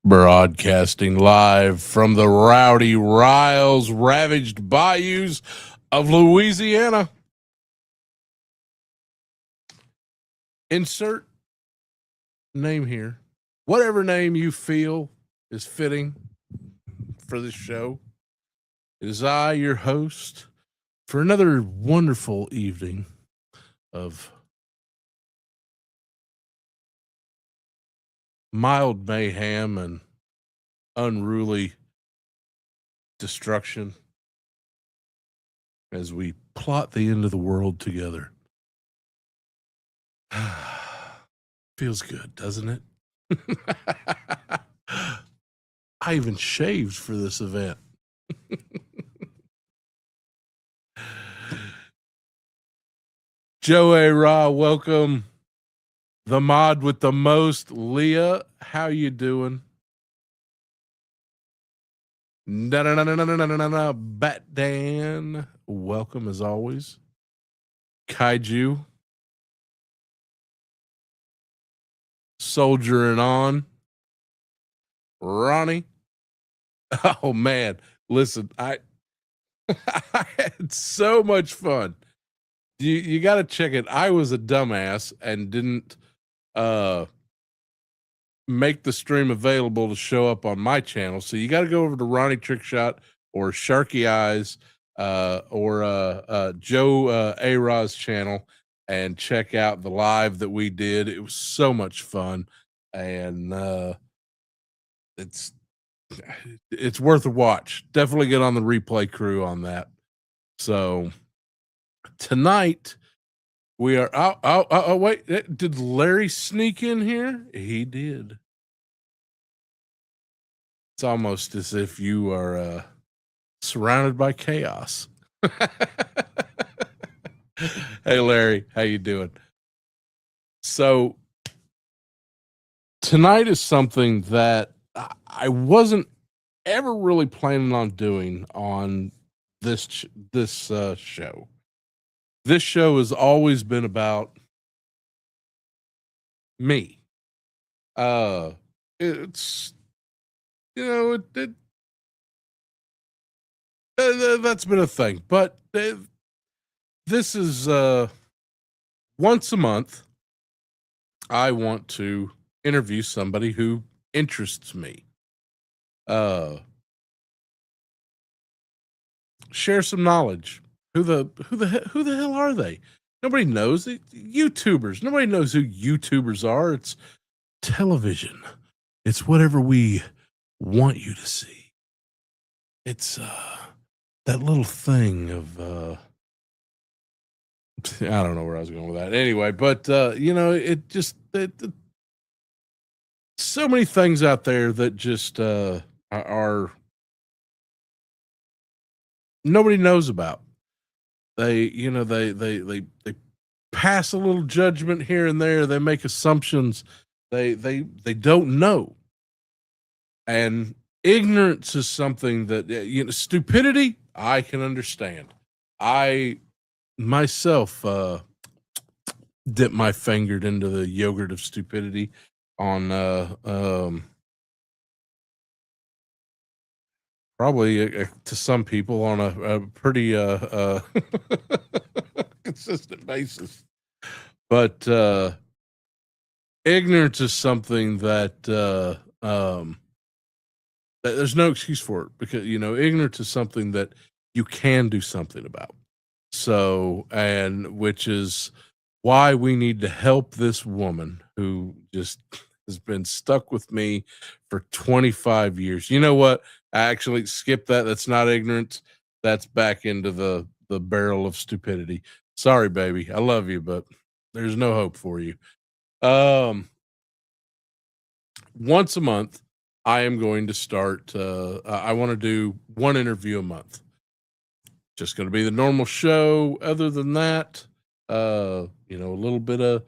Broadcasting live from the Rowdy Riles ravaged Bayous of Louisiana. Insert name here. Whatever name you feel is fitting for this show. It is I, your host, for another wonderful evening of mild mayhem and unruly destruction as we plot the end of the world together. Feels good, doesn't it? I even shaved for this event. Joe A. Ra, welcome. The mod with the most, Leah. How you doing? Bat Dan, welcome as always. Kaiju, soldiering on. Ronnie. Oh man, listen, I had so much fun. You got to check it. I was a dumbass and didn't make the stream available to show up on my channel. So you got to go over to Ronnie Trickshot or Sharky Eyes or Joe A-Ra's channel and check out the live that we did. It was so much fun, and it's worth a watch. Definitely get on the replay crew on that. So tonight we are wait, did Larry sneak in here? He did. It's almost as if you are surrounded by chaos. Hey Larry, how you doing? So tonight is something that I wasn't ever really planning on doing on this show. This show has always been about me. It's, you know, that's been a thing, but this is once a month. I want to interview somebody who interests me. Share some knowledge. Who the hell are they? Nobody knows. YouTubers. Nobody knows who YouTubers are. It's television. It's whatever we want you to see. It's that little thing of I don't know where I was going with that. Anyway, but you know, it just so many things out there that just are nobody knows about. They pass a little judgment here and there. They make assumptions. They don't know. And ignorance is something that, stupidity, I can understand. I myself dip my finger into the yogurt of stupidity on probably to some people on a pretty consistent basis. But ignorance is something that there's no excuse for it, because ignorance is something that you can do something about. So, and which is why we need to help this woman who just has been stuck with me for 25 years. You know what? I actually skipped that. That's not ignorance. That's back into the barrel of stupidity. Sorry, baby. I love you, but there's no hope for you. Once a month, I am going to start. I want to do one interview a month. Just going to be the normal show. Other than that, a little bit of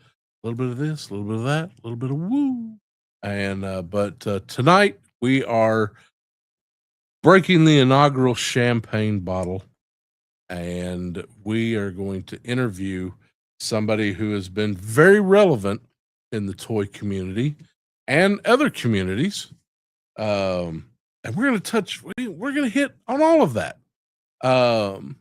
this, a little bit of that, a little bit of woo. And but tonight we are breaking the inaugural champagne bottle, and we are going to interview somebody who has been very relevant in the toy community and other communities And we're going to hit on all of that. And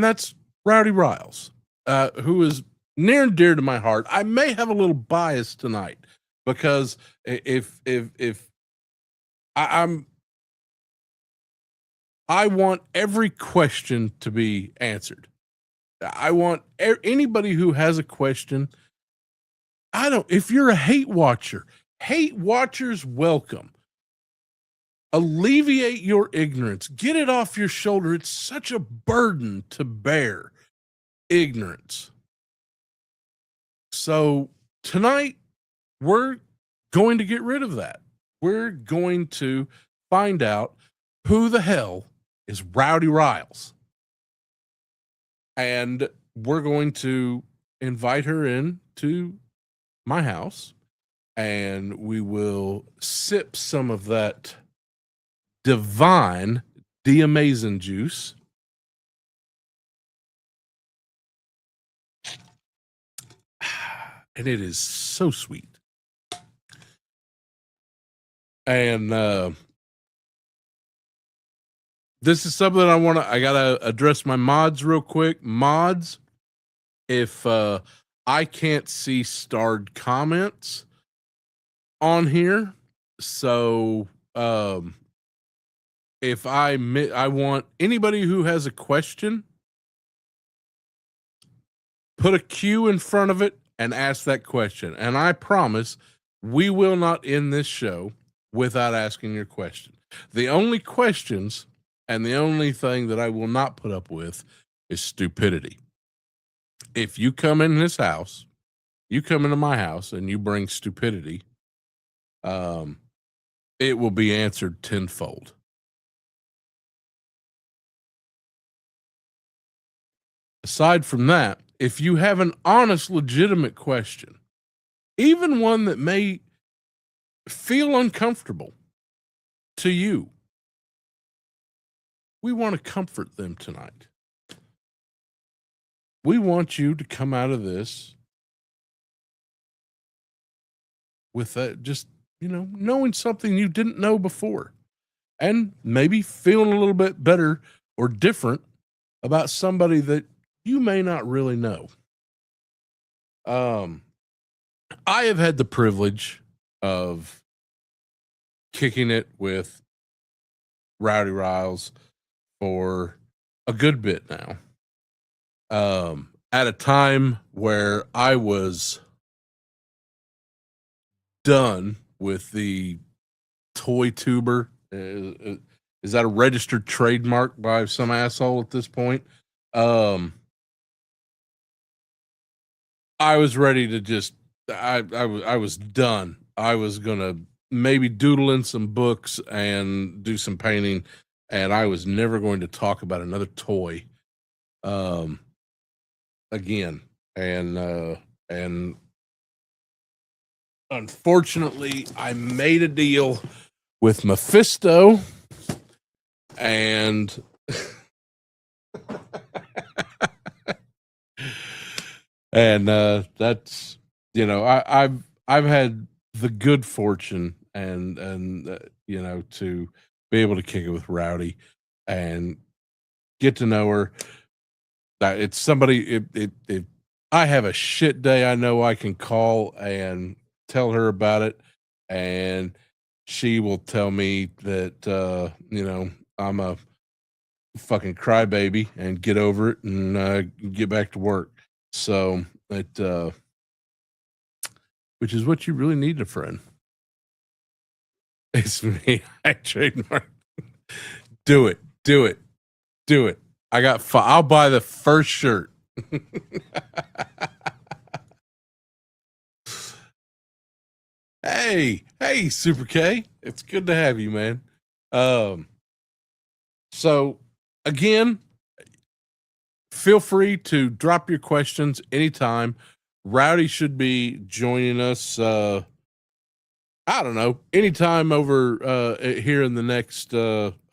that's Rowdy Riles, who is near and dear to my heart. I may have a little bias tonight because if I want every question to be answered. I want anybody who has a question. If you're a hate watchers welcome. Alleviate your ignorance. Get it off your shoulder. It's such a burden to bear, ignorance. So tonight, we're going to get rid of that. We're going to find out who the hell is Rowdy Riles. And we're going to invite her in to my house, and we will sip some of that divine amazing juice. And it is so sweet. And this is something I gotta address my mods real quick. Mods, if I can't see starred comments on here, so if I want anybody who has a question, put a Q in front of it and ask that question. And I promise we will not end this show without asking your question. The only questions and the only thing that I will not put up with is stupidity. If you come in this house, you come into my house and you bring stupidity, it will be answered tenfold. Aside from that, if you have an honest, legitimate question, even one that may feel uncomfortable to you, we want to comfort them tonight. We want you to come out of this with that, just, knowing something you didn't know before, and maybe feeling a little bit better or different about somebody that you may not really know. I have had the privilege of kicking it with Rowdy Riles for a good bit now. At a time where I was done with the toy tuber. Is that a registered trademark by some asshole at this point? I was ready to just, I was done. I was going to maybe doodle in some books and do some painting, and I was never going to talk about another toy again. And unfortunately, I made a deal with Mephisto, and and that's, I've had the good fortune and to be able to kick it with Rowdy and get to know her. That it's somebody, if I have a shit day, I know I can call and tell her about it, and she will tell me that I'm a fucking crybaby and get over it and get back to work. So it which is what you really need in a friend. It's me. I trademark. Do it. I got I'll buy the first shirt. Hey, Super K. It's good to have you, man. So again, feel free to drop your questions anytime. Rowdy should be joining us, I don't know, anytime over here in the next 20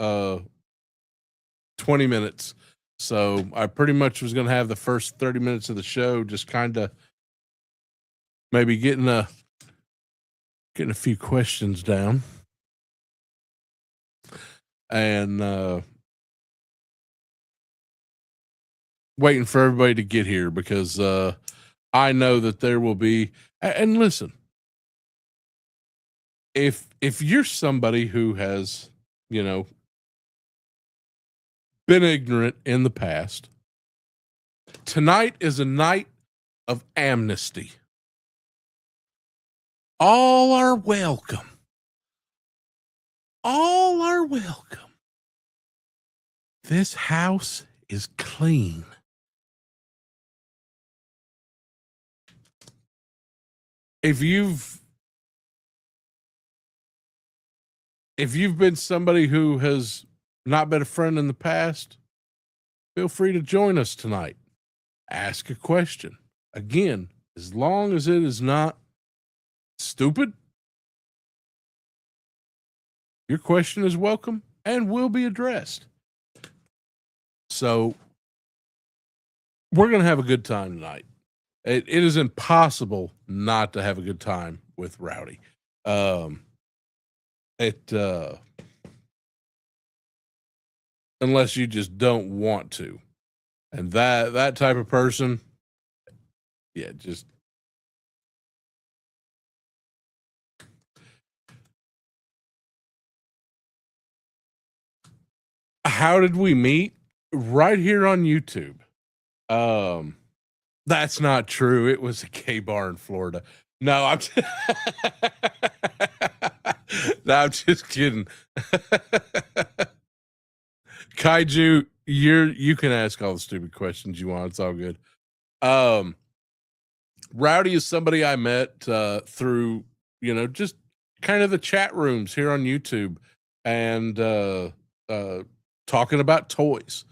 minutes. So I pretty much was going to have the first 30 minutes of the show just kind of maybe getting a few questions down. and waiting for everybody to get here because I know that there will be. And listen, if you're somebody who has, you know, been ignorant in the past, tonight is a night of amnesty. All are welcome. All are welcome. This house is clean. If you've been somebody who has not been a friend in the past, feel free to join us tonight. Ask a question. Again, as long as it is not stupid, your question is welcome and will be addressed. So we're going to have a good time tonight. It is impossible not to have a good time with Rowdy. Unless you just don't want to. And that type of person, yeah, just how did we meet? Right here on YouTube. That's not true. It was a gay bar in Florida. No, no, I'm just kidding. Kaiju, you can ask all the stupid questions you want. It's all good. Rowdy is somebody I met through, just kind of the chat rooms here on YouTube and talking about toys.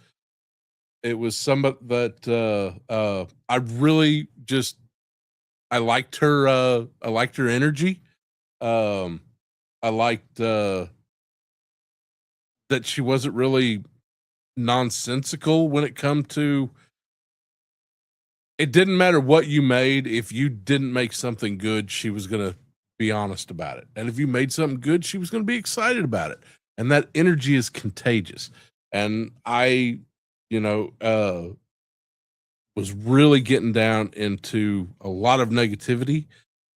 It was somebody that I really just I liked her energy. I liked that she wasn't really nonsensical when it come to it didn't matter what you made. If you didn't make something good, she was going to be honest about it. And if you made something good, she was going to be excited about it. And that energy is contagious. And I, was really getting down into a lot of negativity.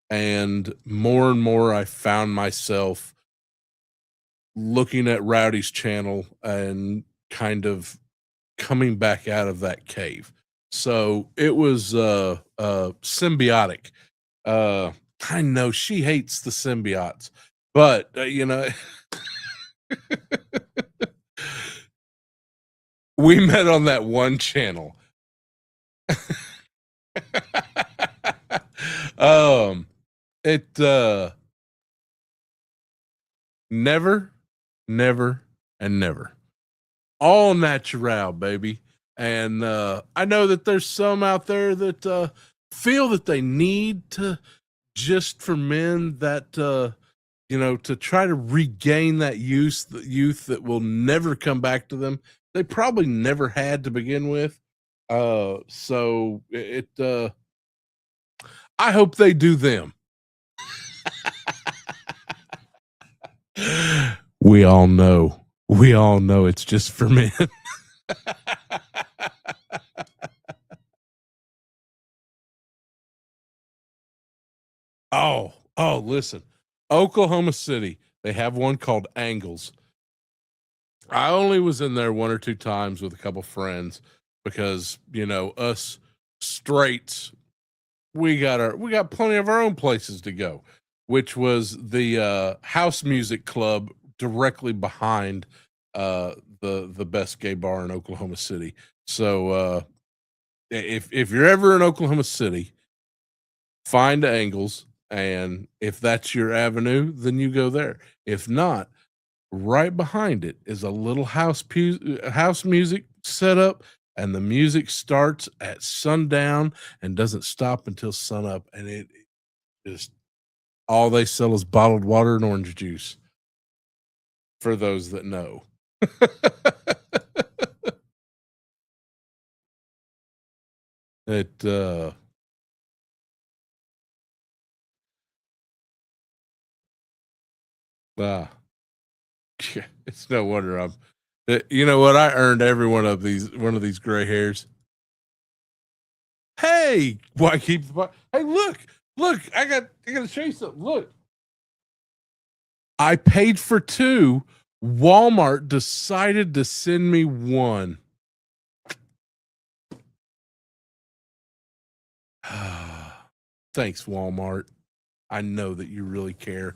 And more I found myself looking at Rowdy's channel and kind of coming back out of that cave. So it was symbiotic. I know she hates the symbiotes, but we met on that one channel. It never, and never. All natural, baby. And I know that there's some out there that feel that they need to just for men that to try to regain that youth that will never come back to them. They probably never had to begin with. So I hope they do them. We all know it's just for men. Oh, listen. Oklahoma City, they have one called Angles. I only was in there one or two times with a couple friends because, us straights, we got plenty of our own places to go, which was the house music club directly behind the best gay bar in Oklahoma City. So if you're ever in Oklahoma City, find Angles, and if that's your avenue, then you go there. If not, right behind it is a little house music setup, and the music starts at sundown and doesn't stop until sunup, and it just all they sell is bottled water and orange juice for those that know. It uh Yeah, it's no wonder I'm. You know what? I earned every one of these gray hairs. Hey, why keep? Hey, look! I gotta show you something. Look, I paid for two. Walmart decided to send me one. Thanks, Walmart. I know that you really care.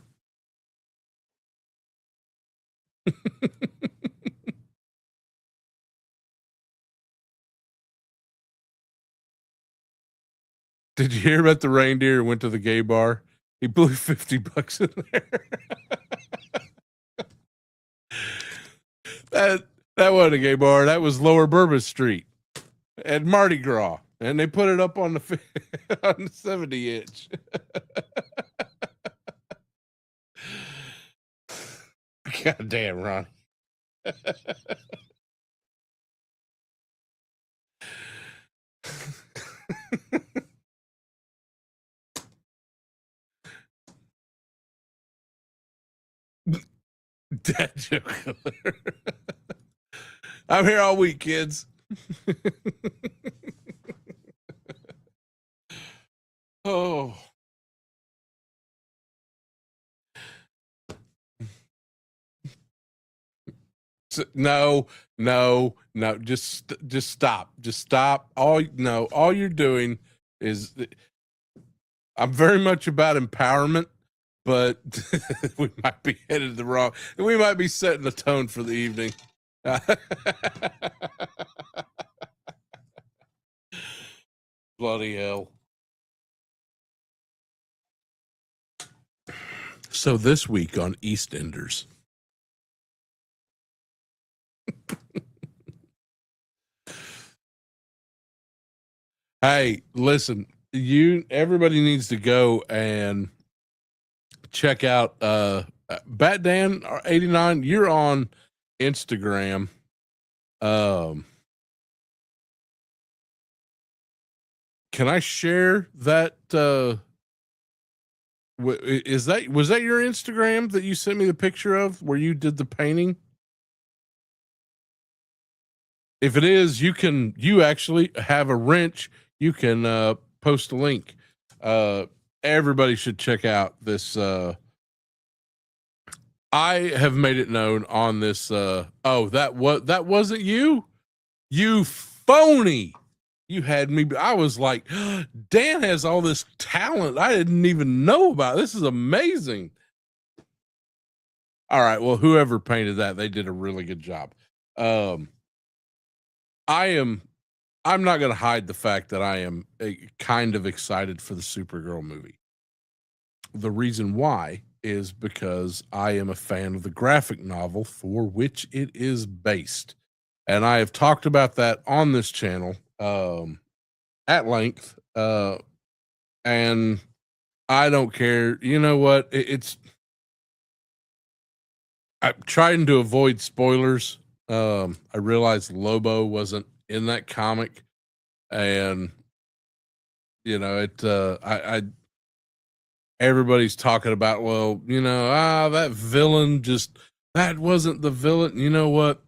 Did you hear about the reindeer who went to the gay bar? He blew $50 in there. that wasn't a gay bar. That was Lower Bourbon Street at Mardi Gras, and they put it up on the on the 70-inch. God damn, Ron. Dad joke. I'm here all week, kids. Oh. No. Just stop. Just stop. All you're doing is I'm very much about empowerment, but we might be headed the wrong. We might be setting the tone for the evening. Bloody hell. So this week on EastEnders. Hey, listen, everybody needs to go and check out Bat Dan 89. You're on Instagram. Can I share that? Was that your Instagram that you sent me the picture of where you did the painting? If it is, you actually have a wrench. You can post a link. Everybody should check out this. I have made it known on this. That wasn't you. You phony. You had me. I was like, Dan has all this talent I didn't even know about. This is amazing. All right. Well, whoever painted that, they did a really good job. I'm not going to hide the fact that I am kind of excited for the Supergirl movie. The reason why is because I am a fan of the graphic novel for which it is based. And I have talked about that on this channel at length. And I don't care. You know what? I'm trying to avoid spoilers. I realized Lobo wasn't in that comic, and everybody's talking about, well, that villain that wasn't the villain. You know what?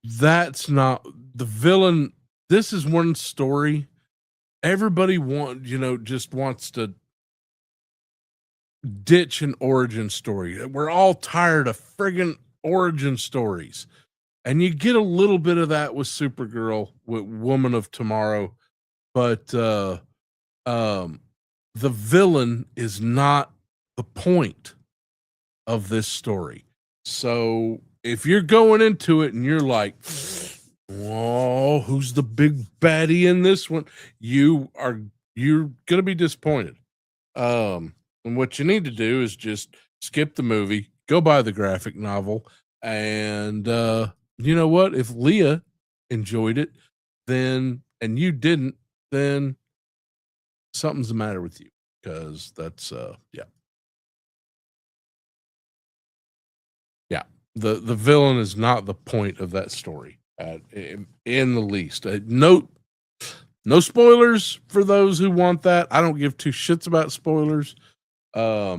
That's not the villain. This is one story. Everybody just wants to ditch an origin story. We're all tired of friggin' origin stories. And you get a little bit of that with Supergirl, with Woman of Tomorrow, but the villain is not the point of this story. So if you're going into it and you're like, oh, who's the big baddie in this one? You're gonna be disappointed. And what you need to do is just skip the movie, go buy the graphic novel, and you know what? If Leah enjoyed it, then and you didn't, then something's the matter with you, because that's yeah. The villain is not the point of that story in the least. No spoilers for those who want that. I don't give two shits about spoilers. But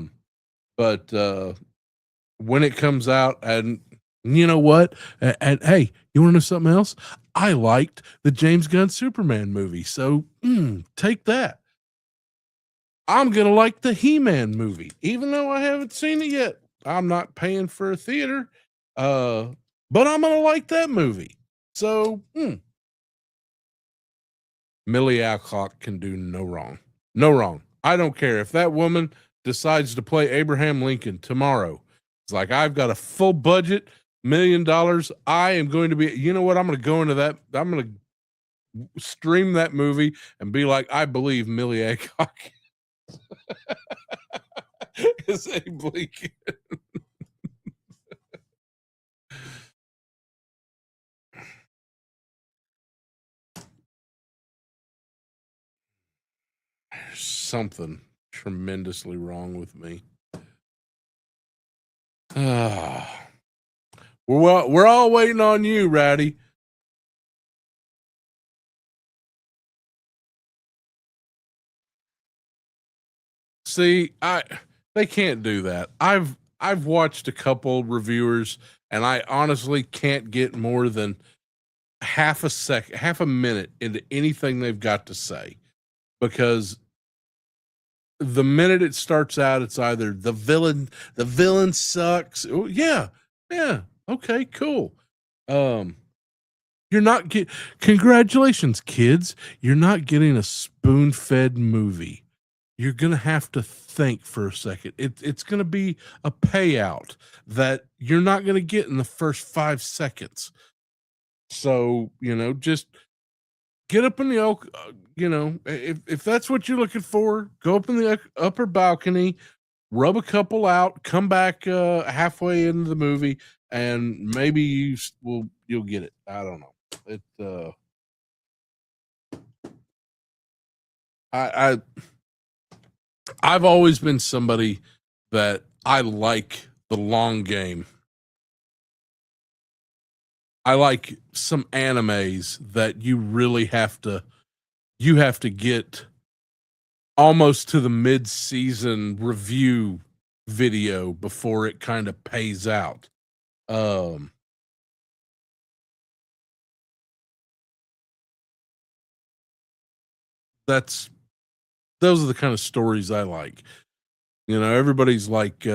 when it comes out. And you know what? And hey, you want to know something else? I liked the James Gunn Superman movie. So take that. I'm going to like the He-Man movie, even though I haven't seen it yet. I'm not paying for a theater, but I'm going to like that movie. So, Millie Alcock can do no wrong. No wrong. I don't care if that woman decides to play Abraham Lincoln tomorrow. It's like, I've got a full budget, $1 million. I am going to be, you know what? I'm going to go into that. I'm going to stream that movie and be like, I believe Millie Alcock is Abe Lincoln. There's something tremendously wrong with me. We're all waiting on you, Rowdy. See, they can't do that. I've watched a couple reviewers, and I honestly can't get more than half a minute into anything they've got to say, because the minute it starts out, it's either the villain sucks. Oh, yeah, okay, cool. You're not congratulations, kids. You're not getting a spoon-fed movie. You're going to have to think for a second. It's going to be a payout that you're not going to get in the first 5 seconds. So, just get up in the, if that's what you're looking for, go up in the upper balcony, rub a couple out, come back halfway into the movie, and maybe you'll get it. I don't know. I've always been somebody that I like the long game. I like some animes that you really have to get almost to the mid-season review video before it kind of pays out. Those are the kind of stories I like. Everybody's like,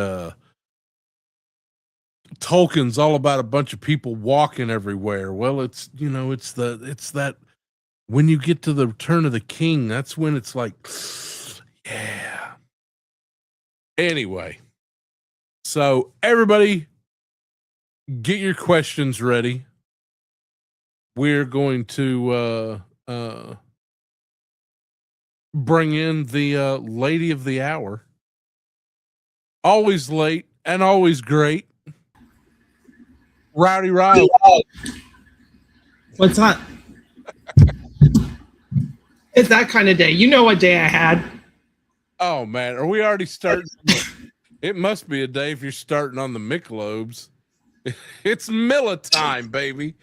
Tolkien's all about a bunch of people walking everywhere. Well, it's that when you get to the Return of the King, that's when it's like, yeah. Anyway, so everybody get your questions ready. We're going to bring in the lady of the hour. Always late and always great. Rowdy Riles. What's up? It's that kind of day. You know what day I had. Oh, man. Are we already starting? It must be a day if you're starting on the Michelobes. It's Miller time, baby.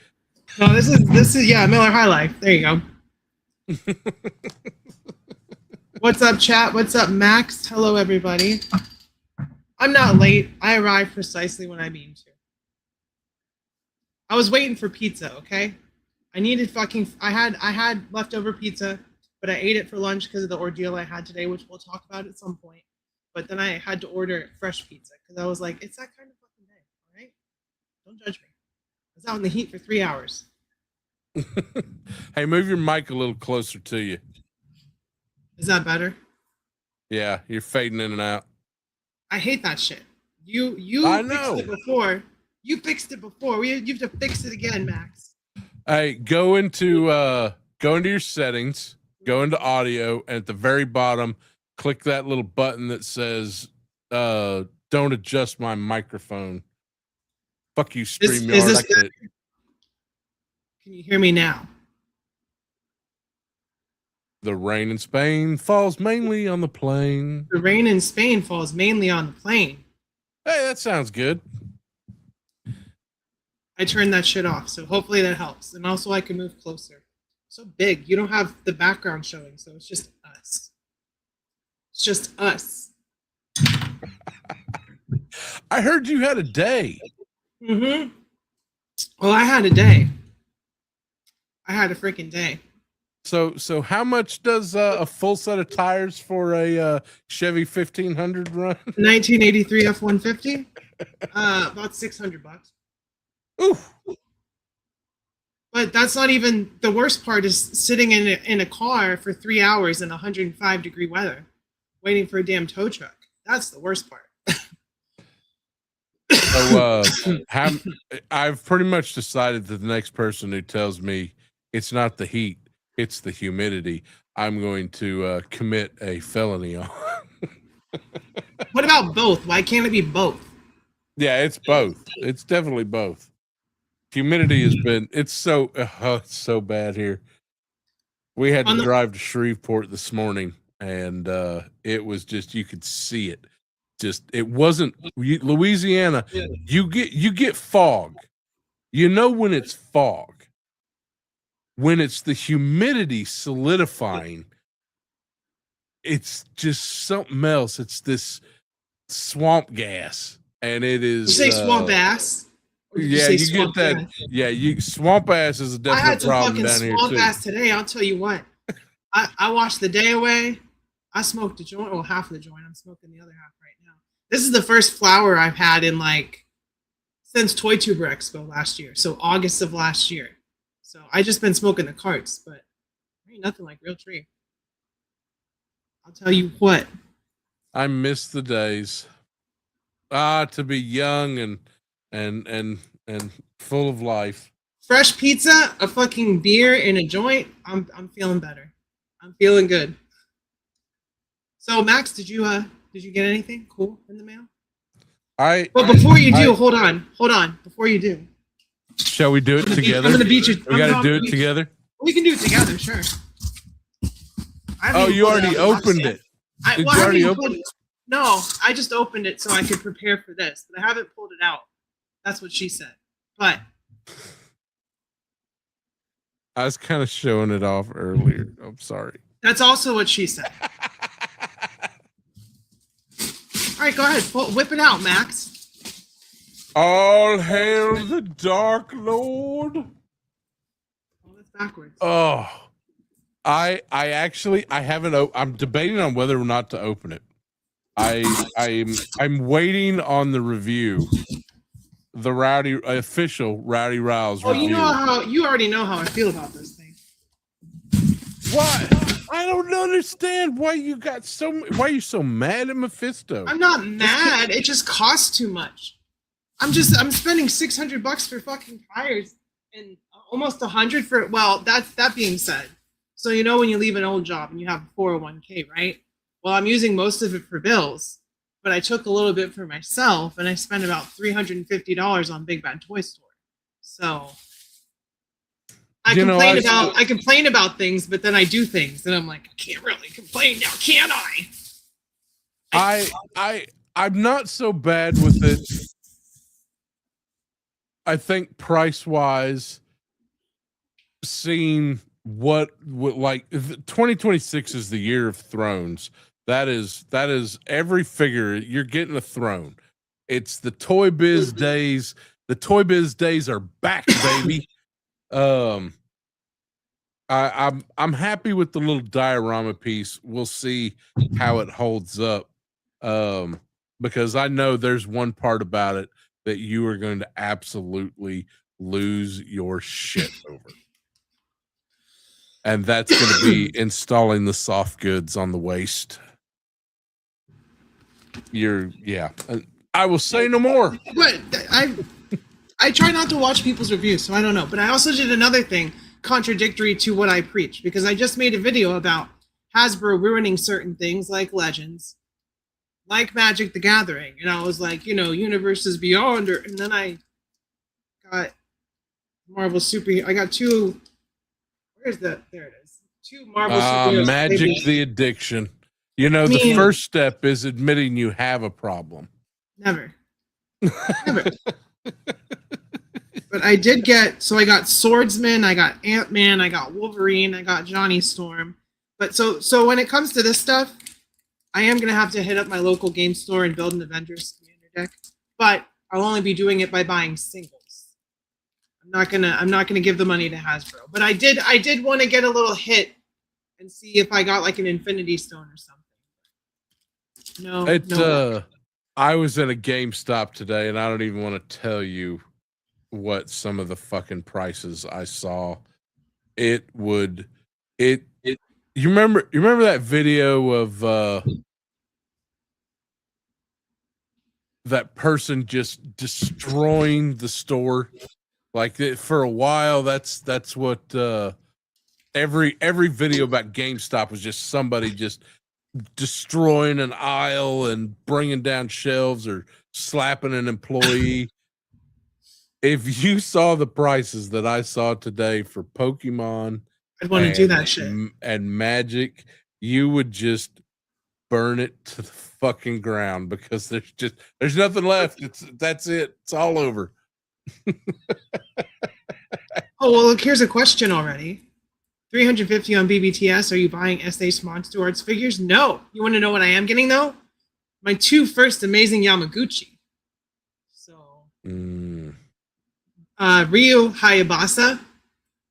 No, this is Miller High Life. There you go. What's up, chat? What's up, Max? Hello, everybody. I'm not late. I arrived precisely when I mean to. I was waiting for pizza, okay? I had leftover pizza, but I ate it for lunch because of the ordeal I had today, which we'll talk about at some point. But then I had to order fresh pizza because I was like, it's that kind of fucking day, all right? Don't judge me. I was out in the heat for 3 hours. Hey, move your mic a little closer to you. Is that better? Yeah, you're fading in and out. I hate that shit. You fixed it before. You fixed it before. You have to fix it again, Max. Hey, go into your settings, go into audio, and at the very bottom, click that little button that says don't adjust my microphone. Fuck you, StreamYard. Can you hear me now? The rain in Spain falls mainly on the plain. The rain in Spain falls mainly on the plain. Hey, that sounds good. I turned that shit off, so hopefully that helps. And also I can move closer. So big. You don't have the background showing, so it's just us. It's just us. I heard you had a day. Mm-hmm. Well, I had a day. I had a freaking day. So how much does a full set of tires for a Chevy 1500 run? 1983 F-150. About $600. Ooh. But that's not even the worst part. Is sitting in a car for 3 hours in 105-degree weather, waiting for a damn tow truck. That's the worst part. So I've pretty much decided that the next person who tells me it's not the heat, it's the humidity, I'm going to commit a felony on. What about both? Why can't it be both? Yeah, it's both. It's definitely both. Humidity has been it's so bad here. We had to drive to Shreveport this morning, and it was just, you could see it. Just, it wasn't Louisiana. You get fog. You know when it's fog. When it's the humidity solidifying, it's just something else. It's this swamp gas, and it is. You say swamp ass? Yeah, you get that. Gas? Yeah, swamp ass is a definite problem down here too. I had some fucking swamp ass today. I'll tell you what. I washed the day away. I smoked a joint, well, half of the joint. I'm smoking the other half right now. This is the first flower I've had in since Toy Tuber Expo last year. So August of last year. So I just been smoking the carts, but ain't nothing like real tree. I'll tell you what. I miss the days. To be young and full of life. Fresh pizza, a fucking beer, and a joint. I'm feeling better. I'm feeling good. So Max, did you get anything cool in the mail? But before you do, hold on. Before you do, shall we do it together? I'm gonna beat you. We got to do it together. We can do it together, sure. Oh, you already opened it. Did you already open it? No, I just opened it so I could prepare for this, but I haven't pulled it out. That's what she said. But I was kind of showing it off earlier. I'm sorry. That's also what she said. All right, go ahead. Whip it out, Max. All hail the Dark Lord. Oh, that's backwards. Oh, I haven't. I'm debating on whether or not to open it. I'm waiting on the review. The official Rowdy Riles review. You already know how I feel about this thing. What? I don't understand why you why are you so mad at Mephisto? I'm not mad. It just costs too much. I'm spending $600 for fucking tires and almost $100 for, well, that being said. So when you leave an old job and you have a 401k, right? Well, I'm using most of it for bills, but I took a little bit for myself, and I spent about $350 on Big Bad Toy Store. So I complain about things, but then I do things, and I'm like, I can't really complain now, can I? I'm not so bad with it. I think price-wise, seeing what 2026 is the year of thrones. That is every figure you're getting a throne. It's the Toy Biz days. The Toy Biz days are back, baby. I'm happy with the little diorama piece. We'll see how it holds up. Because I know there's one part about it that you are going to absolutely lose your shit over. And that's going to be installing the soft goods on the waist. I will say no more. But I try not to watch people's reviews, so I don't know. But I also did another thing contradictory to what I preach, because I just made a video about Hasbro ruining certain things like Legends, like Magic the Gathering. And I was like, Universes Beyond, and then I got Marvel Super. I got two. Where's that? There it is. Two Marvel Super. Magic the Addiction. The first step is admitting you have a problem. Never. But I did so I got Swordsman, I got Ant-Man, I got Wolverine, I got Johnny Storm. But so when it comes to this stuff, I am going to have to hit up my local game store and build an Avengers Commander deck. but I'll only be doing it by buying singles. I'm not gonna give the money to Hasbro. But I did want to get a little hit and see if I got like an Infinity Stone or something. No. I was at a GameStop today, and I don't even want to tell you what some of the fucking prices I saw. You remember that video of that person just destroying the store? Like for a while, that's what every video about GameStop was just somebody just destroying an aisle and bringing down shelves or slapping an employee. If you saw the prices that I saw today for Pokemon, I'd want to do that shit. And Magic, you would just burn it to the fucking ground because there's nothing left. That's it. It's all over. Oh, well, look, here's a question already. 350 on BBTS. Are you buying SH Monster Arts figures? No. You want to know what I am getting, though? My 2 first amazing Yamaguchi. So, Ryu Hayabasa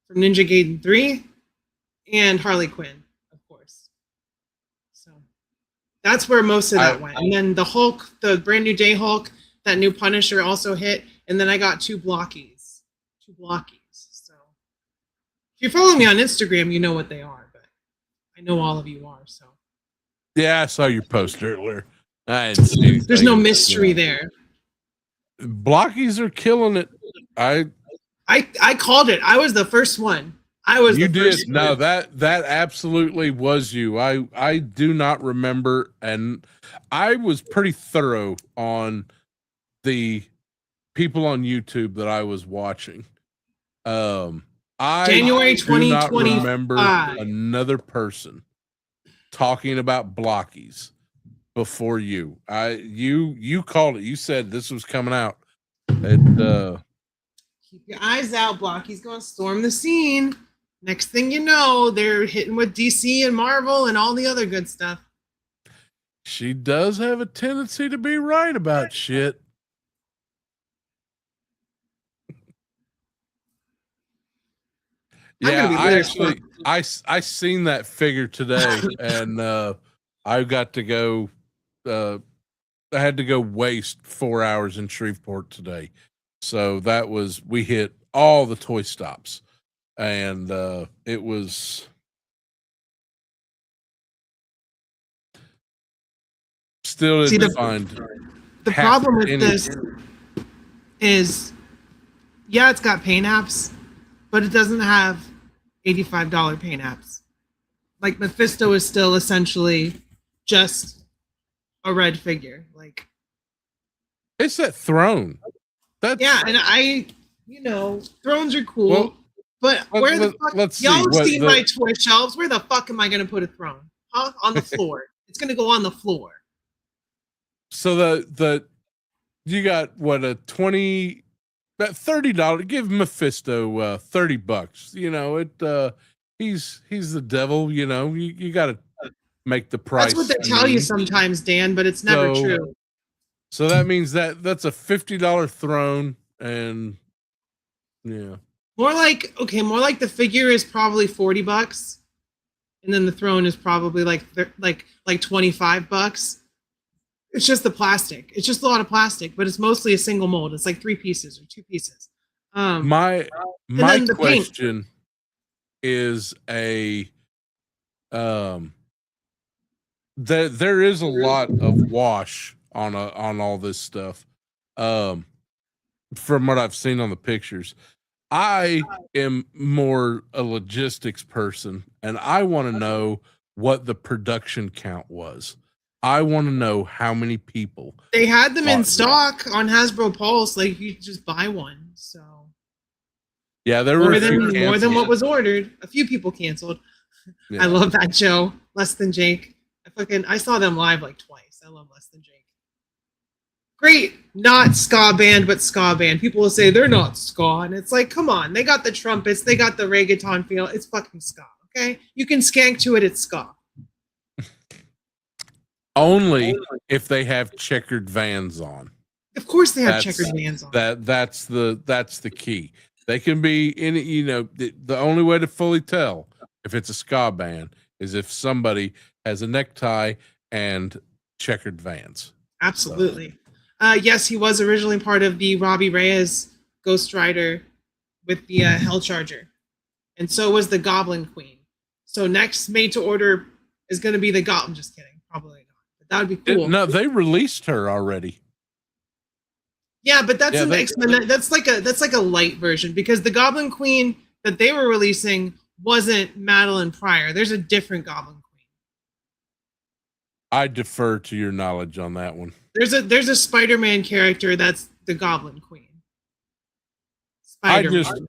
from Ninja Gaiden 3 and Harley Quinn, of course. So, that's where most of that went. And then the Hulk, the brand new Day Hulk, that new Punisher also hit. And then I got 2 blockies. So if you follow me on Instagram, you know what they are, but I know all of you are. So yeah, I saw your post earlier. I didn't see there's no mystery there. Blockies are killing it. I called it. I was the first one. You did. No, that absolutely was you. I do not remember, and I was pretty thorough on the people on YouTube that I was watching. I January do not 2025. remember another person talking about blockies before you. You called it. You said this was coming out. And keep your eyes out, Blocky's going to storm the scene. Next thing you know, they're hitting with DC and Marvel and all the other good stuff. She does have a tendency to be right about shit. Yeah, I seen that figure today, and I got to go. I had to go waste 4 hours in Shreveport today, so we hit all the toy stops, and it was still didn't find. The problem with this is, yeah, it's got paint apps, but it doesn't have $85 paint apps. Like Mephisto is still essentially just a red figure. Like it's that throne. And thrones are cool. Well, but where the fuck? Y'all have seen my toy shelves. Where the fuck am I going to put a throne? Huh? On the floor. It's going to go on the floor. So you got what, a $30. Give Mephisto $30. You know he's the devil. You know you got to make the price. That's what they tell you sometimes, Dan, but it's never true. So that means that's a $50 throne, and yeah. More like the figure is probably $40, and then the throne is probably like $25. It's just the plastic. It's just a lot of plastic, but it's mostly a single mold. It's like 3 pieces or 2 pieces. My question is there is a lot of wash on all this stuff. From what I've seen on the pictures, I am more a logistics person, and I want to know what the production count was. I want to know how many people. They had them in stock on Hasbro Pulse. Like, you just buy one. So yeah, there were more than what was ordered. A few people canceled. Yeah. I love that show, Less Than Jake. I saw them live like twice. I love Less Than Jake. Great, not ska band, but ska band. People will say they're not ska, and it's like, come on, they got the trumpets, they got the reggaeton feel. It's fucking ska, okay? You can skank to it. It's ska. Only if they have checkered Vans on. Of course, they have checkered vans on. That's the key. They can be in. The only way to fully tell if it's a ska band is if somebody has a necktie and checkered vans. Absolutely. Yes, he was originally part of the Rowdy Riles Ghost Rider with the Hell Charger, and so was the Goblin Queen. So next made to order is going to be the Goblin. Just kidding, probably not. But that would be cool. No, they released her already. Yeah, but that's an X-Men. That's like a light version, because the Goblin Queen that they were releasing wasn't Madeline Pryor. There's a different Goblin Queen. I defer to your knowledge on that one. There's a Spider-Man character that's the Goblin Queen. Spider-Man.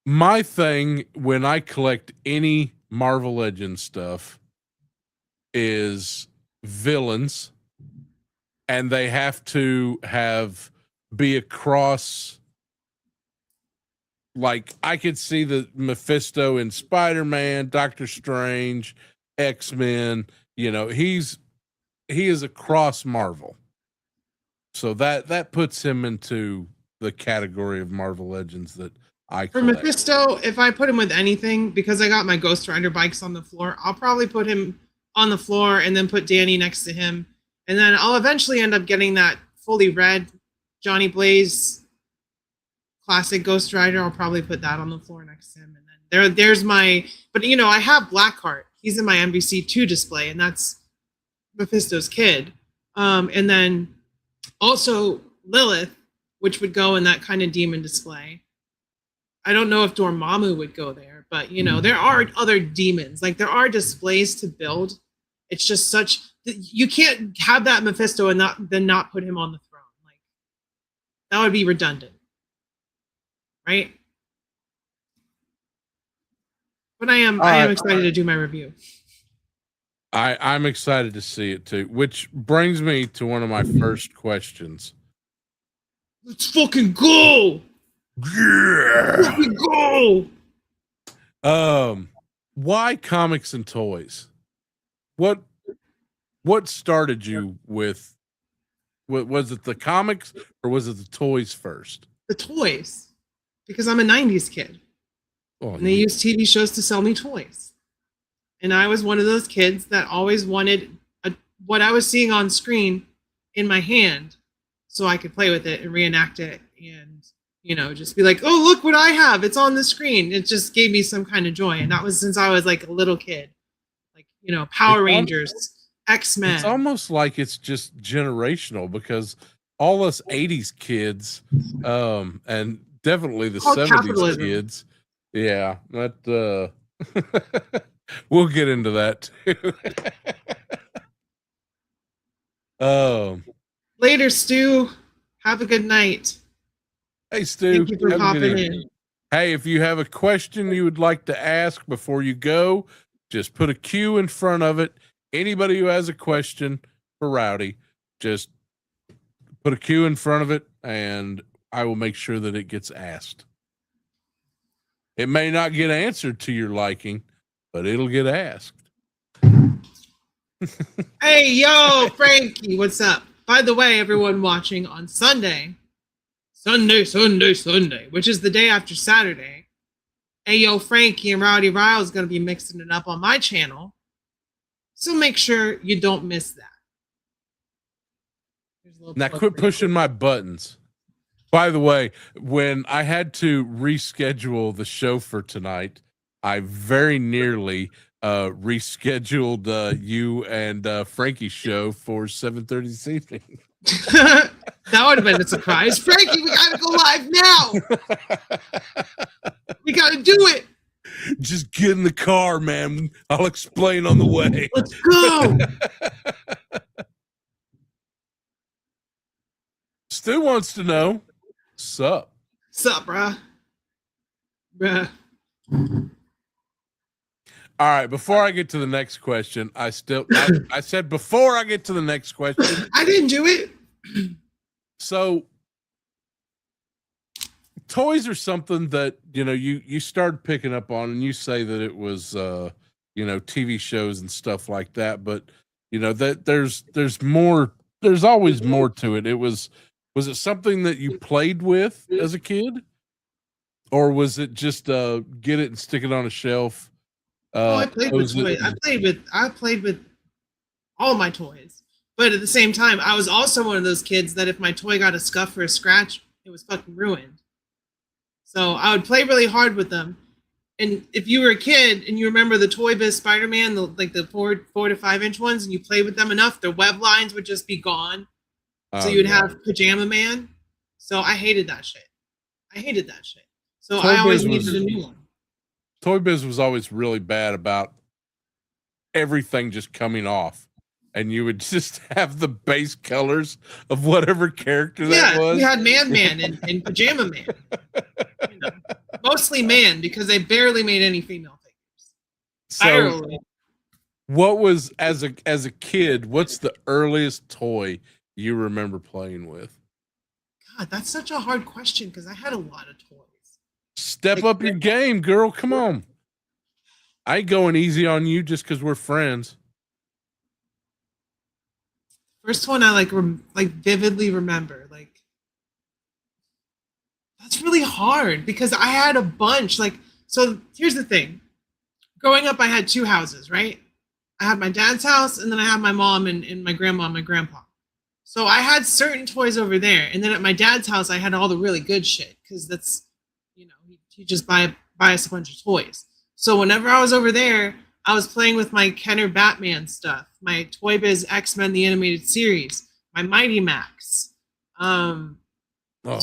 My thing when I collect any Marvel Legends stuff is villains, and they have to be across. Like, I could see the Mephisto in Spider-Man, Doctor Strange, X-Men. He is across Marvel, so that puts him into the category of Marvel Legends that I collect. For Mephisto, if I put him with anything, because I got my Ghost Rider bikes on the floor, I'll probably put him on the floor and then put Danny next to him. And then I'll eventually end up getting that fully red Johnny Blaze classic Ghost Rider. I'll probably put that on the floor next to him. And then there's my, but I have Blackheart. He's in my MVC2 display, and that's Mephisto's kid. And then also Lilith, which would go in that kind of demon display. I don't know if Dormammu would go there, but there are other demons. Like, there are displays to build. It's just you can't have that Mephisto and not put him on the throne. Like, that would be redundant, right? But I am excited to do my review. I'm excited to see it too, which brings me to one of my first questions. Let's fucking go! Yeah! Let's fucking go! Why comics and toys? What started you with? Was it the comics or was it the toys first? The toys, because I'm a '90s kid, and they used TV shows to sell me toys, and I was one of those kids that always wanted what I was seeing on screen in my hand, so I could play with it and reenact it, and just be like, oh, look what I have! It's on the screen. It just gave me some kind of joy, and that was since I was like a little kid. Power Rangers, X-Men. It's almost like it's just generational, because all us 80s kids, and definitely the 70s capitalism. Kids. Yeah, that we'll get into that too. Later, Stu. Have a good night. Hey, Stu. Thank you for popping in. Hey, if you have a question you would like to ask before you go, just put a Q in front of it. Anybody who has a question for Rowdy, just put a Q in front of it, and I will make sure that it gets asked. It may not get answered to your liking, but it'll get asked. Hey, yo, Frankie, what's up? By the way, everyone watching on Sunday, which is the day after Saturday, hey, yo, Frankie and Rowdy Riles is going to be mixing it up on my channel. So make sure you don't miss that. Now quit pushing my buttons. By the way, when I had to reschedule the show for tonight, I very nearly rescheduled you and Frankie's show for 7:30 this evening. That would have been a surprise. Frankie, we gotta go live now. We gotta do it. Just get in the car, man. I'll explain on the way. Let's go. Stu wants to know. Sup, bruh? All right, before I get to the next question, I said before I get to the next question. I didn't do it. So toys are something that, you started picking up on, and you say that it was, TV shows and stuff like that, but that there's more, there's always more to it. It was Was it something that you played with as a kid? Or was it just get it and stick it on a shelf? Oh, I played with Close it toys. I played with all my toys. But at the same time, I was also one of those kids that if my toy got a scuff or a scratch, it was fucking ruined. So I would play really hard with them. And if you were a kid and you remember the Toy Biz Spider-Man, like the 4 to 5 inch ones, and you played with them enough, their web lines would just be gone. So you would have Pajama Man. So I hated that shit. So I always needed a new one. Toy Biz was always really bad about everything just coming off. And you would just have the base colors of whatever character that was. Yeah, we had Man and Pajama Man. You know, mostly man, because they barely made any female figures. So, what was as a kid? What's the earliest toy you remember playing with? God, that's such a hard question because I had a lot of toys. Step up your game, girl. Come on. I ain't going easy on you just because we're friends. First one I like vividly remember. Like, that's really hard because I had a bunch. Like, so here's the thing. Growing up, I had 2 houses, right? I had my dad's house, and then I had my mom and my grandma and my grandpa. So I had certain toys over there, and then at my dad's house, I had all the really good shit because that's, you know, he just buy us a bunch of toys. So whenever I was over there, I was playing with my Kenner Batman stuff, my Toy Biz X-Men the Animated Series, my Mighty Max. So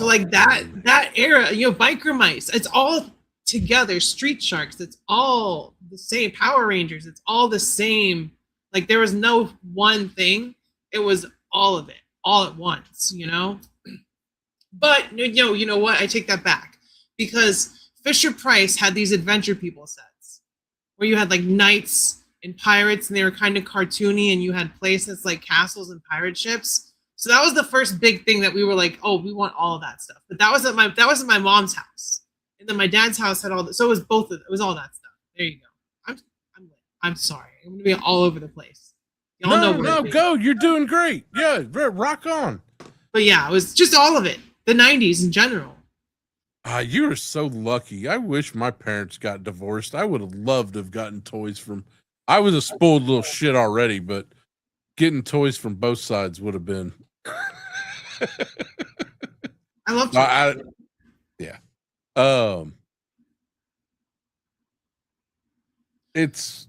like that era, you know, Biker Mice, it's all together. Street Sharks, it's all the same. Power Rangers, it's all the same. Like there was no one thing. It was all of it, all at once, you know? But you know what? I take that back because Fisher Price had these Adventure People sets where you had like knights and pirates and they were kind of cartoony and you had places like castles and pirate ships. So that was the first big thing that we were like, oh, we want all of that stuff. But that was at my mom's house. And then my dad's house had all that. So it was it was all that stuff. There you go. I'm sorry. I'm gonna be all over the place. Y'all no, go. You're doing great. Yeah, rock on. But yeah, it was just all of it. The 90s in general. You are so lucky. I wish my parents got divorced. I would have loved to have gotten toys from. I was a spoiled little shit already, but getting toys from both sides would have been. I love toys. Yeah. It's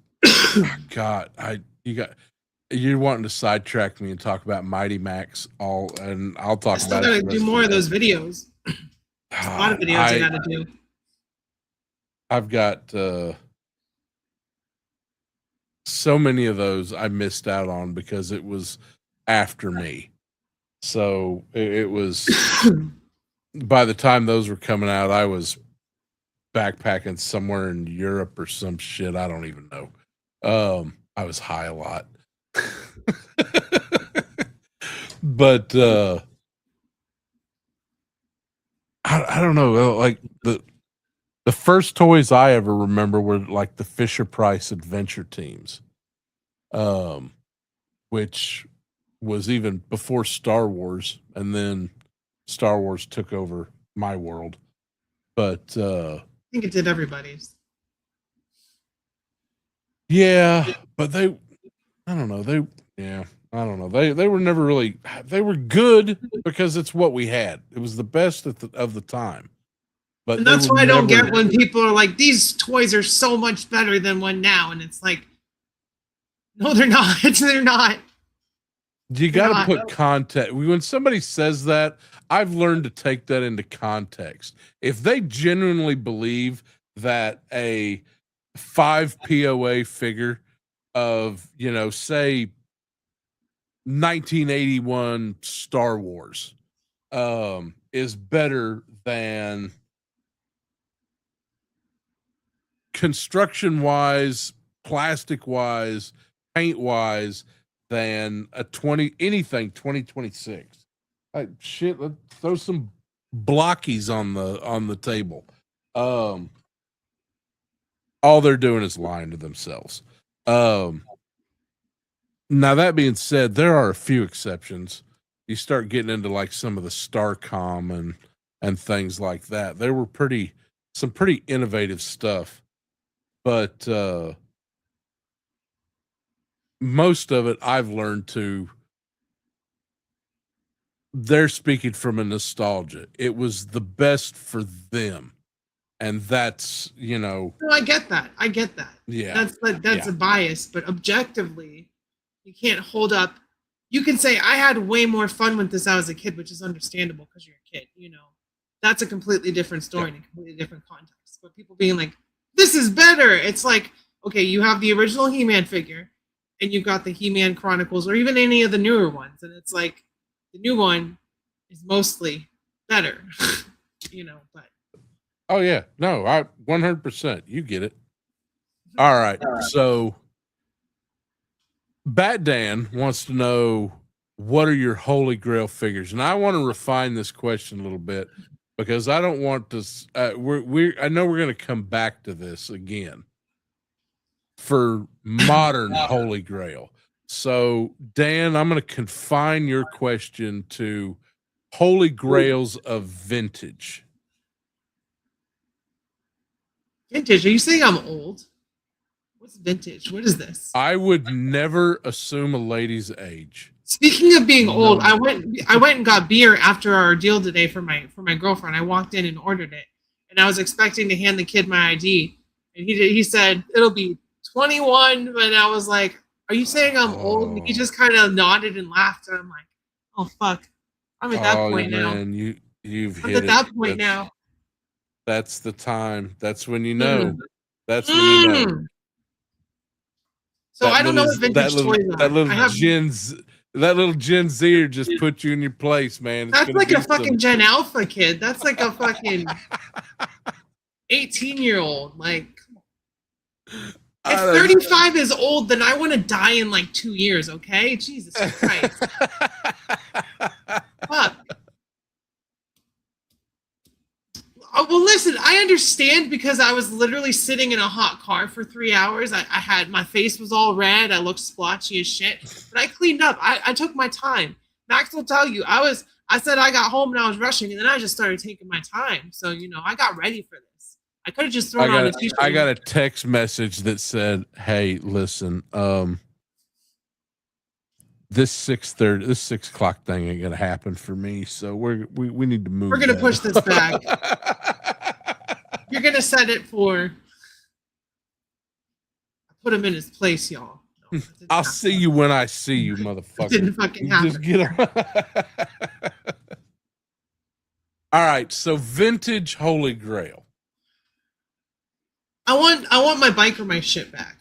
God. You're wanting to sidetrack me and talk about Mighty Max and I'll talk about it. I gotta do more of those videos. There's a lot of videos I gotta do. I've got so many of those I missed out on because it was after me. So it was by the time those were coming out, I was backpacking somewhere in Europe or some shit. I don't even know. I was high a lot. But I don't know. Like the first toys I ever remember were like the Fisher Price Adventure Teams, which was even before Star Wars, and then Star Wars took over my world. But I think it did everybody's. Yeah, but I don't know. I don't know. They were never really. They were good because it's what we had. It was the best of the time. But and that's why I don't get when people are like, "These toys are so much better than one now," and it's like, no, they're not. They're not. You got to put context. When somebody says that, I've learned to take that into context. If they genuinely believe that a 5 POA figure of, say 1981 Star Wars is better than construction wise, plastic wise, paint wise than a 2026. Shit, let's throw some blockies on the table. All they're doing is lying to themselves. Now that being said, there are a few exceptions. you start getting into like some of the Starcom and things like that. They were some pretty innovative stuff, but most of it I've learned they're speaking from a nostalgia. It was the best for them. And that's, No, I get that. I get that. Yeah. That's a bias, but objectively, you can't hold up. You can say I had way more fun with this as a kid, which is understandable because you're a kid. That's a completely different story and a completely different context. But people being like, "This is better," it's like, okay, you have the original He-Man figure, and you've got the He-Man Chronicles, or even any of the newer ones, and it's like the new one is mostly better, But oh yeah, no, I 100%. You get it. All right, so Bat Dan wants to know, what are your holy grail figures? And I want to refine this question a little bit because I don't want to. I know we're going to come back to this again for modern holy grail. So Dan, I'm going to confine your question to holy grails of vintage. Vintage? Are you saying I'm old? What's vintage? What is this? I would never assume a lady's age. Speaking of being old, I went and got beer after our deal today for my girlfriend. I walked in and ordered it, and I was expecting to hand the kid my ID, and he said it'll be 21, and I was like, "Are you saying I'm old?" And he just kind of nodded and laughed, and I'm like, "Oh fuck, I'm at that point now." You've I'm hit at that point now. That's the time. That's when you know. That's when you know. So I don't know what vintage toys are. That little Gen Zer just put you in your place, man. That's like a fucking Gen Alpha kid. That's like a fucking 18-year-old. Like, if 35 is old, then I want to die in like 2 years, okay? Jesus Christ. Fuck. Well, listen, I understand because I was literally sitting in a hot car for 3 hours. I had, my face was all red. I looked splotchy as shit, but I cleaned up. I took my time. Max will tell you, I said I got home and I was rushing, and then I just started taking my time. So, I got ready for this. I could have just thrown on a t-shirt. I got a text message that said, "Hey, listen, this 6:30, this 6 o'clock thing ain't gonna happen for me. So we need to move. We're gonna push this back. You're gonna set it for." I put him in his place, y'all. No, I'll see you when I see you, motherfucker. It didn't fucking happen. Just get on. All right, so vintage holy grail. I want my bike or my shit back.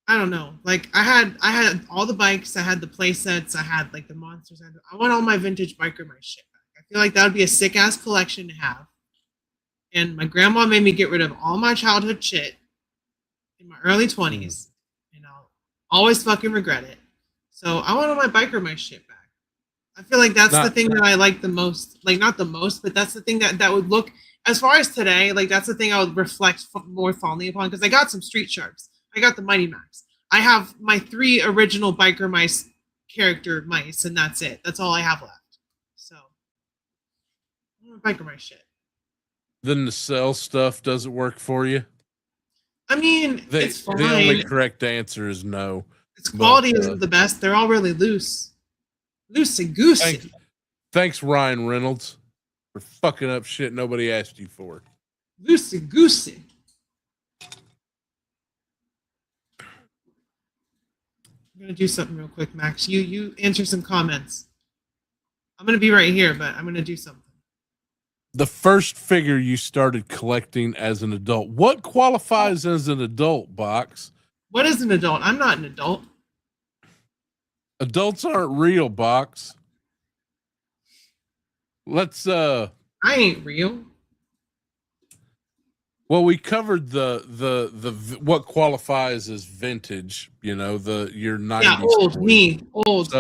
I don't know. Like I had all the bikes, I had the play sets, I had like the monsters. I want all my vintage bike or my shit back. I feel like that would be a sick ass collection to have. And my grandma made me get rid of all my childhood shit in my early 20s, and I'll always fucking regret it. So I want all my bike or my shit back. I feel like that's the thing that I like the most. Like not the most, but that's the thing that would look, as far as today, like that's the thing I would reflect more fondly upon, because I got some Street Sharks. I got the Mighty Max. I have my 3 original biker mice character mice, and that's it. That's all I have left. So, biker mice shit. The nacelle stuff doesn't work for you? I mean, it's fine. The only correct answer is no. Its quality isn't the best. They're all really loose. Loosey-goosey. Thanks, Ryan Reynolds, for fucking up shit nobody asked you for. Loosey-goosey. I'm gonna do something real quick, Max. You answer some comments. I'm gonna be right here, but I'm gonna do something. The first figure you started collecting as an adult. What qualifies as an adult, Box? What is an adult? I'm not an adult. Adults aren't real, Box. Let's I ain't real. Well, we covered the what qualifies as vintage, your 90s. Yeah, old, me, old.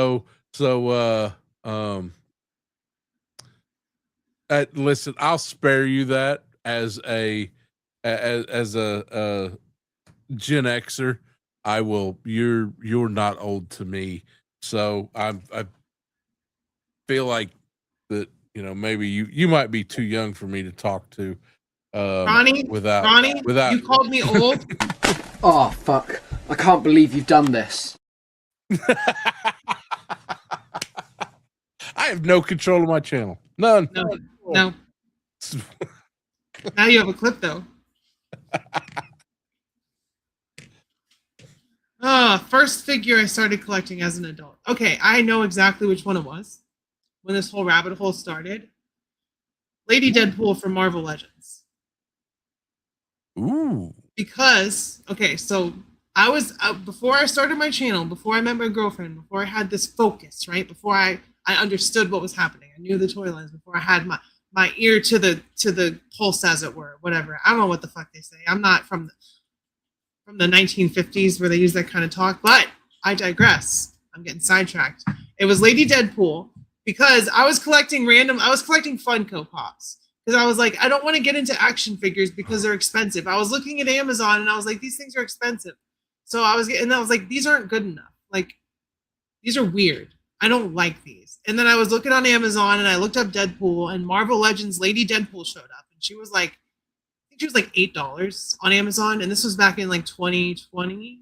Listen, I'll spare you that as a Gen Xer. I will. You're not old to me, so feel like that, maybe you might be too young for me to talk to. Ronnie, without you called me old. Oh, fuck. I can't believe you've done this. I have no control of my channel. None. No. Now you have a clip though. First figure I started collecting as an adult. Okay, I know exactly which one it was when this whole rabbit hole started. Lady Deadpool from Marvel Legends. Ooh. Because, okay, so I was, before I started my channel, before I met my girlfriend, before I had this focus, right? Before I understood what was happening. I knew the toy lines, before I had my ear to the pulse, as it were, whatever. I don't know what the fuck they say. I'm not from the 1950s where they use that kind of talk, but I digress. I'm getting sidetracked. It was Lady Deadpool because I was collecting Funko Pops because I was like, I don't want to get into action figures because they're expensive. I was looking at Amazon and I was like, these things are expensive. So I was like, these aren't good enough. Like, these are weird. I don't like these. And then I was looking on Amazon and I looked up Deadpool, and Marvel Legends Lady Deadpool showed up, and she was like, she was like $8 on Amazon, and this was back in like 2020.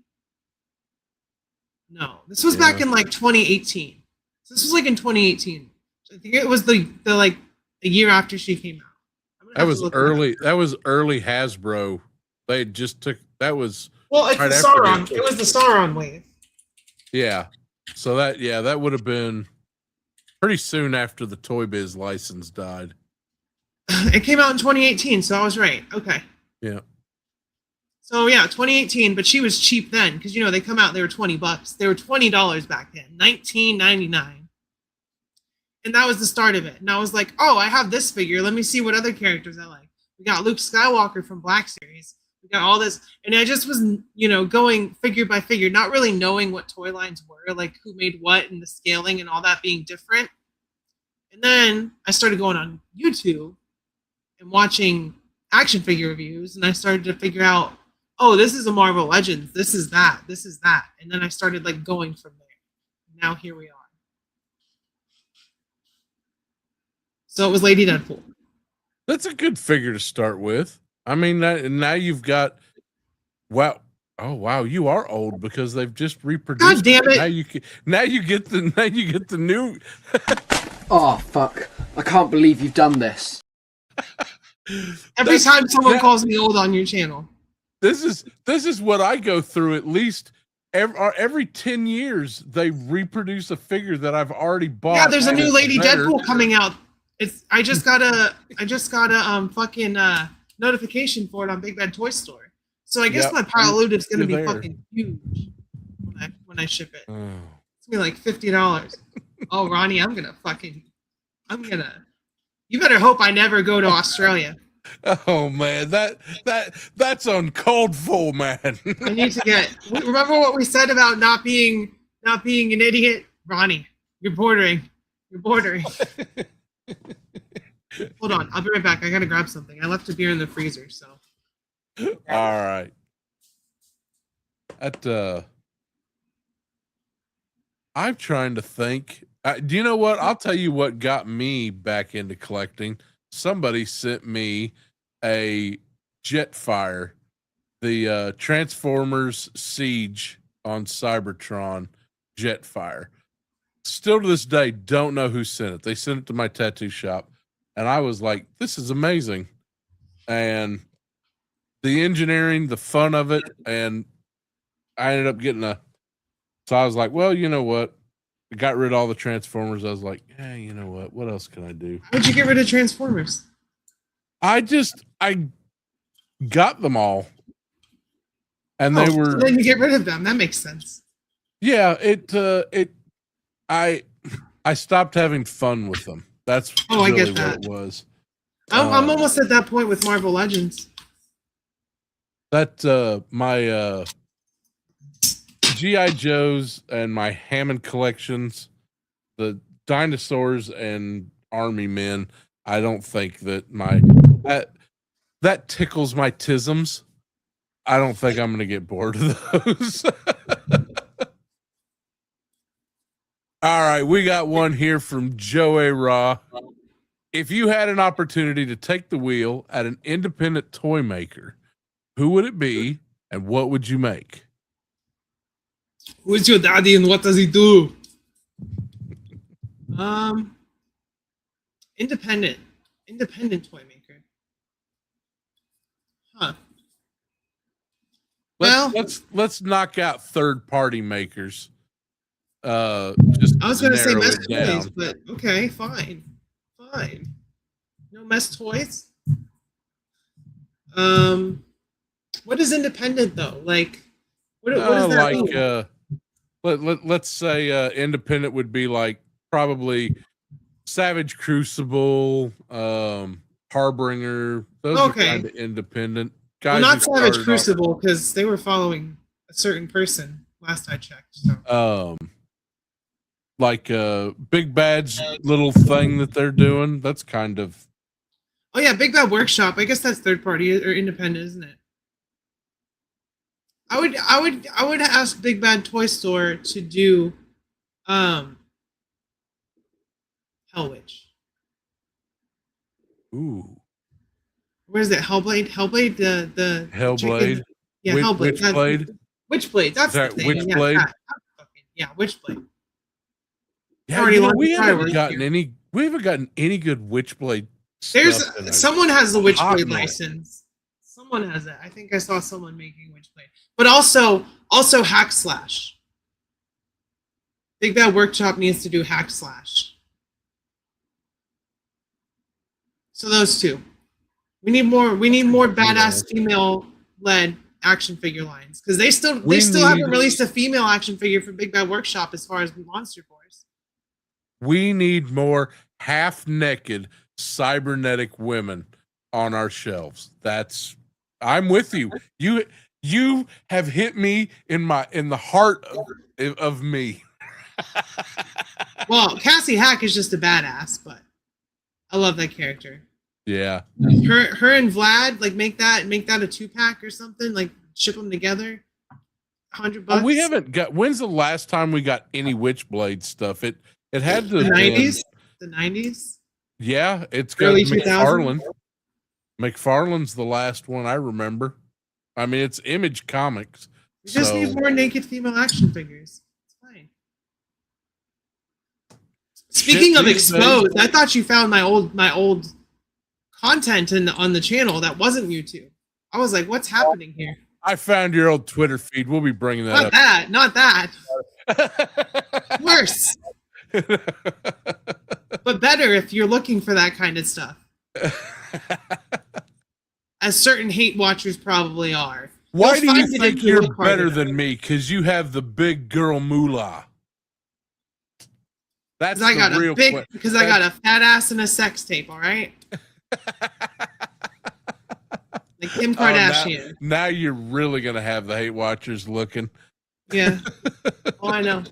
No, this was back in like 2018. So this was like in 2018. I think it was the like a year after she came out. That was early. That was early Hasbro. They just took that was it's right the Sauron. It was the Sauron wave. Yeah. So that would have been pretty soon after the Toy Biz license died. It came out in 2018, so I was right. Okay. Yeah. So yeah, 2018, but she was cheap then because they come out, they were $20. They were $20 back then, $19.99. And that was the start of it. And I was like, oh, I have this figure. Let me see what other characters I like. We got Luke Skywalker from Black Series. We got all this, and I just was, going figure by figure, not really knowing what toy lines were, like who made what and the scaling and all that being different. And then I started going on YouTube and watching action figure reviews, and I started to figure out, oh, this is a Marvel Legends, this is that, and then I started like going from there. Now here we are. So it was Lady Deadpool. That's a good figure to start with. I mean, now you've got, wow. Oh wow, you are old because they've just reproduced. God damn it! Now you get the new. Oh fuck! I can't believe you've done this. Every time someone calls me old on your channel. This is what I go through at least every 10 years. They reproduce a figure that I've already bought. Yeah, there's a new Lady Deadpool coming out. I just got a fucking notification for it on Big Bad Toy Store. So I guess my pile of loot is gonna be fucking huge when I ship it. It's gonna be like $50. Oh, Ronnie, you better hope I never go to Australia. Oh man, that's uncalled for, man. I need to remember what we said about not being an idiot, Ronnie. You're bordering. Hold on, I'll be right back. I gotta grab something. I left a beer in the freezer, so. All right. I'm trying to think. Do you know what? I'll tell you what got me back into collecting. Somebody sent me a Jetfire, the Transformers Siege on Cybertron Jetfire. Still to this day, don't know who sent it. They sent it to my tattoo shop, and I was like, this is amazing. And the engineering, the fun of it, and I ended up getting so I was like, well, you know what? I got rid of all the Transformers. I was like, yeah, you know what? What else can I do? Why'd you get rid of Transformers? I got them all. And they were. So then you get rid of them. That makes sense. Yeah, I stopped having fun with them. That's really I get that. What it was. I'm almost at that point with Marvel Legends. That my G.I. Joes and my Hammond collections, the dinosaurs and army men, I don't think that that tickles my tisms. I don't think I'm going to get bored of those. All right, we got one here from Joe A. Raw. If you had an opportunity to take the wheel at an independent toy maker, who would it be and what would you make? Who's your daddy and what does he do? Um, independent toy maker. Huh. Let's knock out third party makers. Just I was gonna say narrow mess it toys, down. but okay, fine. No mess toys. What is independent though? Like, what does that mean? Let's say independent would be like probably Savage Crucible, Harbinger. Those are kind of independent guys. Well, not Savage Crucible because they were following a certain person last I checked. So. Like Big Bad's little thing that they're doing. That's kind of. Oh yeah, Big Bad Workshop. I guess that's third party or independent, isn't it? I would ask Big Bad Toy Store to do Hell Witch. Ooh. Where is it? Hellblade? Hellblade, the Hellblade. Yeah, Hellblade. Witchblade. Witchblade. That's the thing. Witchblade. Yeah, Witchblade. Yeah, we haven't gotten any good Witchblade. There's someone has the Witchblade license. Someone has it. I think I saw someone making Witchblade. But also Hack Slash. Big Bad Workshop needs to do Hack Slash. So those two. We need more badass female led action figure lines. Because they still haven't released a female action figure for Big Bad Workshop as far as Monster Force. We need more half-naked cybernetic women on our shelves. I'm with you. You have hit me in the heart of me. Well, Cassie Hack is just a badass, but I love that character. Yeah. Her and Vlad, like make that a 2-pack or something, like ship them together. $100. We haven't got. When's the last time we got any Witchblade stuff? It had to the 90s. The 90s. Yeah, it's got McFarlane. McFarlane's the last one I remember. I mean, it's Image Comics. We just need more naked female action figures. It's fine. Speaking of exposed, I thought you found my old content on the channel that wasn't YouTube. I was like, what's happening here? I found your old Twitter feed. We'll be bringing that up. Not that. Worse. But better if you're looking for that kind of stuff. As certain hate watchers probably are. Why do you think you're better than me? Because you have the big girl moolah. That's the real question. Because I got a fat ass and a sex tape, all right? Like Kim Kardashian. Now you're really going to have the hate watchers looking. Yeah. Oh, I know.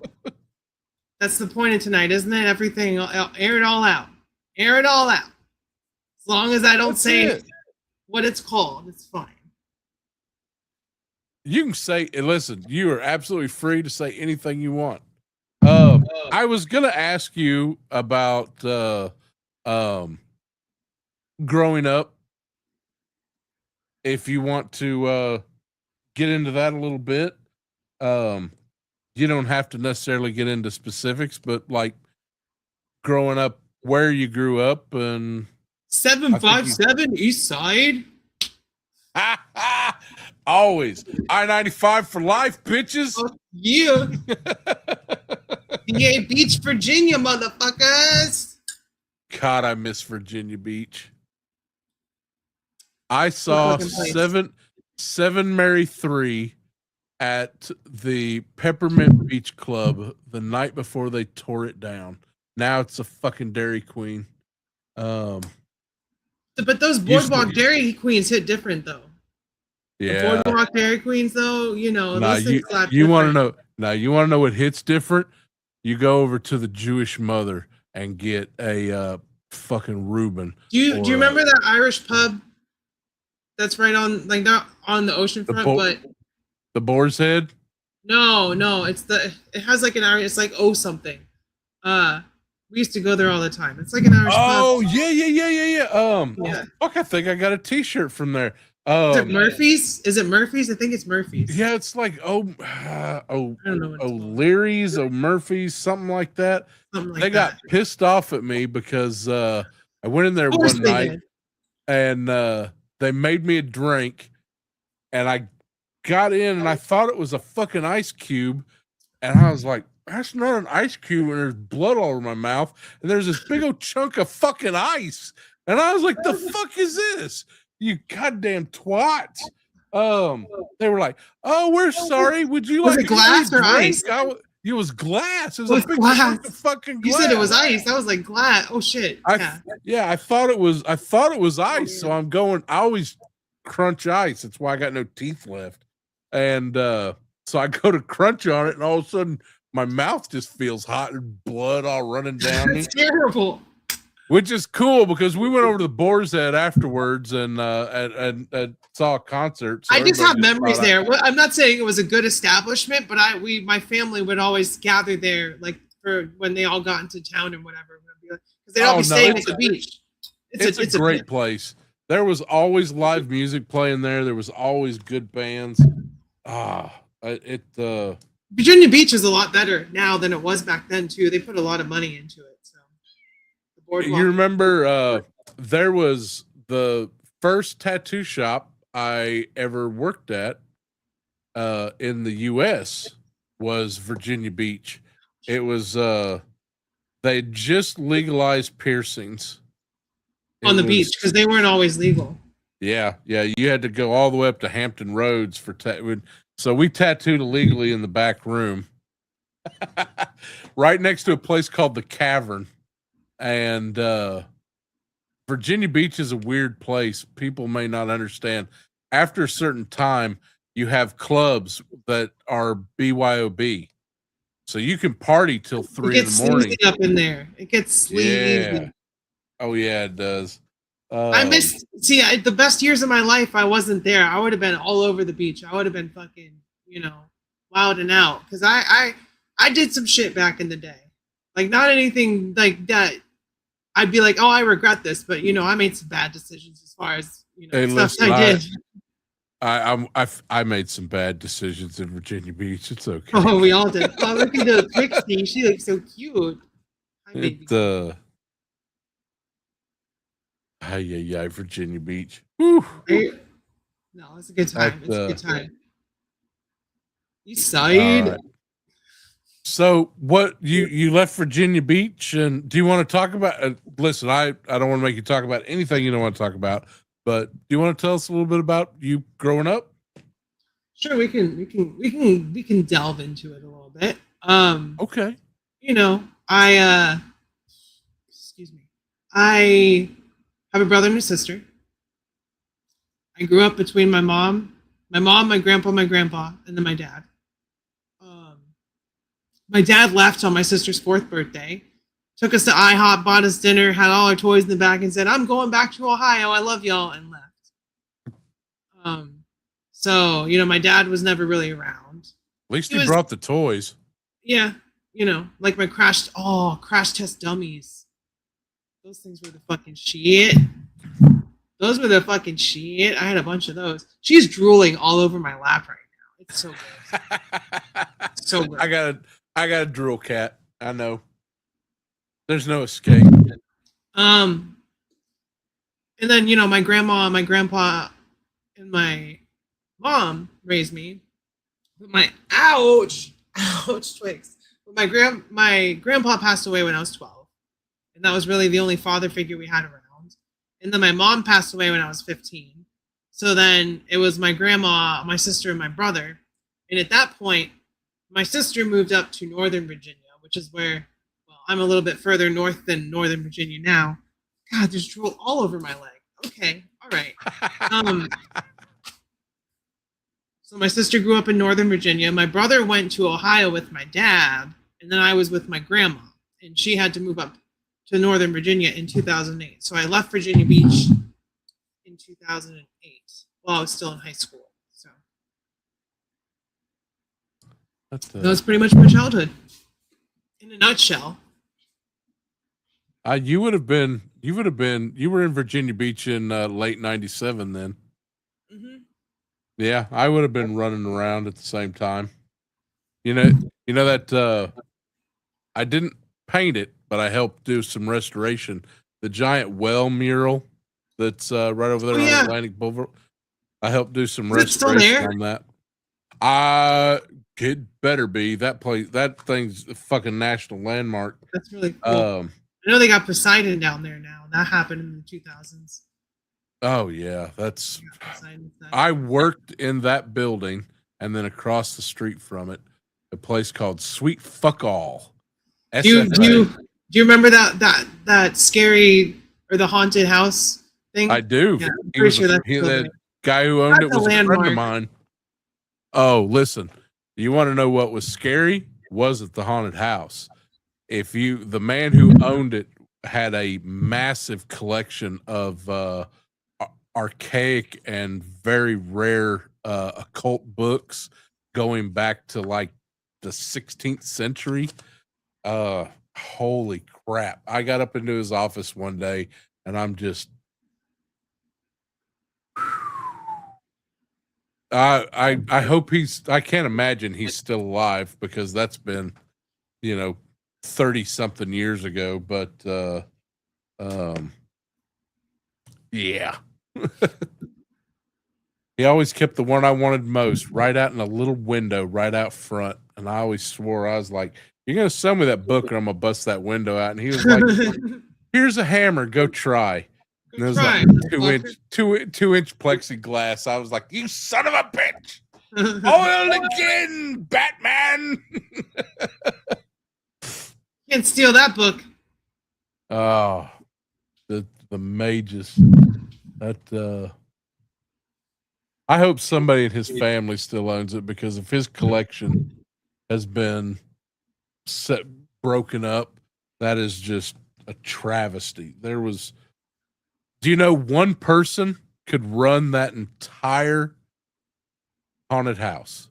That's the point of tonight, isn't it? Everything, air it all out. Air it all out. As long as I don't say what it's called, it's fine. You can say, listen, you are absolutely free to say anything you want. I was going to ask you about growing up. If you want to get into that a little bit, you don't have to necessarily get into specifics, but like growing up, where you grew up, and 757 East Side. Always I-95 for life, bitches. Oh, yeah. VA Beach, Virginia, motherfuckers. God, I miss Virginia Beach. I saw Seven Mary 3 at the Peppermint Beach Club the night before they tore it down. Now it's a fucking Dairy Queen. But those Boardwalk Dairy Queens hit different though. Yeah. The Boardwalk Dairy Queens though, those things slap you want to know? Now you want to know what hits different? You go over to the Jewish Mother and get a fucking Reuben. Do you remember that Irish pub? That's right on, like, not on the ocean front, but the Boar's Head. No, it has like an area. It's like something. We used to go there all the time. It's like an Irish pub. Oh yeah. Yeah. Fuck, I think I got a T-shirt from there. Is it Murphy's? Is it Murphy's? I think it's Murphy's. Yeah, it's like I don't know what it's called. O'Leary's, O'Murphy's, something like that. Something like They got that. pissed off at me because I went in there Of course one they night did. and they made me a drink, and I got in and I thought it was a fucking ice cube, and I was like, that's not an ice cube, and there's blood all over my mouth, and there's this big old chunk of fucking ice, and I was like, the fuck is this, you goddamn twat. They were like, oh, we're sorry, would you Was like it glass or ice? It was glass. It was It a was big glass. chunk of fucking glass. You said it was ice. I was like, glass. Oh shit. I thought it was ice. So I'm going. I always crunch ice. That's why I got no teeth left. And so I go to crunch on it, and all of a sudden my mouth just feels hot and blood all running down me. It's terrible. Which is cool because we went over to the Boar's Head afterwards and saw a concert. So I just have everybody memories thought there. Well, I'm not saying it was a good establishment, but my family would always gather there, like for when they all got into town and whatever, because they'd all be staying at the beach. It's a great place. There was always live music playing there. There was always good bands. Virginia Beach is a lot better now than it was back then too. They put a lot of money into it. So the boardwalk. You remember there was the first tattoo shop I ever worked at in the US was Virginia Beach. It was they just legalized piercings on the beach because they weren't always legal. Yeah, you had to go all the way up to Hampton Roads for so we tattooed illegally in the back room, right next to a place called the Cavern. And Virginia Beach is a weird place. People may not understand. After a certain time, you have clubs that are BYOB, so you can party till 3 in the morning. Up in there, it gets sleazy. Yeah. Oh yeah, it does. I missed. See, the best years of my life, I wasn't there. I would have been all over the beach. I would have been fucking, wilding out because I did some shit back in the day, like not anything like that. I'd be like, oh, I regret this, but I made some bad decisions as far as stuff I did. I made some bad decisions in Virginia Beach. It's okay. Oh, we all did. Oh, look at the Pixie. She looks so cute. Virginia Beach. Whew. No, it's a good time. It's a good time. East Side. Right. So what you left Virginia Beach, and do you want to talk about? Listen, I don't want to make you talk about anything you don't want to talk about, but do you want to tell us a little bit about you growing up? Sure, we can delve into it a little bit. Okay. I have a brother and a sister. I grew up between my mom, my grandpa, and then my dad. My dad left on my sister's 4th birthday, took us to IHOP, bought us dinner, had all our toys in the back, and said, I'm going back to Ohio. I love y'all, and left. So, my dad was never really around. At least he brought the toys. Yeah, like my crash test dummies. Those things were the fucking shit. Those were the fucking shit. I had a bunch of those. She's drooling all over my lap right now. It's so good. So good. I got a drool cat. I know. There's no escape. And then, my grandma, my grandpa, and my mom raised me. But my ouch twigs. But my grandpa passed away when I was 12. And that was really the only father figure we had around. And then my mom passed away when I was 15. So then it was my grandma, my sister, and my brother. And at that point, my sister moved up to Northern Virginia, which is where, I'm a little bit further north than Northern Virginia now. God, there's drool all over my leg. Okay, all right. So my sister grew up in Northern Virginia. My brother went to Ohio with my dad, and then I was with my grandma, and she had to move up to Northern Virginia in 2008. So I left Virginia Beach in 2008 while I was still in high school. So that was pretty much my childhood in a nutshell. You would have been. You were in Virginia Beach in late '97. Then, Mm-hmm. yeah, I would have been running around at the same time. You know, that I didn't paint it, but I helped do some restoration. The giant well mural that's right over there Oh, on yeah. Atlantic Boulevard. I helped do some Is it still restoration there? on that. It better be that place. That thing's a fucking national landmark. That's really cool. I know they got Poseidon down there now. That happened in the 2000s. Oh yeah, that's. I worked in that building, and then across the street from it, a place called Sweet Fuck All. Do you remember that scary or the haunted house thing? I do. Yeah, I'm He pretty was sure that's that guy who owned That's it was a a friend of landmark. mine. Oh, listen, you want to know what was scary? Wasn't the haunted house. The man who owned it had a massive collection of archaic and very rare occult books going back to like the 16th century. Holy crap. I got up into his office one day and I'm just I hope I can't imagine he's still alive because that's been, 30 something years ago, but yeah. He always kept the one I wanted most right out in a little window right out front. And I always swore, I was like, you're going to sell me that book and I'm going to bust that window out. And he was like, here's a hammer. Go try. And it was like 2-inch plexiglass. I was like, you son of a bitch. Oiled again, Batman. Can't steal that book. Oh, the mages. That I hope somebody in his family still owns it because if his collection has been broken up, that is just a travesty. Do you know one person could run that entire haunted house?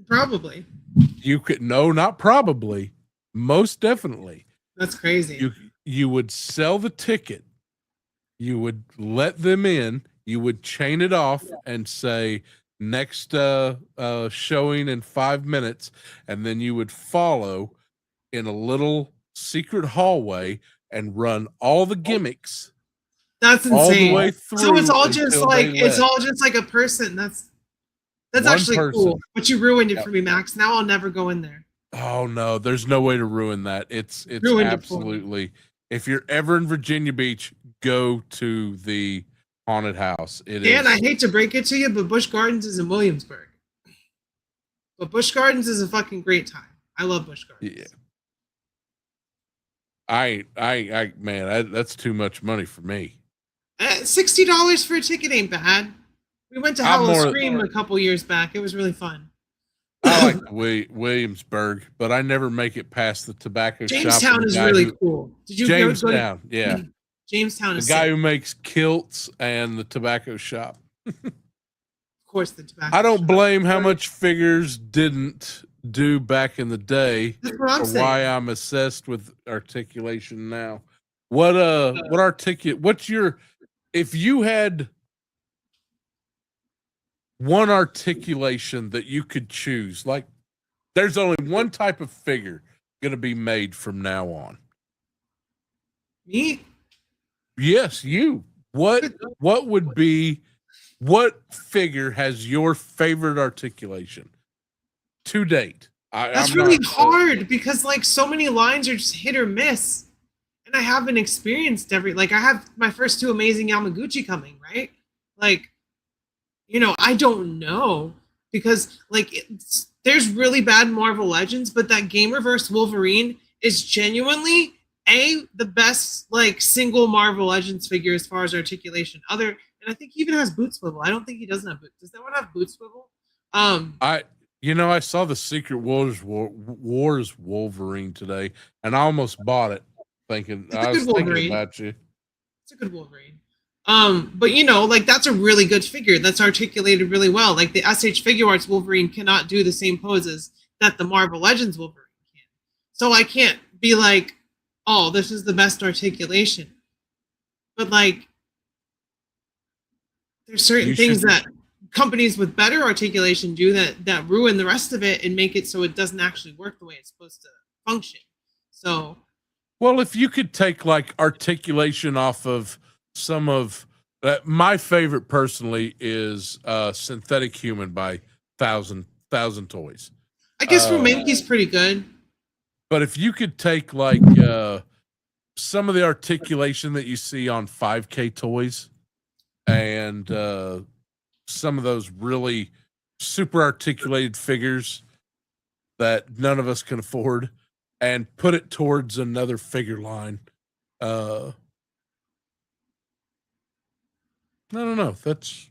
Probably. You could, no, not probably, most definitely. That's crazy. You would sell the ticket. You would let them in. You would chain it off and say next showing in 5 minutes, and then you would follow in a little secret hallway and run all the gimmicks. That's insane. All the way through. So it's all just like a person. That's actually cool. But you ruined it for me, Max. Now I'll never go in there. Oh no, there's no way to ruin that. It's ruined absolutely. If you're ever in Virginia Beach, go to the haunted house. Dan, I hate to break it to you, but Busch Gardens is in Williamsburg. But Busch Gardens is a fucking great time. I love Busch Gardens. Yeah. Man, that's too much money for me. $60 for a ticket ain't bad. We went to Hollow Scream a couple years back. It was really fun. I like Williamsburg, but I never make it past the tobacco shop. Jamestown is really cool. Did you Jamestown? Yeah. Jamestown is the guy who makes kilts and the tobacco shop. Of course, the tobacco. I don't blame how much figures didn't do back in the day. That's what I'm saying. Why I'm obsessed with articulation now. What's your, if you had one articulation that you could choose, like there's only one type of figure going to be made from now on. Me? Yes, you. What figure has your favorite articulation to date? That's really hard because like so many lines are just hit or miss. And I haven't experienced I have my first two Amazing Yamaguchi coming, right? Like, I don't know because there's really bad Marvel Legends, but that Game Reverse Wolverine is genuinely the best single Marvel Legends figure as far as articulation. And I think he even has boot swivel. I don't think he doesn't have boot. Does that one have boot swivel? I saw the Secret Wars Wolverine today, and I almost bought it, thinking about you. It's a good Wolverine. But that's a really good figure that's articulated really well. Like the SH Figure Arts Wolverine cannot do the same poses that the Marvel Legends Wolverine can. So I can't be like, oh, this is the best articulation. But like, there's certain things that companies with better articulation do that ruin the rest of it and make it so it doesn't actually work the way it's supposed to function. So, well, if you could take like articulation off of some of my favorite personally is Synthetic Human by Thousand Toys. I guess Romanke's pretty good. But if you could take like some of the articulation that you see on 5K toys and some of those really super articulated figures that none of us can afford and put it towards another figure line. I don't know. It's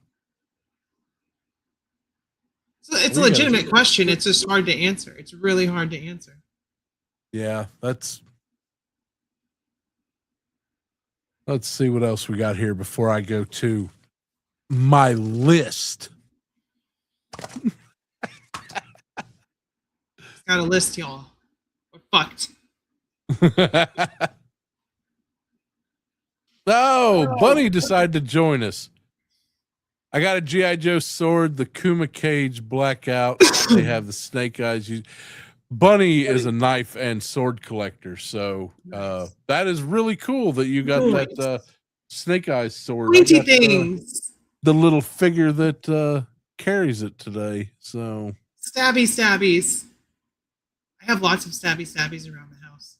a legitimate question. It's just hard to answer. It's really hard to answer. Yeah, let's see what else we got here before I go to my list. Got a list, y'all. We're fucked. Oh, Bunny decided to join us. I got a G.I. Joe sword, the Kuma Cage Blackout. They have the snake eyes. Bunny is a knife and sword collector, so that is really cool that you got that snake eyes sword. Pointy things. The little figure that carries it today. So stabbies. I have lots of stabbies around the house.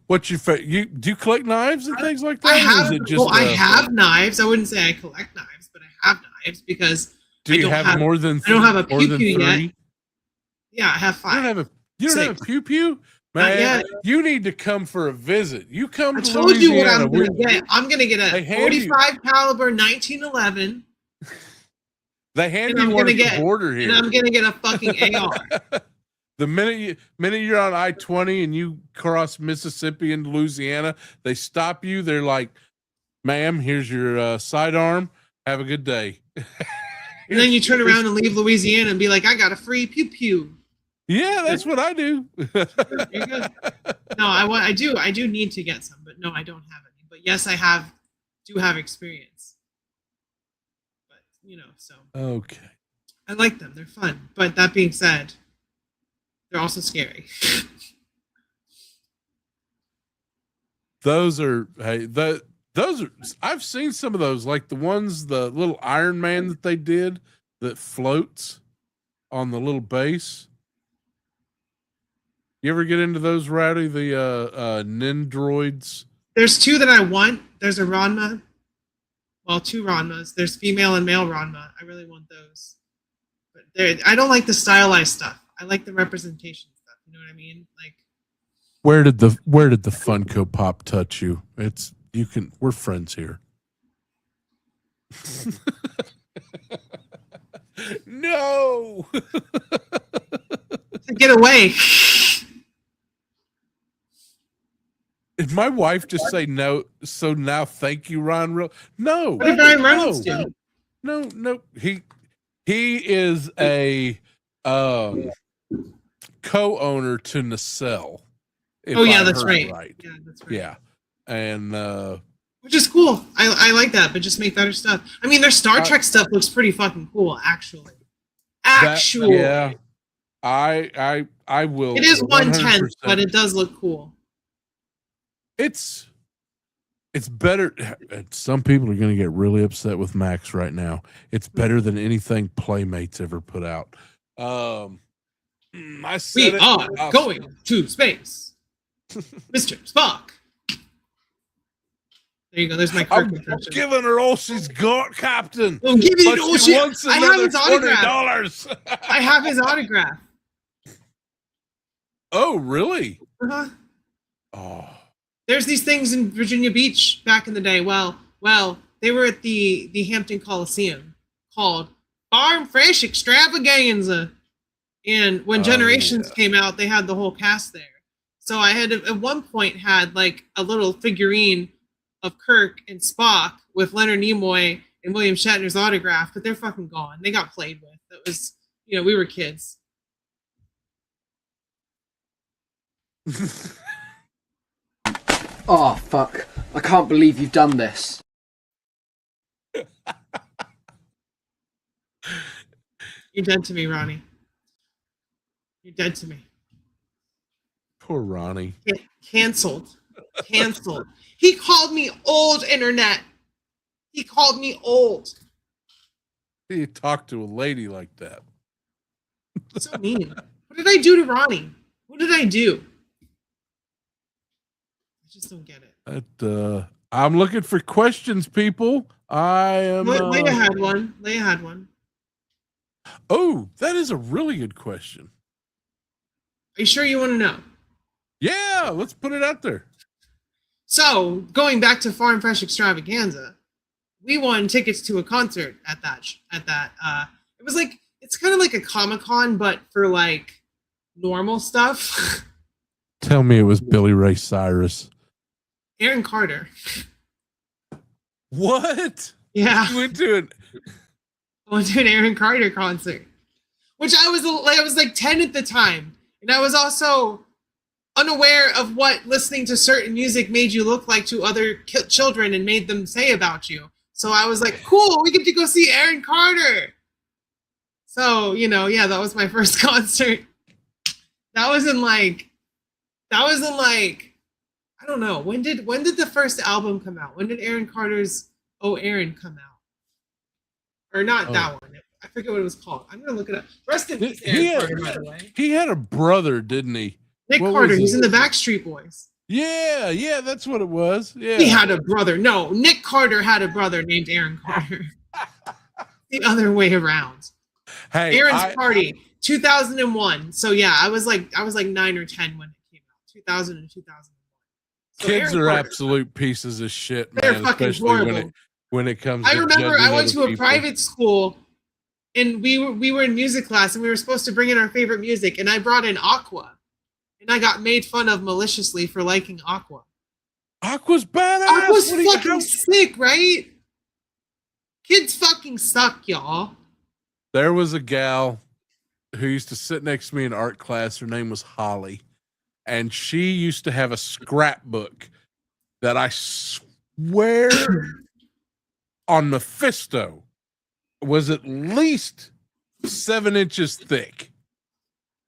What's your favorite? Do you collect knives and things like that? I have knives. I wouldn't say I collect knives, but I have knives because I don't have a pew pew yet. Yeah, I have 5. You don't have a pew pew? Man, you need to come for a visit. You come to Louisiana. I told you what I'm going to get. I'm going to get a 45 caliber 1911. They hand you one at the border here. And I'm going to get a fucking AR. The minute you're on I-20 and you cross Mississippi into Louisiana, they stop you. They're like, "Ma'am, here's your sidearm. Have a good day." And then you turn around and leave Louisiana and be like, "I got a free pew pew." Yeah, that's what I do. You're good. No, I do need to get some, but no, I don't have any. But yes, I do have experience. But so okay. I like them; they're fun. But that being said, they're also scary. Those are I've seen some of those, like the little Iron Man that they did that floats on the little base. You ever get into those, Rowdy? The Nindroids? There's 2 that I want. There's a Ranma. Well, 2 Ranmas. There's female and male Ranma. I really want those. But I don't like the stylized stuff. I like the representation stuff. You know what I mean? Like, where did the Funko Pop touch you? We're friends here. No. Get away. Did my wife just say no? So now, thank you, Ryan. No. What did Ryan Reynolds do? No. He is a co-owner to Nacelle. Oh yeah, that's right. Yeah, that's right. Yeah, and which is cool. I like that, but just make better stuff. I mean, their Star Trek stuff looks pretty fucking cool, actually. Yeah, I will. It is 1/10, but it does look cool. It's better. Some people are going to get really upset with Max right now. It's better than anything Playmates ever put out. We are going to space, Mr. Spock. There you go. There's my Kirk impression. I'm giving her all she's got, Captain. I'm giving it all she wants. I have his autograph. $20. I have his autograph. Oh, really? Uh-huh. Oh. There's these things in Virginia Beach back in the day. Well, they were at the Hampton Coliseum called Farm Fresh Extravaganza. And when Generations came out, they had the whole cast there. So I had at one point had like a little figurine of Kirk and Spock with Leonard Nimoy and William Shatner's autograph, but they're fucking gone. They got played with. That was, we were kids. Oh, fuck. I can't believe you've done this. You're dead to me, Ronnie. You're dead to me. Poor Ronnie. Canceled. Canceled. He called me old, internet. He called me old. You talk to a lady like that. So mean. What did I do to Ronnie? What did I do? I just don't get it. I'm looking for questions, people. I am. Leia had one. Leia had one. Oh, that is a really good question. Are you sure you want to know? Yeah, let's put it out there. So, going back to Farm Fresh Extravaganza, we won tickets to a concert at that. It was like, it's kind of like a Comic-Con, but for like normal stuff. Tell me it was Billy Ray Cyrus. Aaron Carter. What? Yeah. You went to it. I went to an Aaron Carter concert, which I was like 10 at the time, and I was also unaware of what listening to certain music made you look like to other children and made them say about you. So I was like, cool, we get to go see Aaron Carter. So, yeah, that was my first concert. That was in like, I don't know. When did the first album come out? When did Aaron Carter's Oh Aaron come out? Or not that one. I forget what it was called. I'm gonna look it up. Rest in peace, Aaron Carter, by the way. He had a brother, didn't he? Nick Carter. He's in the Backstreet Boys. Yeah, that's what it was. Yeah. He had a brother. No, Nick Carter had a brother named Aaron Carter. The other way around. Hey, Aaron's Party, 2001. So yeah, I was like 9 or 10 when it came out. 2000 and 2001. So kids are absolute pieces of shit, man. They're fucking horrible. When it comes I to remember I went to a people. private school, and we were in music class, and we were supposed to bring in our favorite music, and I brought in Aqua, and I got made fun of maliciously for liking Aqua. Aqua's badass. Aqua's fucking sick, right? Kids fucking suck, y'all. There was a gal who used to sit next to me in art class. Her name was Holly, and she used to have a scrapbook that I swear on Mephisto was at least 7 inches thick.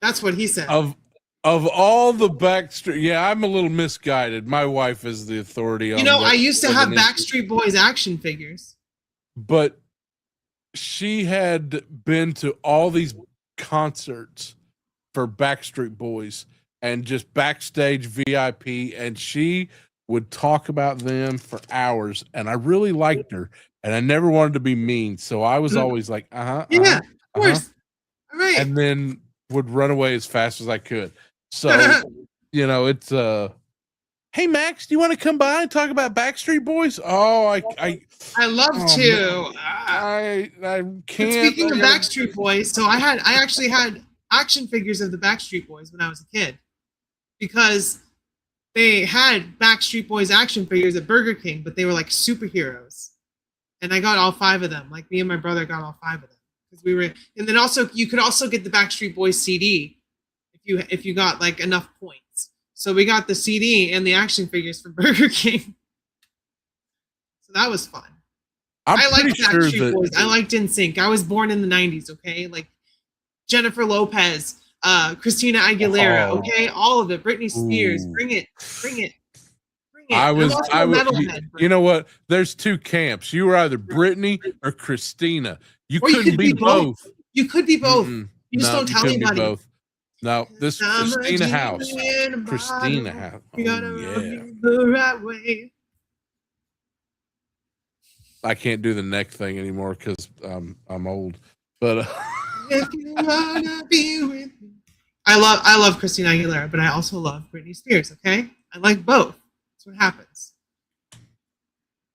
That's what he said. Of all the Backstreet, yeah, I'm a little misguided. My wife is the authority on. I used to have Backstreet Boys action figures, but she had been to all these concerts for Backstreet Boys and just backstage VIP, and she would talk about them for hours, and I really liked her, and I never wanted to be mean, so I was always like, yeah, of course, all right, and then would run away as fast as I could. So, it's hey Max, do you want to come by and talk about Backstreet Boys? Oh, I love to. I can't. Speaking of Backstreet Boys, so I actually had action figures of the Backstreet Boys when I was a kid, because they had Backstreet Boys action figures at Burger King, but they were like superheroes, and I got all 5 of them. Like me and my brother got all 5 of them because we were. And then also you could also get the Backstreet Boys CD if you got like enough points. So we got the CD and the action figures from Burger King. So that was fun. I liked Backstreet Boys. I liked NSYNC. I was born in the 90s. Okay, like Jennifer Lopez. Christina Aguilera, okay, all of it. Britney Spears, bring it. I was you know what? There's 2 camps. You were either Britney or Christina. You couldn't be both. You could be both. You just don't tell anybody. No, this Christina House. Christina House. You gotta the right way. I can't do the neck thing anymore because I'm old. But if you wanna be with me. I love Christina Aguilera, but I also love Britney Spears, okay? I like both. That's what happens.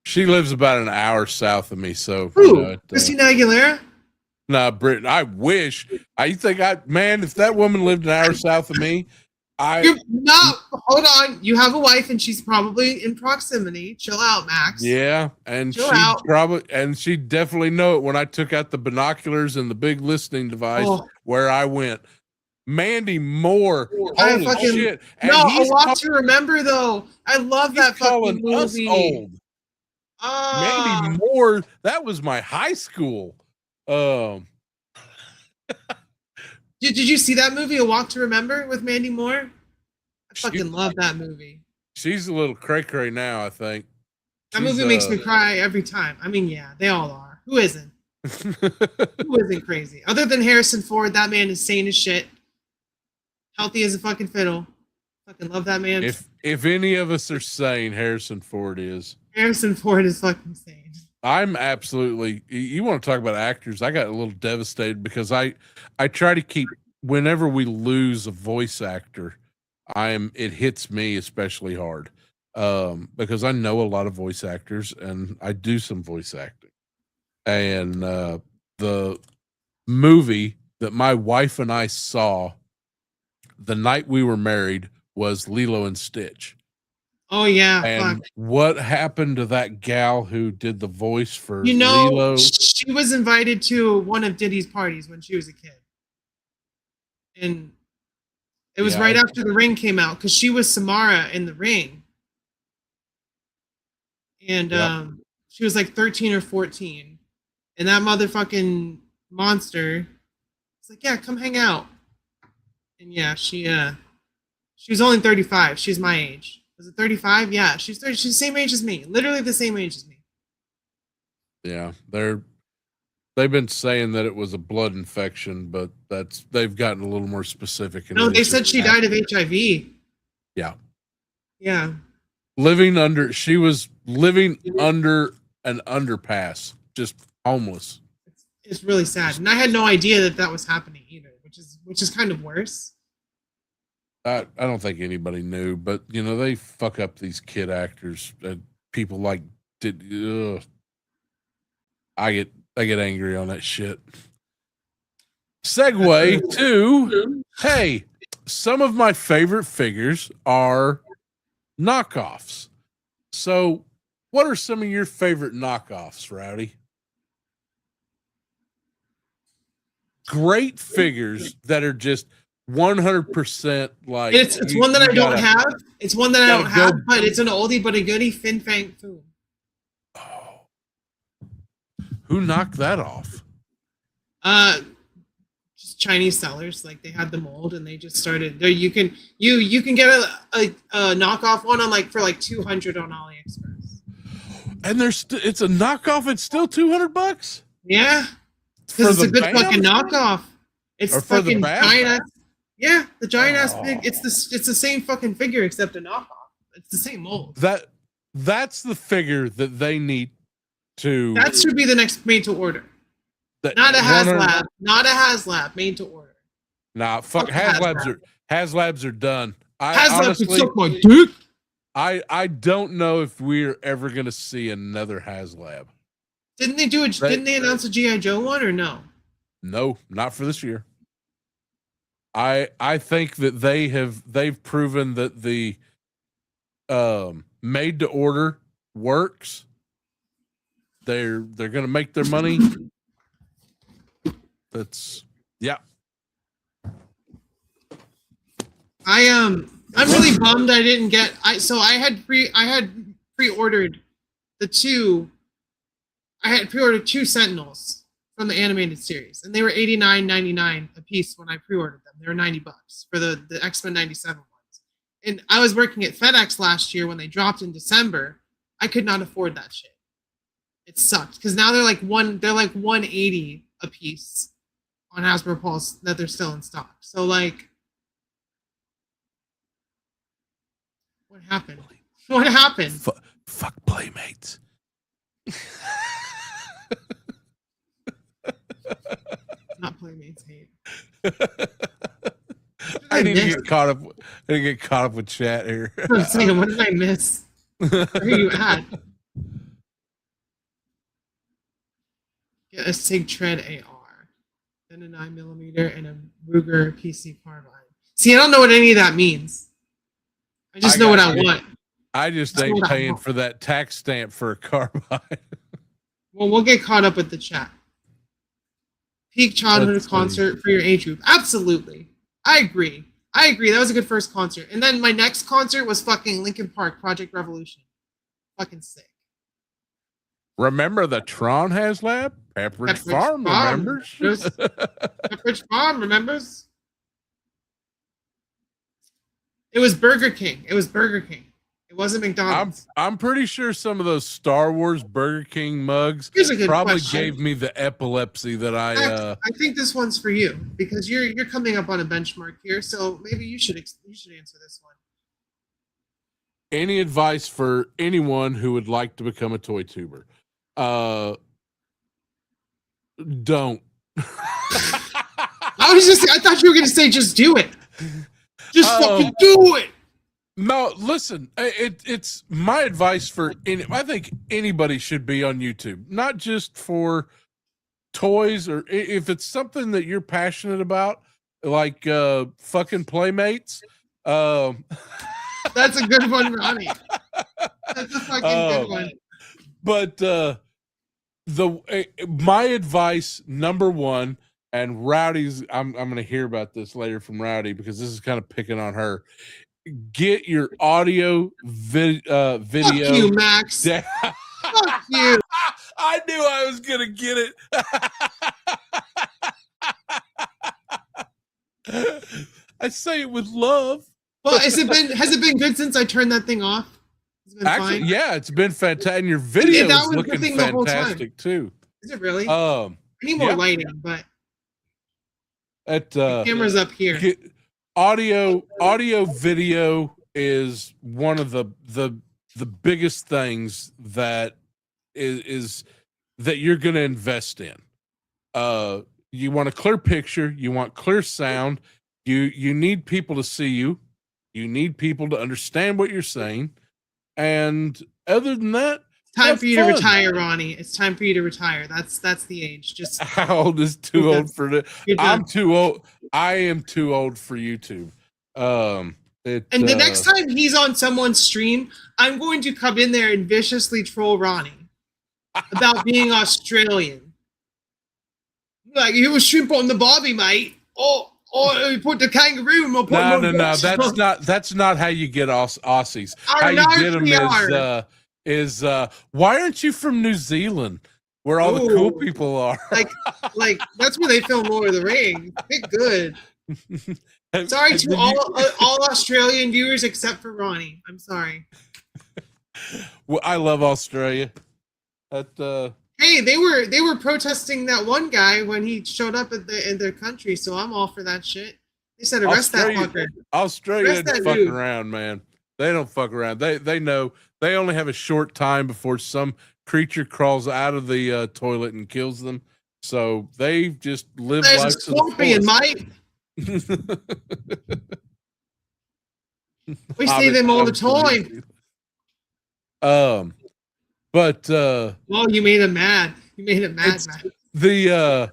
She lives about an hour south of me, so Christina Aguilera? Nah, Britney. I wish. I think if that woman lived an hour south of me, hold on. You have a wife and she's probably in proximity. Chill out, Max. Yeah, and she'd definitely know it when I took out the binoculars and the big listening device where I went. Mandy Moore. I Holy fucking shit! And no. A he's Walk to Remember though. I love he's that fucking calling us movie. old. Ah, Mandy Moore. That was my high school. did you see that movie, A Walk to Remember, with Mandy Moore? I She- fucking love that movie. She's a little cray-cray now, I think. That movie makes me cry every time. I mean, yeah, they all are. Who isn't? Who isn't crazy? Other than Harrison Ford, that man is sane as shit. Healthy as a fucking fiddle. Fucking love that man. If any of us are sane, Harrison Ford is. Harrison Ford is fucking sane. I'm absolutely. You want to talk about actors? I got a little devastated because I try to keep, whenever we lose a voice actor, it hits me especially hard because I know a lot of voice actors and I do some voice acting. And the movie that my wife and I saw the night we were married was Lilo and Stitch. Oh yeah, and fuck. what happened to that gal who did the voice for You know, Lilo? she was invited to one of Diddy's parties when she was a kid, and it was right after The Ring came out because she was Samara in The Ring, and she was like 13 or 14, and that motherfucking monster was like, "Yeah, come hang out," and yeah, she was only 35. She's my age. Was it 35? Yeah, she's 30. She's the same age as me. Literally the same age as me. Yeah, they've been saying that it was a blood infection, but they've gotten a little more specific. No, they said she died of HIV. Yeah. Yeah. She was living under an underpass, just homeless. It's really sad, and I had no idea that was happening either, which is kind of worse. I don't think anybody knew, but they fuck up these kid actors. People like I get angry on that shit. Segue to hey, some of my favorite figures are knockoffs. So, what are some of your favorite knockoffs, Rowdy? Great figures that are just 100% like it's one that I don't have. It's one that I don't have, but it's an oldie but a goodie. Fin Fang Foom. Oh, who knocked that off? Just Chinese sellers. Like they had the mold and they just started. There, you can get a knockoff one on for $200 on AliExpress. And it's a knockoff. It's still $200. Yeah, because it's a good fucking knockoff. It's fucking giant. Yeah, the giant ass pig. It's the same fucking figure except a knockoff. It's the same mold. That's the figure that they need to. That should be the next made to order. Not a HasLab. Not a HasLab. Made to order. Nah, fuck HasLabs are done. HasLab could suck my dick. I don't know if we're ever gonna see another HasLab. Didn't they announce a G.I. Joe one or no? No, not for this year. I think that they've proven that the made to order works. They're gonna make their money. Yeah. I'm really bummed I didn't get I had pre-ordered two Sentinels from the animated series, and they were $89.99 a piece when I pre-ordered them. They were $90 for the X-Men 97 ones. And I was working at FedEx last year when they dropped in December. I could not afford that shit. It sucked because now they're like $180 a piece on Hasbro Pulse that they're still in stock. So what happened? What happened? Fuck Playmates. Not Playmates hate. I need to get caught up. I need to get caught up with chat here. I'm saying, what did I miss? Where are you at? Get a Sig Tread AR, then a 9mm and a Ruger PC carbine. See, I don't know what any of that means. I just know what I want. I just ain't paying for that tax stamp for a carbine. Well, we'll get caught up with the chat. Peak childhood concert for your age group. Absolutely. I agree. That was a good first concert. And then my next concert was fucking Linkin Park, Project Revolution. Fucking sick. Remember the Tron has lab? Pepperidge Farm remembers. Pepperidge Farm remembers. It was Burger King. It wasn't McDonald's. I'm pretty sure some of those Star Wars Burger King mugs probably gave me the epilepsy that I think this one's for you because you're coming up on a benchmark here, so maybe you should answer this one. Any advice for anyone who would like to become a toy tuber? Don't. I thought you were gonna say just do it. Just fucking do it. No, listen, it's my advice for I think anybody should be on YouTube, not just for toys, or if it's something that you're passionate about, like fucking Playmates. That's a good one, Ronnie. That's a fucking good one. But my advice, number one, and Rowdy's, I'm going to hear about this later from Rowdy because this is kind of picking on her. Get your audio video. Fuck you, Max. Fuck you. I knew I was going to get it. I say it with love. Well, has it been good since I turned that thing off? Actually, fine? Yeah, it's been fantastic. And your video is looking fantastic too. Is it really? I need more lighting, but the camera's up here. Audio video is one of the biggest things that is that you're going to invest in. You want a clear picture, you want clear sound, you need people to see you, you need people to understand what you're saying, and other than that, time for you to retire, Ronnie. It's time for you to retire. That's the age. Just how old is too old for the? I'm too old. I am too old for YouTube. And the next time he's on someone's stream, I'm going to come in there and viciously troll Ronnie about being Australian. Like, he was shrimp on the barbie, mate. Oh, he put the kangaroo. No. That's not how you get Aussies. How you get them is why aren't you from New Zealand, where all the cool people are? like that's where they film Lord of the Rings. Get good. Sorry to all Australian viewers except for Ronnie. I'm sorry. Well, I love Australia. Hey, they were protesting that one guy when he showed up in their country, so I'm all for that shit. They said arrest that fucker. Australia doesn't fuck around, man. They don't fuck around. They know they only have a short time before some creature crawls out of the toilet and kills them. So they just live life to the scorpion, mate. We see them all the time. But well, you made him mad. You made him mad, Max.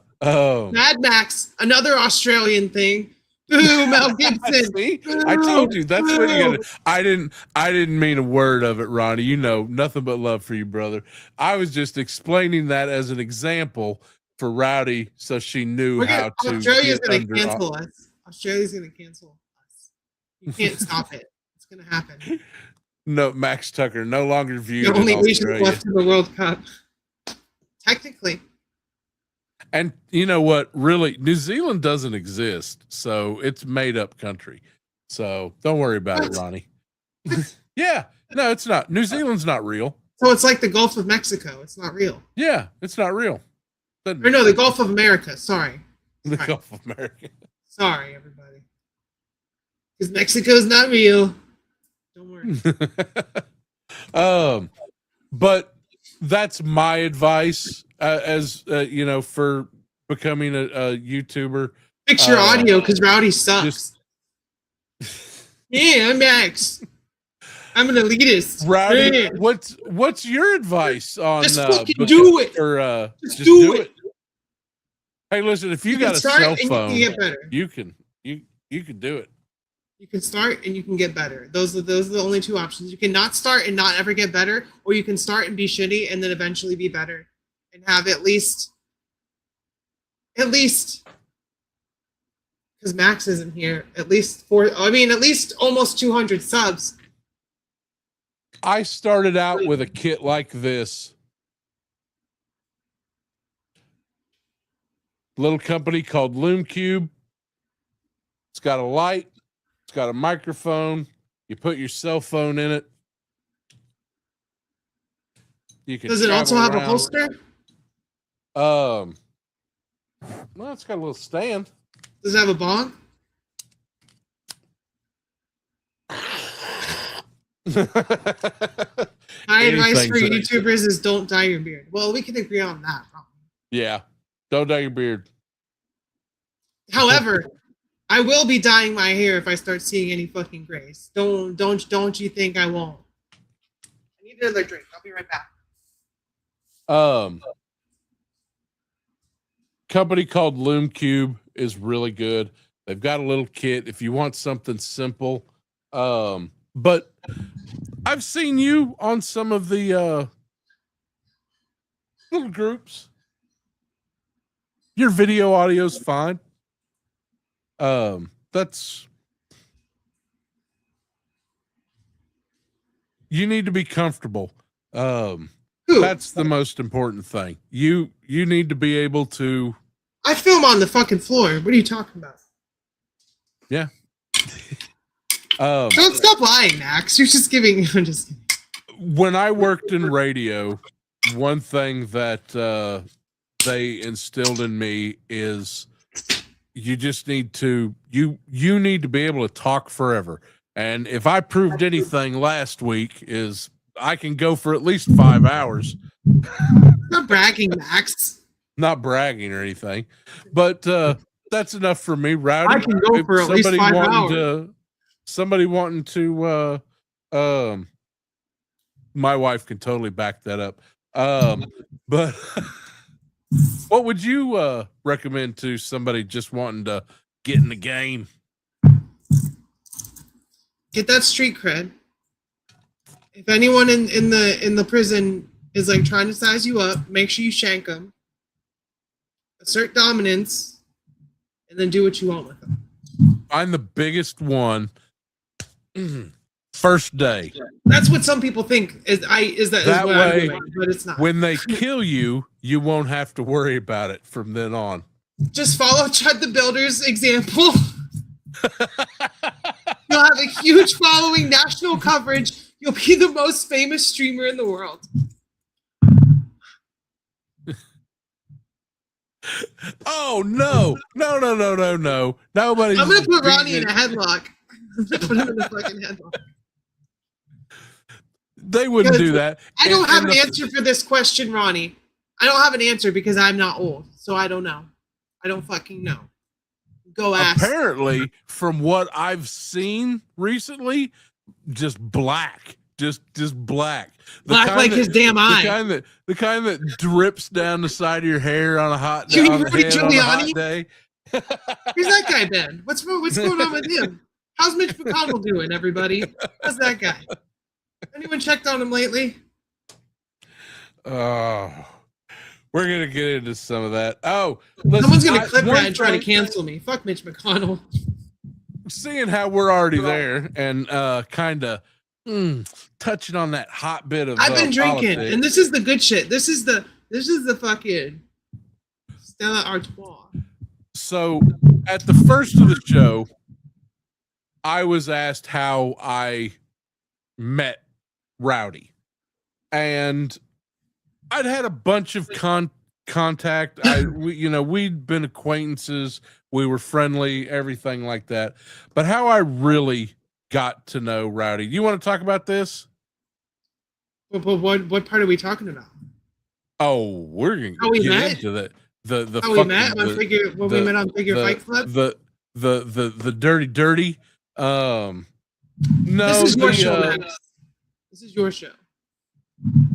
Mad Max, another Australian thing. Boo, Mel Gibson. See? I told you that's what you got. I didn't mean a word of it, Ronnie. You know, nothing but love for you, brother. I was just explaining that as an example for Rowdy, so she knew how to. Australia's going to cancel us. Australia's going to cancel us. You can't stop it. It's going to happen. No, Max Tucker no longer viewed. The only nation left in the World Cup, technically. And you know what? Really, New Zealand doesn't exist, so it's made up country. So don't worry about it, Ronnie. Yeah, no, it's not. New Zealand's not real. So it's like the Gulf of Mexico. It's not real. Yeah, it's not real. Or no, the Gulf of America. Sorry. The Gulf of America. Sorry, everybody. Because Mexico's not real. Don't worry. But that's my advice as you know, for becoming a YouTuber. Fix your audio because Rowdy sucks. Yeah, I'm Max. I'm an elitist. Rowdy, yeah. What's your advice on just fucking do it? Or just do it. Hey, listen, if you got a cell phone, you can do it. You can start and you can get better. Those are the only two options. You can not start and not ever get better, or you can start and be shitty and then eventually be better and have at least, because because Max isn't here. At least almost 200 subs. I started out with a kit like this. Little company called Loom Cube. It's got a light. It's got a microphone. You put your cell phone in it. You can. Does it also have a holster? Well, it's got a little stand. Does it have a bong? My advice for YouTubers is don't dye your beard. Well, we can agree on that. Probably. Yeah, don't dye your beard. However, I will be dyeing my hair if I start seeing any fucking grays. Don't you think I won't? I need another drink. I'll be right back. Company called Loom Cube is really good. They've got a little kit if you want something simple. But I've seen you on some of the little groups. Your video audio's fine. That's, you need to be comfortable. That's the most important thing. You need to be able to. I film on the fucking floor. What are you talking about? Yeah. Don't stop lying, Max. You're just giving. I'm just kidding. When I worked in radio, one thing that they instilled in me is you just need to you need to be able to talk forever. And if I proved anything last week is I can go for at least 5 hours. Not bragging, Max. Not bragging or anything, but that's enough for me. Rowdy, I can go for at least 5 hours. Somebody wanting to, my wife can totally back that up. But what would you recommend to somebody just wanting to get in the game? Get that street cred. If anyone in the prison is like trying to size you up, make sure you shank them. Assert dominance, and then do what you want with them. I'm the biggest one. First day. That's what some people think is that what way, I'm doing, but it's not. When they kill you, you won't have to worry about it from then on. Just follow Chud the Builder's example. You'll have a huge following, national coverage. You'll be the most famous streamer in the world. Oh no! Nobody's. I'm gonna put Ronnie in a headlock. I'm gonna put him in a fucking headlock. They wouldn't do that. I don't have an answer for this question, Ronnie. I don't have an answer because I'm not old, so I don't know. I don't fucking know. Go ask. Apparently, from what I've seen recently, just black. Just black. Black like his damn eye. The kind that drips down the side of your hair on a hot day. On a hot day. Where's that guy been? What's going on with him? How's Mitch McConnell doing, everybody? How's that guy? Anyone checked on him lately? Oh, we're gonna get into some of that. Oh, someone's gonna clip that and try to cancel me. Fuck Mitch McConnell. Seeing how we're already there and kind of touching on that hot bit of I've been drinking, politics. and this is the good shit. This is the fucking Stella Artois. So at the first of the show, I was asked how I met Rowdy, and I'd had a bunch of contact. We'd been acquaintances. We were friendly, everything like that. But how I really got to know Rowdy. You want to talk about this? What part are we talking about? Oh, we're gonna get into that. The how we met on we met on Figure Fight Club. The dirty. No, this is your show, Max. This is your show.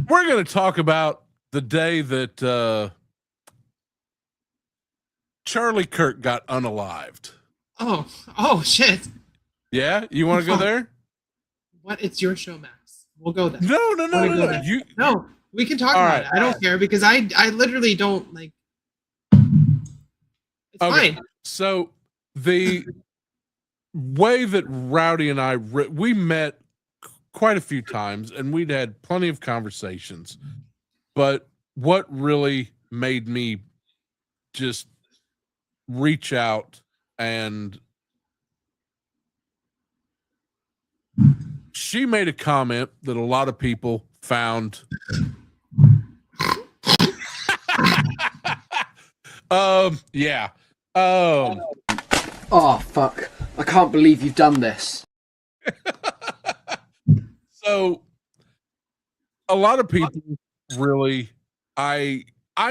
We're gonna talk about the day that Charlie Kirk got unalived. Oh shit. Yeah, you want to go there? What? It's your show, Max. We'll go there. No. No, we can talk about it. I don't care because I literally don't like. It's fine. So the way that Rowdy and I we met quite a few times, and we'd had plenty of conversations. But what really made me just reach out, and she made a comment that a lot of people found yeah. Oh, fuck. I can't believe you've done this. So a lot of people really, I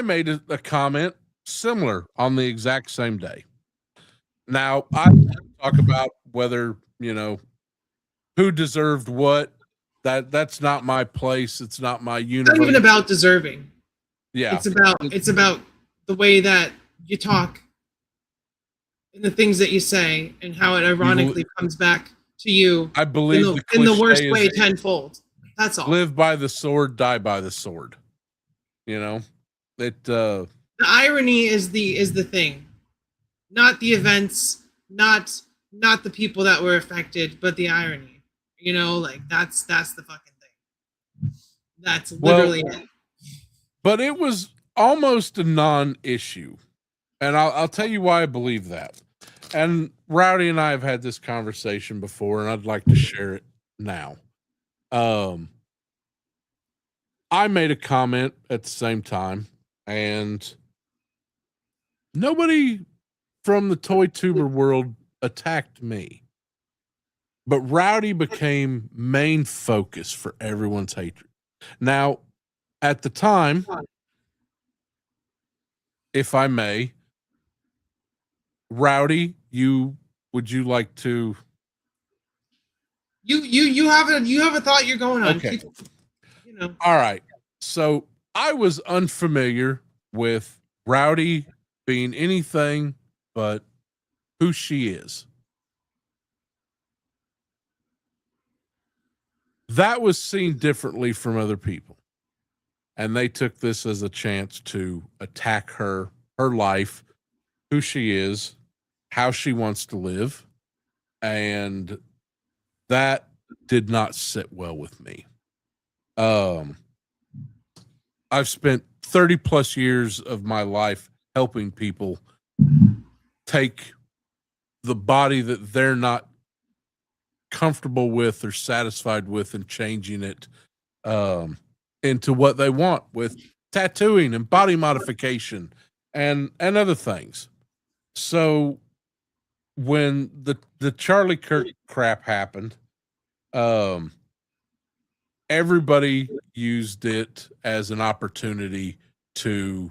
made a comment similar on the exact same day. Now I talk about whether, who deserved what. That's not my place. It's not my universe. It's not even about deserving. Yeah. It's about the way that you talk and the things that you say and how it ironically comes back to you. I believe in the worst way tenfold. That's all. Live by the sword, die by the sword. The irony is the thing, not the events, not the people that were affected, but the irony. That's the fucking thing. That's literally it. But it was almost a non-issue, and I'll tell you why I believe that. And Rowdy and I have had this conversation before, and I'd like to share it now. I made a comment at the same time, and nobody from the toy tuber world attacked me. But Rowdy became main focus for everyone's hatred. Now, at the time, if I may, Rowdy, would you like to? You have a thought you're going on. Okay. All right. So I was unfamiliar with Rowdy being anything but who she is. That was seen differently from other people. And they took this as a chance to attack her life, who she is, how she wants to live. And that did not sit well with me. I've spent 30 plus years of my life helping people take the body that they're not comfortable with or satisfied with and changing it into what they want with tattooing and body modification and other things. So when the Charlie Kirk crap happened, everybody used it as an opportunity to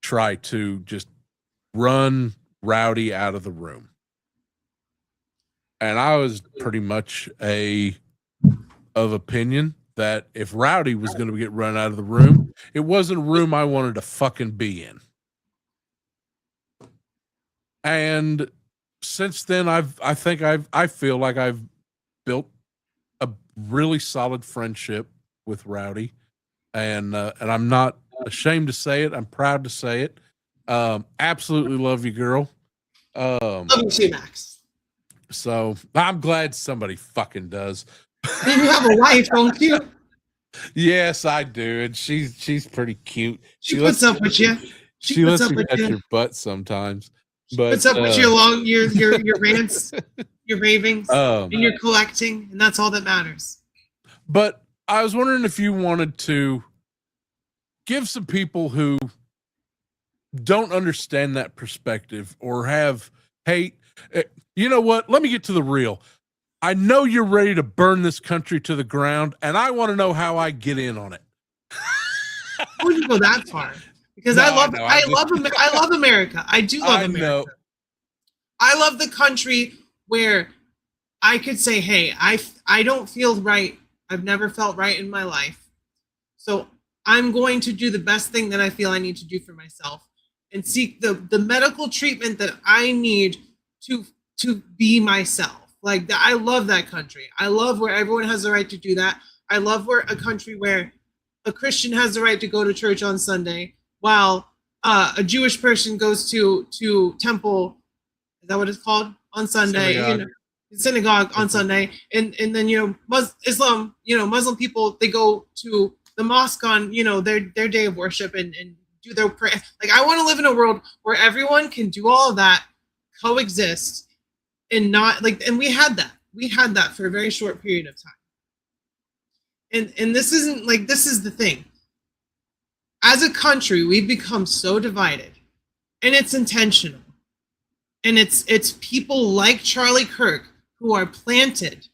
try to just run Rowdy out of the room. And I was pretty much of opinion that if Rowdy was going to get run out of the room, it wasn't a room I wanted to fucking be in. And since then, I feel like I've built a really solid friendship with Rowdy, and I'm not ashamed to say it. I'm proud to say it. Absolutely love you, girl. Love you too, Max. So I'm glad somebody fucking does. You have a wife, don't you? Yes, I do, and she's pretty cute. She puts up with you. She lets me touch your butt sometimes. But puts up with your rants, your ravings, and your collecting, and that's all that matters. But I was wondering if you wanted to give some people who don't understand that perspective or have hate. You know what? Let me get to the real. I know you're ready to burn this country to the ground, and I want to know how I get in on it. I wouldn't go that far because I love America. I do love America. I love the country where I could say, "Hey, I don't feel right. I've never felt right in my life, so I'm going to do the best thing that I feel I need to do for myself and seek the medical treatment that I need to be myself." Like that, I love that country. I love where everyone has the right to do that. I love where a country where a Christian has the right to go to church on Sunday, while a Jewish person goes to temple Is that what it's called? On Sunday, Synagogue. Synagogue on Sunday, and then Islam, Muslim people, they go to the mosque on their day of worship and do their prayer. Like, I want to live in a world where everyone can do all of that, coexist, and not like. And we had that for a very short period of time. And this isn't like, this is the thing. As a country, we've become so divided, and it's intentional. And it's people like Charlie Kirk who are planted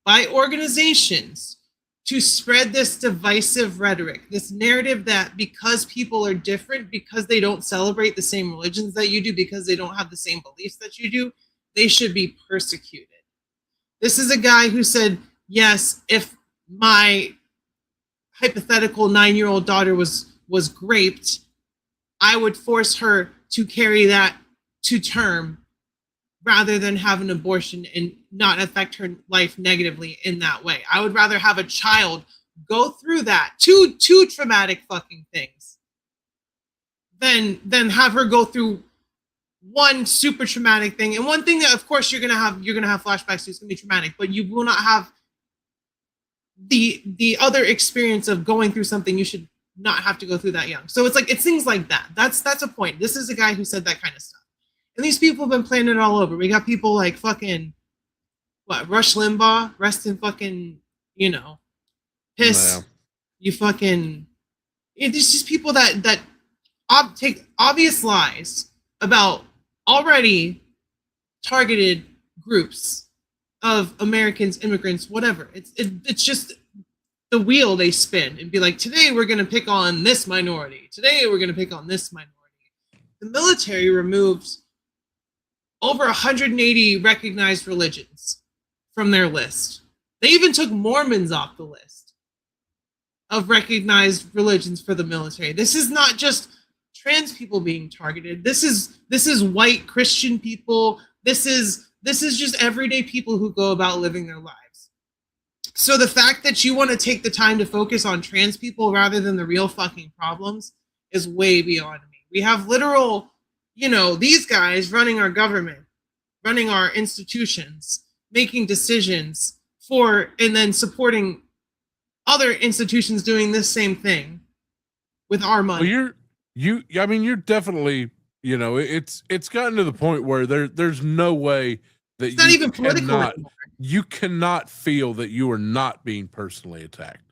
by organizations to spread this divisive rhetoric, this narrative that because people are different, because they don't celebrate the same religions that you do, because they don't have the same beliefs that you do, they should be persecuted. This is a guy who said, yes, if my hypothetical 9-year-old daughter was raped, I would force her to carry that to term rather than have an abortion and not affect her life negatively in that way. I would rather have a child go through that, two traumatic fucking things, than have her go through one super traumatic thing. And one thing that, of course, you're gonna have flashbacks to, it's gonna be traumatic, but you will not have the other experience of going through something you should not have to go through that young. So it's things like that. That's a point. This is a guy who said that kind of stuff. And these people have been planning it all over. We got people like fucking, Rush Limbaugh, rest in fucking, piss. No. You fucking, there's just people that take obvious lies about already targeted groups of Americans, immigrants, whatever. It's just the wheel they spin and be like, today we're going to pick on this minority. Today we're going to pick on this minority. The military removed over 180 recognized religions from their list. They even took Mormons off the list of recognized religions for the military. This is not just trans people being targeted. This is white Christian people. This is just everyday people who go about living their lives. So the fact that you want to take the time to focus on trans people rather than the real fucking problems is way beyond me. We have literal, these guys running our government, running our institutions, making decisions for, and then supporting other institutions doing this same thing with our money. Well, you're definitely, it's gotten to the point where there's no way that it's not even political anymore. You cannot feel that you are not being personally attacked.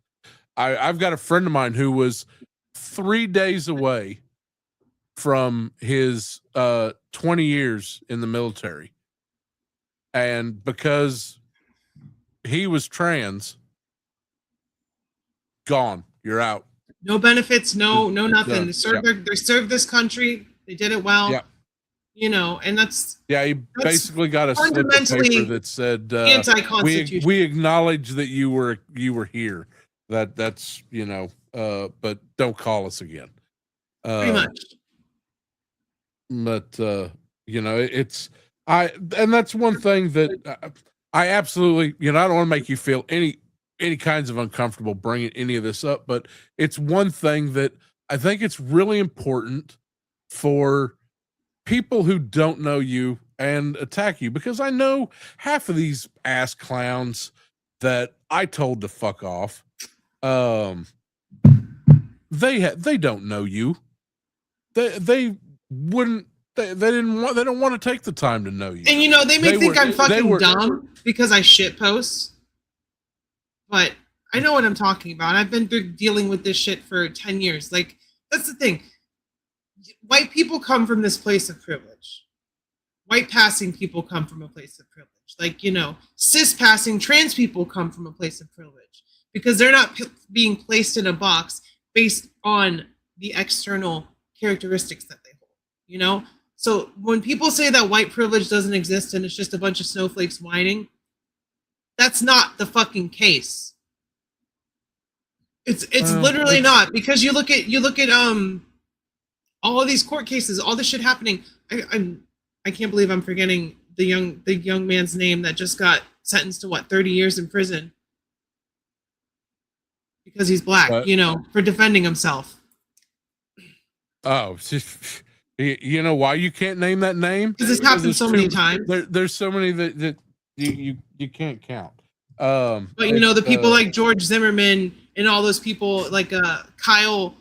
I've got a friend of mine who was 3 days away from his 20 years in the military. And because he was trans, gone. You're out. No benefits, no nothing. They served this country. They did it well. Yeah. And that's he basically got a slip of paper that said anti-constitutional. We acknowledge that you were here. That's but don't call us again. Pretty much. But and that's one thing that I absolutely, I don't want to make you feel any kinds of uncomfortable bringing any of this up, but it's one thing that I think it's really important for people who don't know you and attack you, because I know half of these ass clowns that I told to fuck off, they don't know you. They wouldn't. They don't want to take the time to know you. And they may think I'm fucking dumb because I shit post, but I know what I'm talking about. I've been dealing with this shit for 10 years. Like, that's the thing. White people come from this place of privilege. White passing people come from a place of privilege. Like, cis passing trans people come from a place of privilege because they're not being placed in a box based on the external characteristics that they hold, So when people say that white privilege doesn't exist and it's just a bunch of snowflakes whining, that's not the fucking case. It's literally not, because you look at all of these court cases, all this shit happening. I can't believe I'm forgetting the young man's name that just got sentenced to 30 years in prison because he's black, for defending himself. Oh, You know why you can't name that name? Because it's happened so many times. There's so many that you can't count. But you know, the people like George Zimmerman and all those people like Kyle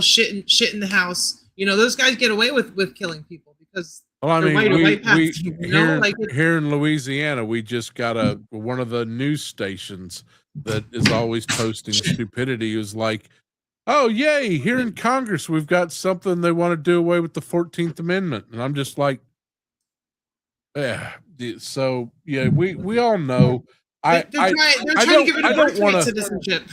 shit in the house. You know, those guys get away with killing people because well, I mean, white here in Louisiana, we just got one of the news stations that is always posting stupidity is like, oh, yay, here in Congress, we've got something they want to do away with the 14th Amendment. And I'm just like, yeah. So, yeah, we all know. They're trying to give it a birthright citizenship.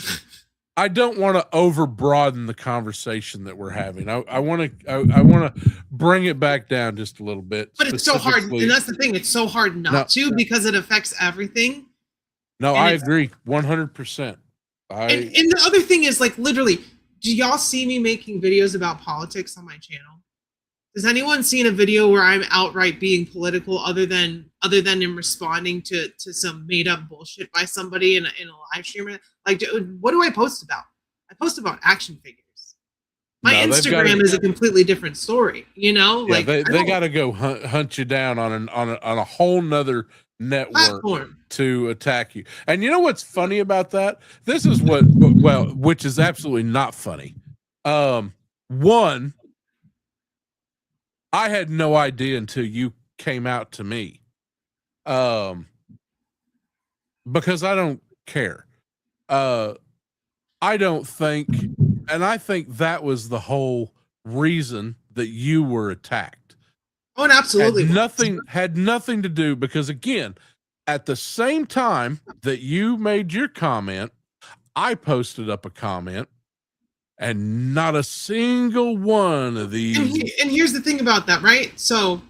I don't want to over broaden the conversation that we're having. I want to bring it back down just a little bit. But it's so hard, and that's the thing. It's so hard not to because it affects everything. No, I agree 100%. And the other thing is, like, literally, do y'all see me making videos about politics on my channel? Has anyone seen a video where I'm outright being political other than in responding to some made up bullshit by somebody in a live stream? Like, what do I post about? I post about action figures. My Instagram is a completely different story, you know? Yeah, like they got to go hunt you down on a whole nother network to attack you. And you know what's funny about that? This is which is absolutely not funny. One, I had no idea until you came out to me. Because I don't care. I don't think, and I think that was the whole reason that you were attacked. Oh, and absolutely. Had nothing to do, because again, at the same time that you made your comment, I posted up a comment. And not a single one of these. And here's the thing about that, right? So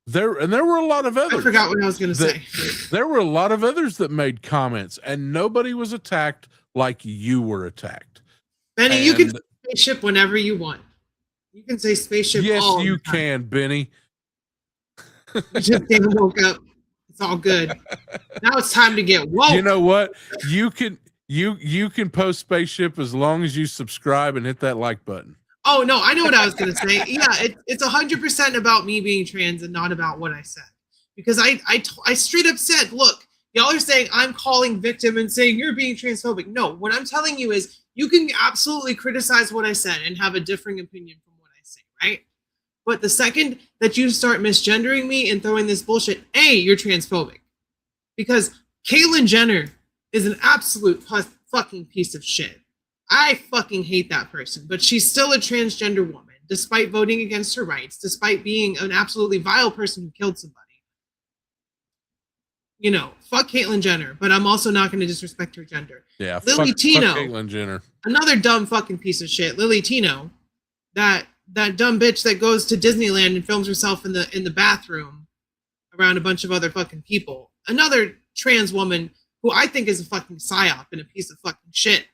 there were a lot of others. I forgot what I was going to say. There were a lot of others that made comments, and nobody was attacked like you were attacked. Benny, you can say spaceship whenever you want. You can say spaceship. Yes, you can, Benny. You just came and woke up. It's all good. Now it's time to get woke. You know what? You can post spaceship as long as you subscribe and hit that like button. Oh no, I know what I was gonna say. Yeah, it's 100% about me being trans and not about what I said, because I straight up said, look, y'all are saying I'm calling victim and saying you're being transphobic. No, what I'm telling you is you can absolutely criticize what I said and have a differing opinion from what I say, right? But the second that you start misgendering me and throwing this bullshit, you're transphobic, because Caitlyn Jenner is an absolute fucking piece of shit. I fucking hate that person, but she's still a transgender woman, despite voting against her rights, despite being an absolutely vile person who killed somebody. You know, fuck Caitlyn Jenner, but I'm also not going to disrespect her gender. Yeah, Lily Tino, fuck Caitlyn Jenner, another dumb fucking piece of shit. Lily Tino, that dumb bitch that goes to Disneyland and films herself in the bathroom around a bunch of other fucking people. Another trans woman who I think is a fucking psyop and a piece of fucking shit.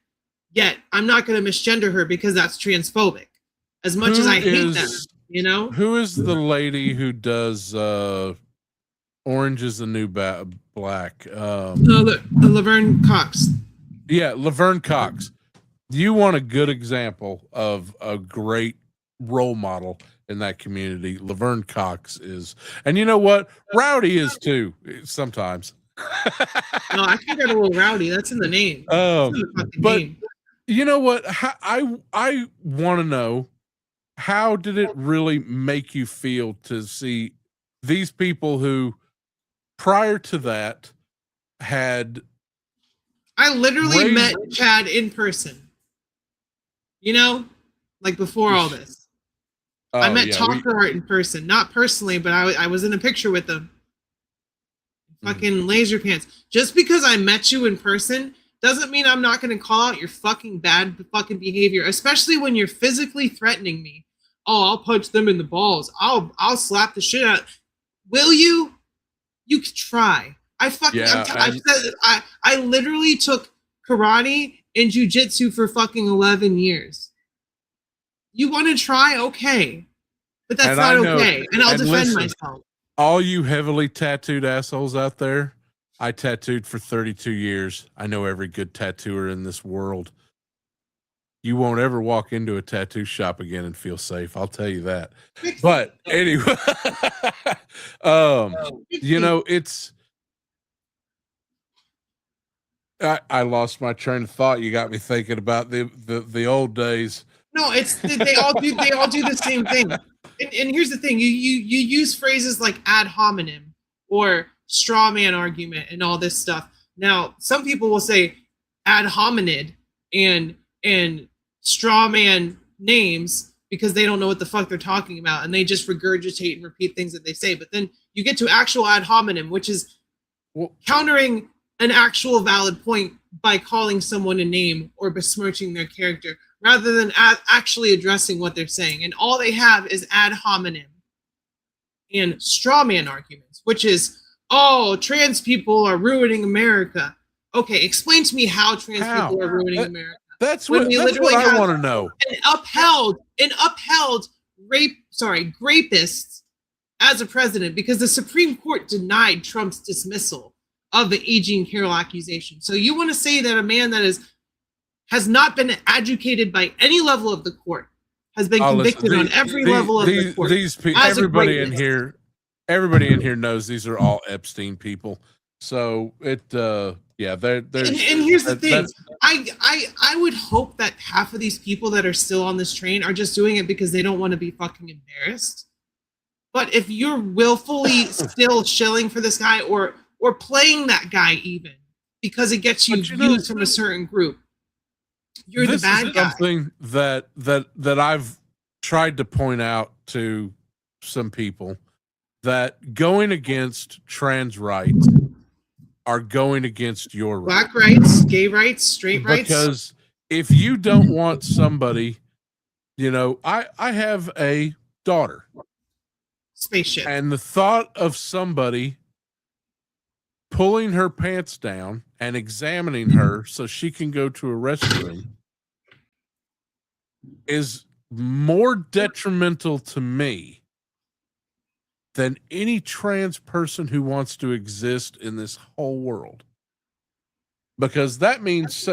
Yet I'm not going to misgender her because that's transphobic. As much as I hate them, you know? Who is the lady who does Orange is the New Black? Laverne Cox. Yeah, Laverne Cox. You want a good example of a great role model in that community. Laverne Cox is. And you know what? Rowdy is too, sometimes. No, I think I'm a little rowdy. That's in the name. Name. You know what? I want to know, how did it really make you feel to see these people who, prior to that, had... I literally met Chad in person. You know? Like before all this. I met Talker Art in person. Not personally, but I was in a picture with them. Fucking laser pants. Just because I met you in person doesn't mean I'm not going to call out your fucking bad fucking behavior, especially when you're physically threatening me. Oh, I'll punch them in the balls. I'll slap the shit out. Will you? You could try. I literally took karate and jujitsu for fucking 11 years. You want to try? Okay. But that's not okay. And I'll defend myself. All you heavily tattooed assholes out there, I tattooed for 32 years. I know every good tattooer in this world. you won't ever walk into a tattoo shop again and feel safe. I'll tell you that. But anyway, you know, it's. I lost my train of thought. You got me thinking about the old days. No, it's they all do the same thing. And here's the thing: you use phrases like ad hominem or straw man argument and all this stuff. Now, some people will say ad hominid and straw man names because they don't know what the fuck they're talking about and they just regurgitate and repeat things that they say. But then you get to actual ad hominem, which is countering an actual valid point by calling someone a name or besmirching their character rather than actually addressing what they're saying. And all they have is ad hominem and straw man arguments, which is, oh, trans people are ruining America. Okay, explain to me how trans people are ruining America. That's what I want to know. And upheld rapists as a president because the Supreme Court denied Trump's dismissal of the E. Jean Carroll accusation. So you want to say that a man that has not been educated by any level of the court has been convicted on every level of the court. Everybody in here knows these are all Epstein people. So it yeah, there's and here's the thing. I would hope that half of these people that are still on this train are just doing it because they don't want to be fucking embarrassed. But if you're willfully still shilling for this guy or playing that guy even because it gets you views from a certain group, you're the bad guy. Something that I've tried to point out to some people that going against trans rights are going against your black rights, gay rights, straight rights. Because if you don't want somebody, you know, I have a daughter. Spaceship. And the thought of somebody pulling her pants down and examining her so she can go to a restroom is more detrimental to me than any trans person who wants to exist in this whole world. Because that means,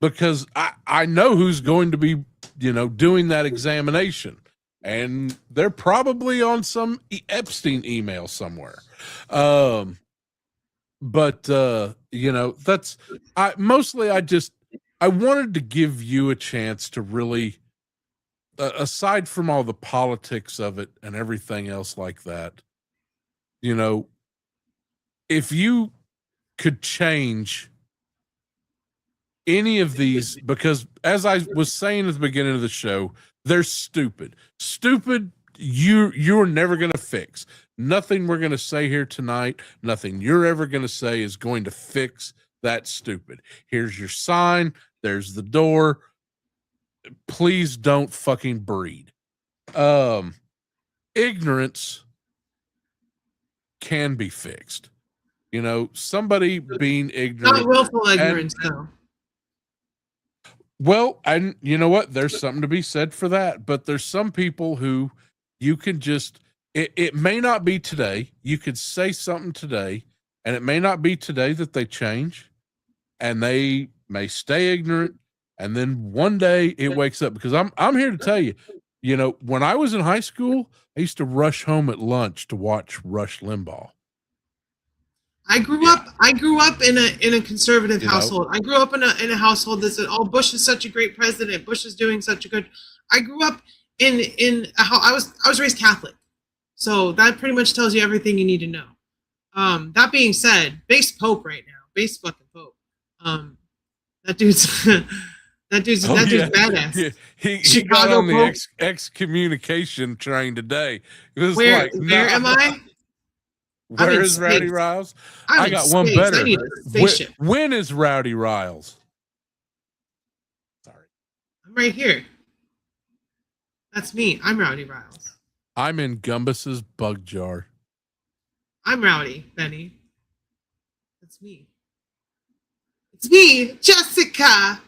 because I know who's going to be, you know, doing that examination. And they're probably on some Epstein email somewhere. But you know, I wanted to give you a chance to really, aside from all the politics of it and everything else like that, you know, if you could change any of these, because as I was saying at the beginning of the show, they're stupid. You're never going to fix. Nothing we're going to say here tonight, nothing you're ever going to say is going to fix that stupid. Here's your sign. There's the door. Please don't fucking breed. Ignorance can be fixed. You know, somebody being ignorant. Not willful ignorance, though. Well, and you know what? There's something to be said for that. But there's some people who you can just, it may not be today. You could say something today, and it may not be today that they change, and they may stay ignorant, and then one day it wakes up. Because I'm here to tell you, you know, when I was in high school, I used to rush home at lunch to watch Rush Limbaugh. I grew up in a conservative household. I grew up in a household that said, "Oh, Bush is such a great president. Bush is doing such a good." I grew up in a house. I was raised Catholic, so that pretty much tells you everything you need to know. That being said, base Pope right now, base fucking Pope. That dude's badass. Yeah. He got on the excommunication train today. It was where am I? Where is Rowdy Riles? I got one better. When is Rowdy Riles? Sorry. I'm right here. That's me. I'm Rowdy Riles. I'm in Gumbus's bug jar. I'm Rowdy, Benny. That's me. It's me, Jessica.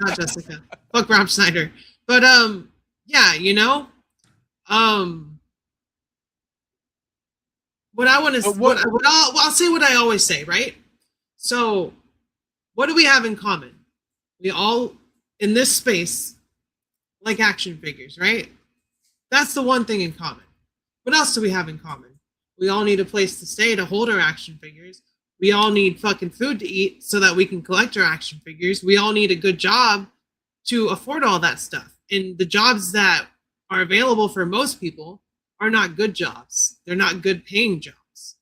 Not Jessica. Fuck Rob Schneider. But yeah, you know, what I want to, I'll say what I always say, right? So, what do we have in common? We all in this space like action figures, right? That's the one thing in common. What else do we have in common? We all need a place to stay to hold our action figures. We all need fucking food to eat so that we can collect our action figures. We all need a good job to afford all that stuff. And the jobs that are available for most people are not good jobs. They're not good paying jobs.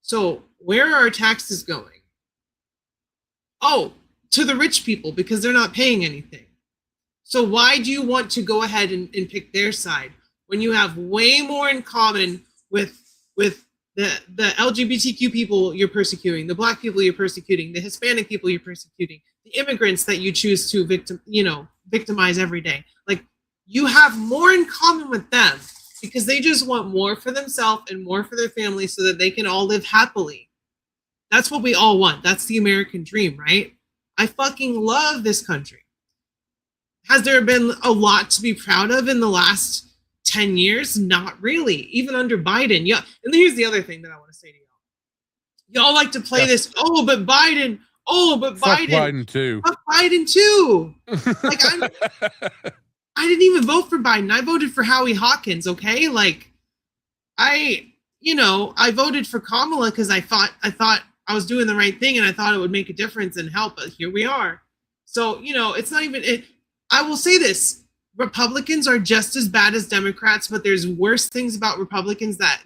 So where are our taxes going? Oh, to the rich people because they're not paying anything. So why do you want to go ahead and pick their side when you have way more in common with the LGBTQ people you're persecuting, the Black people you're persecuting, the Hispanic people you're persecuting, the immigrants that you choose to victimize every day? Like, you have more in common with them because they just want more for themselves and more for their family so that they can all live happily. That's what we all want. That's the American dream, right? I fucking love this country. Has there been a lot to be proud of in the last 10 years? Not really. Even under Biden. Yeah. And here's the other thing that I want to say to y'all. Y'all like to play this, oh, but Biden. Oh, but Fuck Biden. Biden too. Fuck Biden too. Like, I didn't even vote for Biden. I voted for Howie Hawkins, okay? Like, I voted for Kamala because I thought I was doing the right thing and I thought it would make a difference and help. But here we are. So, it's not even it. I will say this. Republicans are just as bad as Democrats, but there's worse things about Republicans that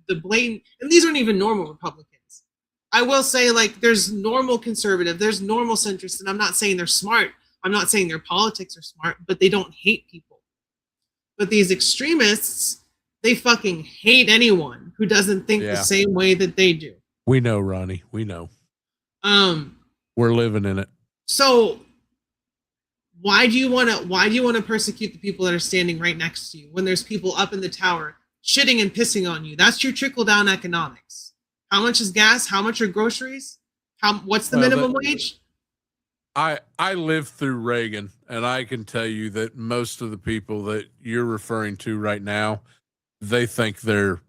the blatant, and these aren't even normal Republicans. I will say, like, there's normal conservative, there's normal centrist, and I'm not saying they're smart. I'm not saying their politics are smart, but they don't hate people. But these extremists, they fucking hate anyone who doesn't think the same way that they do. We know, Ronnie. We know. We're living in it. So why do you want to persecute the people that are standing right next to you when there's people up in the tower shitting and pissing on you? That's your trickle down economics. How much is gas? How much are groceries? What's the minimum wage? I lived through Reagan, and I can tell you that most of the people that you're referring to right now, they think they're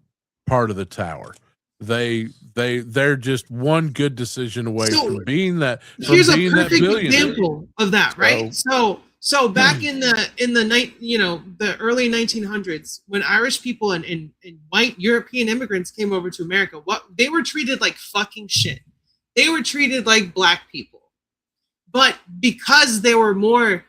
part of the tower. They're just one good decision away from being that. Here's a perfect example of that, right? So back in the night, the early 1900s, when Irish people and white European immigrants came over to America, they were treated like fucking shit. They were treated like black people. But because there were more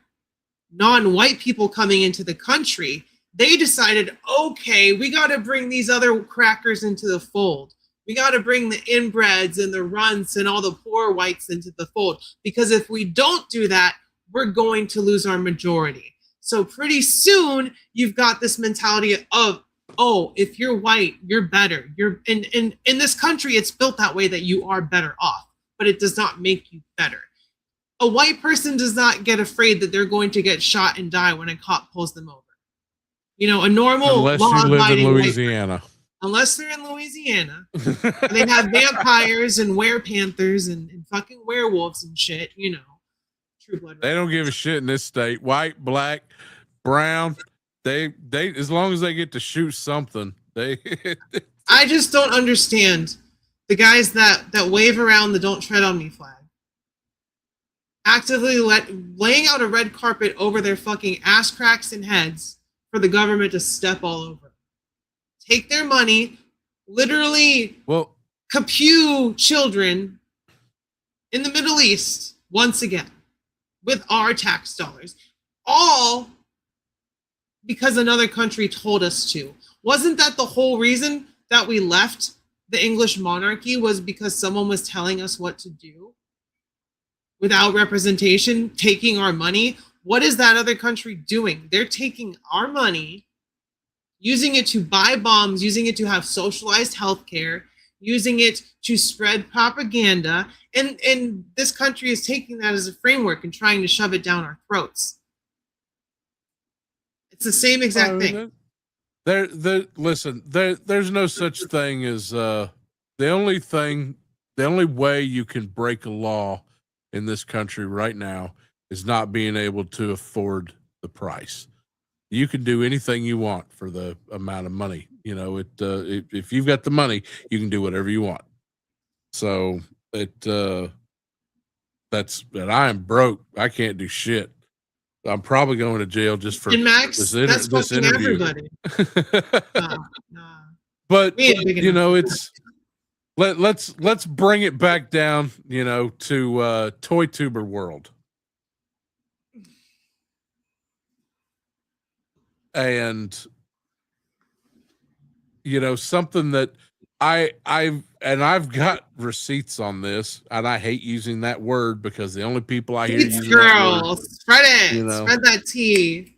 non-white people coming into the country, they decided, okay, we got to bring these other crackers into the fold. We got to bring the inbreds and the runts and all the poor whites into the fold. Because if we don't do that, we're going to lose our majority. So pretty soon, you've got this mentality of, oh, if you're white, you're better. You're in this country, it's built that way that you are better off, but it does not make you better. A white person does not get afraid that they're going to get shot and die when a cop pulls them over. A normal unless you live in Louisiana. Unless they're in Louisiana, they have vampires and werepanthers and fucking werewolves and shit. True blood. They don't give a shit in this state. White, black, brown. They as long as they get to shoot something, they. I just don't understand the guys that wave around the "Don't Tread on Me" flag, actively laying out a red carpet over their fucking ass cracks and heads for the government to step all over. Take their money, literally capew children in the Middle East once again with our tax dollars, all because another country told us to. Wasn't that the whole reason that we left the English monarchy, was because someone was telling us what to do without representation, taking our money? What is that other country doing? They're taking our money, using it to buy bombs, using it to have socialized healthcare, using it to spread propaganda, and this country is taking that as a framework and trying to shove it down our throats. It's the same exact thing. There's no such thing as the only way you can break a law in this country right now is not being able to afford the price. You can do anything you want for the amount of money. If you've got the money, you can do whatever you want. So and I am broke. I can't do shit. I'm probably going to jail just for And Max, that's this fucking interview. everybody. Nah. But We ain't big you know, enough. it's let's bring it back down, you know, to Toy Tuber world. And you know, something that I've got receipts on this, and I hate using that word because the only people I hear It's using that word, spread it. you know, Spread that tea.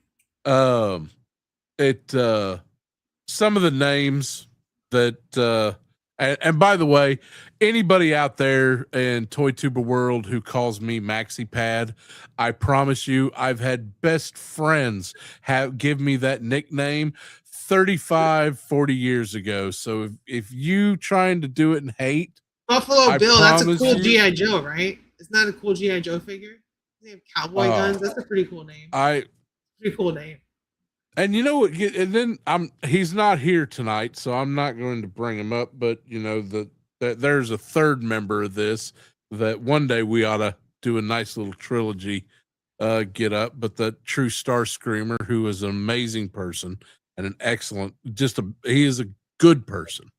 Some of the names that and by the way, anybody out there in Toy Tuber world who calls me Maxi Pad, I promise you I've had best friends give me that nickname 35-40 years ago. So if you trying to do it and hate Buffalo Bill, that's a cool you, G.I. Joe, right? Isn't that a cool G.I. Joe figure? They have cowboy guns. That's a pretty cool name. Pretty cool name. And you know what? And then he's not here tonight, so I'm not going to bring him up. But you know that there's a third member of this that one day we ought to do a nice little trilogy get up. But the true Star Screamer, who is an amazing person and an excellent, he is a good person.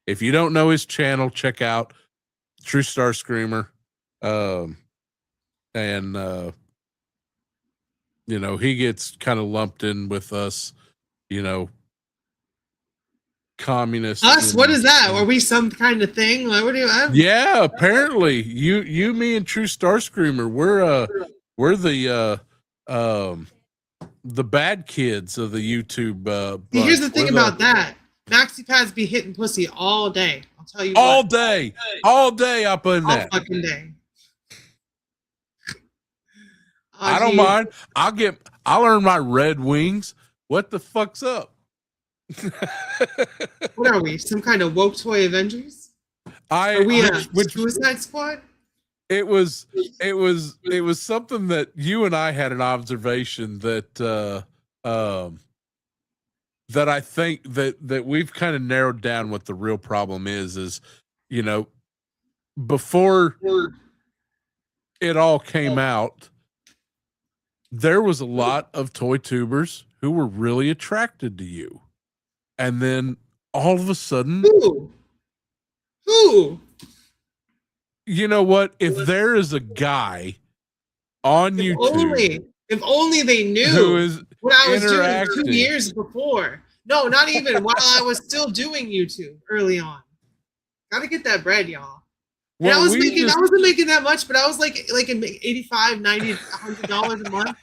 If you don't know his channel, check out True Star Screamer, you know, he gets kind of lumped in with us, you know, communists. Us? What is that? Are we some kind of thing? Like, what do you? Yeah, apparently you, me, and True Star Screamer, we're the bad kids of the YouTube. See, here's the thing about that: Maxi Pads be hitting pussy all day. I'll tell you. All day up in all that fucking day. I don't mind. I'll earn my red wings. What the fuck's up? What are we? Some kind of woke toy Avengers? Are we a Suicide Squad? It was something that you and I had an observation that that I think that we've kind of narrowed down what the real problem is, you know, before it all came out, there was a lot of toy tubers who were really attracted to you. And then all of a sudden, who? You know what? If there is a guy on YouTube, if only they knew what I was doing 2 years before. No, not even while I was still doing YouTube early on. Gotta get that bread, y'all. Well, and I wasn't making that much, but I was like $85, $90, $100 a month.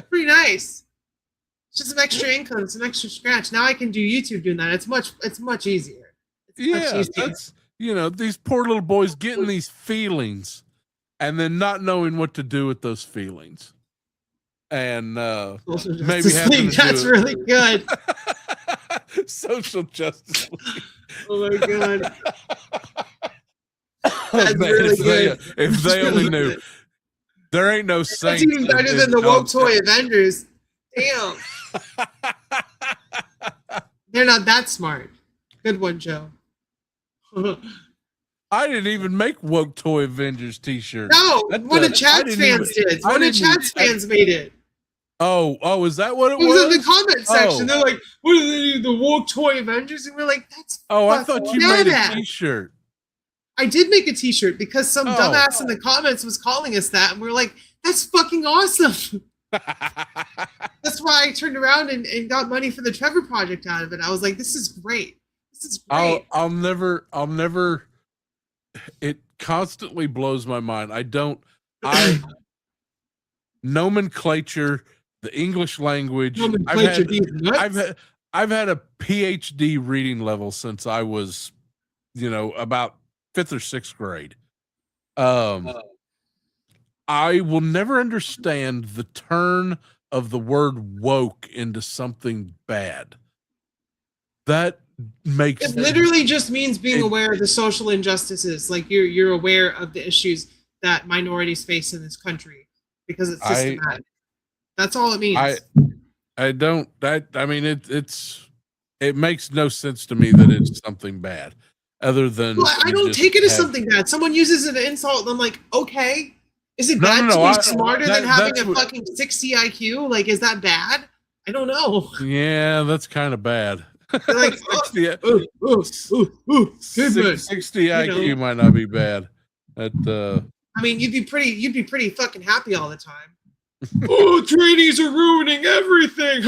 Pretty nice. It's just some extra income, some extra scratch. Now I can do YouTube doing that. It's much easier. That's, you know, these poor little boys getting these feelings and then not knowing what to do with those feelings. And maybe having that's really good. Social Justice League. Oh my god. That's man, really good. If they only knew. There ain't no saint. That's even better than the woke toy Avengers. Damn. They're not that smart. Good one, Joe. I didn't even make woke toy Avengers t-shirts. No, one of Chad's fans did. One of Chad's fans made it. Oh, is that what it was? It was in the comment section. They're like, what do they do? The woke toy Avengers? And we're like, that's I thought you made a t-shirt. I did make a t-shirt because some dumbass in the comments was calling us that, and we were like, that's fucking awesome. That's why I turned around and got money for the Trevor Project out of it. I was like, this is great. This is great. I'll never it constantly blows my mind. Nomenclature, the English language. I've had a PhD reading level since I was, you know, about 5th or 6th grade. I will never understand the turn of the word woke into something bad. That makes it literally just means being aware of the social injustices. Like you're aware of the issues that minorities face in this country because it's systematic. That's all it means. I mean it makes no sense to me that it's something bad. Other than I don't take it as something bad. Someone uses it as an insult, and I'm like, okay. Is it bad to be smarter than having a fucking 60 IQ? Like, is that bad? I don't know. Yeah, that's kind of bad. Like 60 IQ might not be bad. I mean, you'd be pretty fucking happy all the time. Oh, trainees are ruining everything.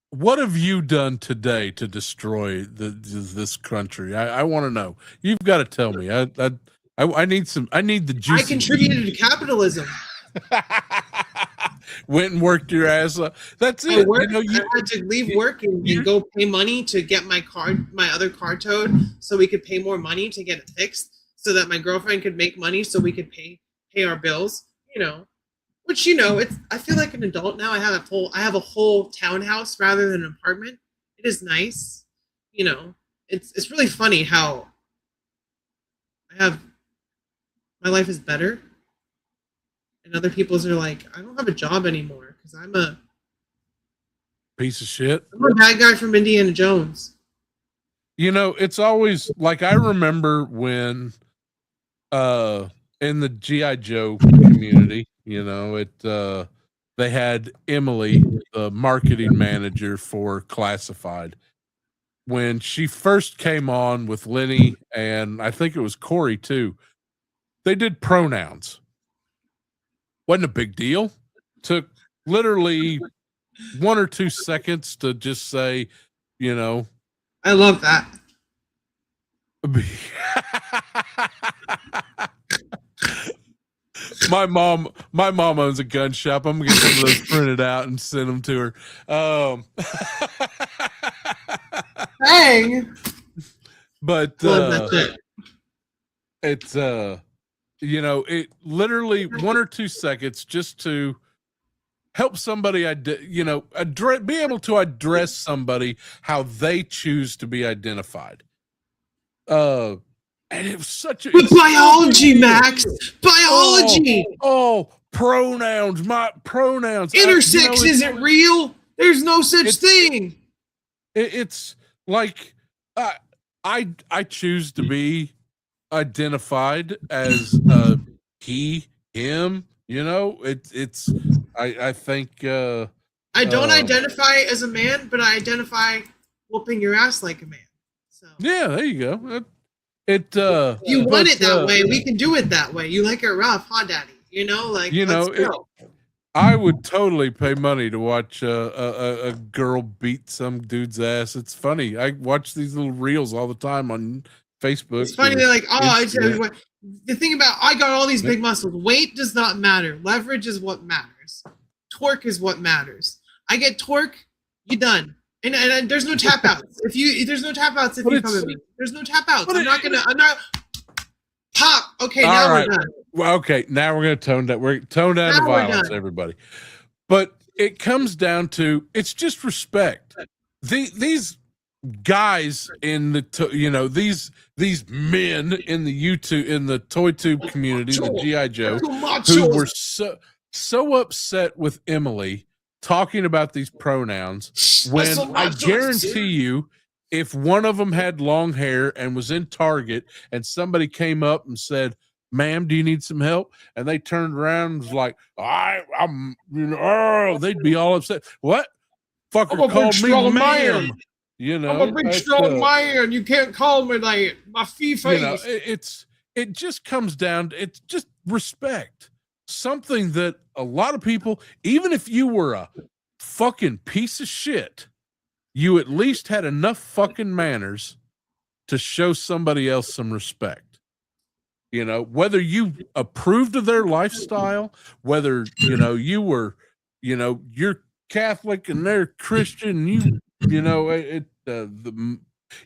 What have you done today to destroy this country? I want to know. You've got to tell me. I need the juice. I contributed to capitalism. Went and worked your ass up. That's it. I had to leave work and go pay money to get my other car towed, so we could pay more money to get it fixed, so that my girlfriend could make money, so we could pay our bills. Which it's. I feel like an adult now. I have a whole townhouse rather than an apartment. It is nice. It's really funny how my life is better. And other people's are like, I don't have a job anymore because I'm a piece of shit. I'm a bad guy from Indiana Jones. It's always like, I remember when in the G.I. Joe community, they had Emily, the marketing manager for Classified. When she first came on with Lenny, and I think it was Corey too, they did pronouns. Wasn't a big deal. Took literally 1 or 2 seconds to just say, I love that. My mom owns a gun shop. I'm gonna get some of those printed out and send them to her. Dang. But it's it literally 1 or 2 seconds just to help somebody be able to address somebody how they choose to be identified. And it was such a biology, Max. Biology. Oh, pronouns. My pronouns. Intersex isn't real. There's no such thing. It's like I choose to be identified as he, him. It's. I think. I don't identify as a man, but I identify whooping your ass like a man. So yeah, there you go. You want it that way. We can do it that way. You like it rough, huh, Daddy? I would totally pay money to watch a girl beat some dude's ass. It's funny. I watch these little reels all the time on Facebook. It's funny. They're like, the thing about I got all these big muscles. Weight does not matter. Leverage is what matters. Torque is what matters. I get torque, you done. And there's no tap outs. There's no tap outs if you come at me. There's no tap outs. I'm not pop. Okay, now we're done. Well, okay, now we're gonna tone down. We're tone down the violence, everybody. But it comes down to it's just respect. These guys in the these men in the toy tube community, the G.I. Joe, who were so upset with Emily talking about these pronouns, when I guarantee you, if one of them had long hair and was in Target and somebody came up and said, "Ma'am, do you need some help?" and they turned around and was like, I'm they'd be all upset. What? Fucker called me ma'am. I'm a big strong man. You can't call me that. My face. It just comes down to, it's just respect. Something that a lot of people, even if you were a fucking piece of shit, you at least had enough fucking manners to show somebody else some respect. Whether you approved of their lifestyle, whether, you were, you're Catholic and they're Christian,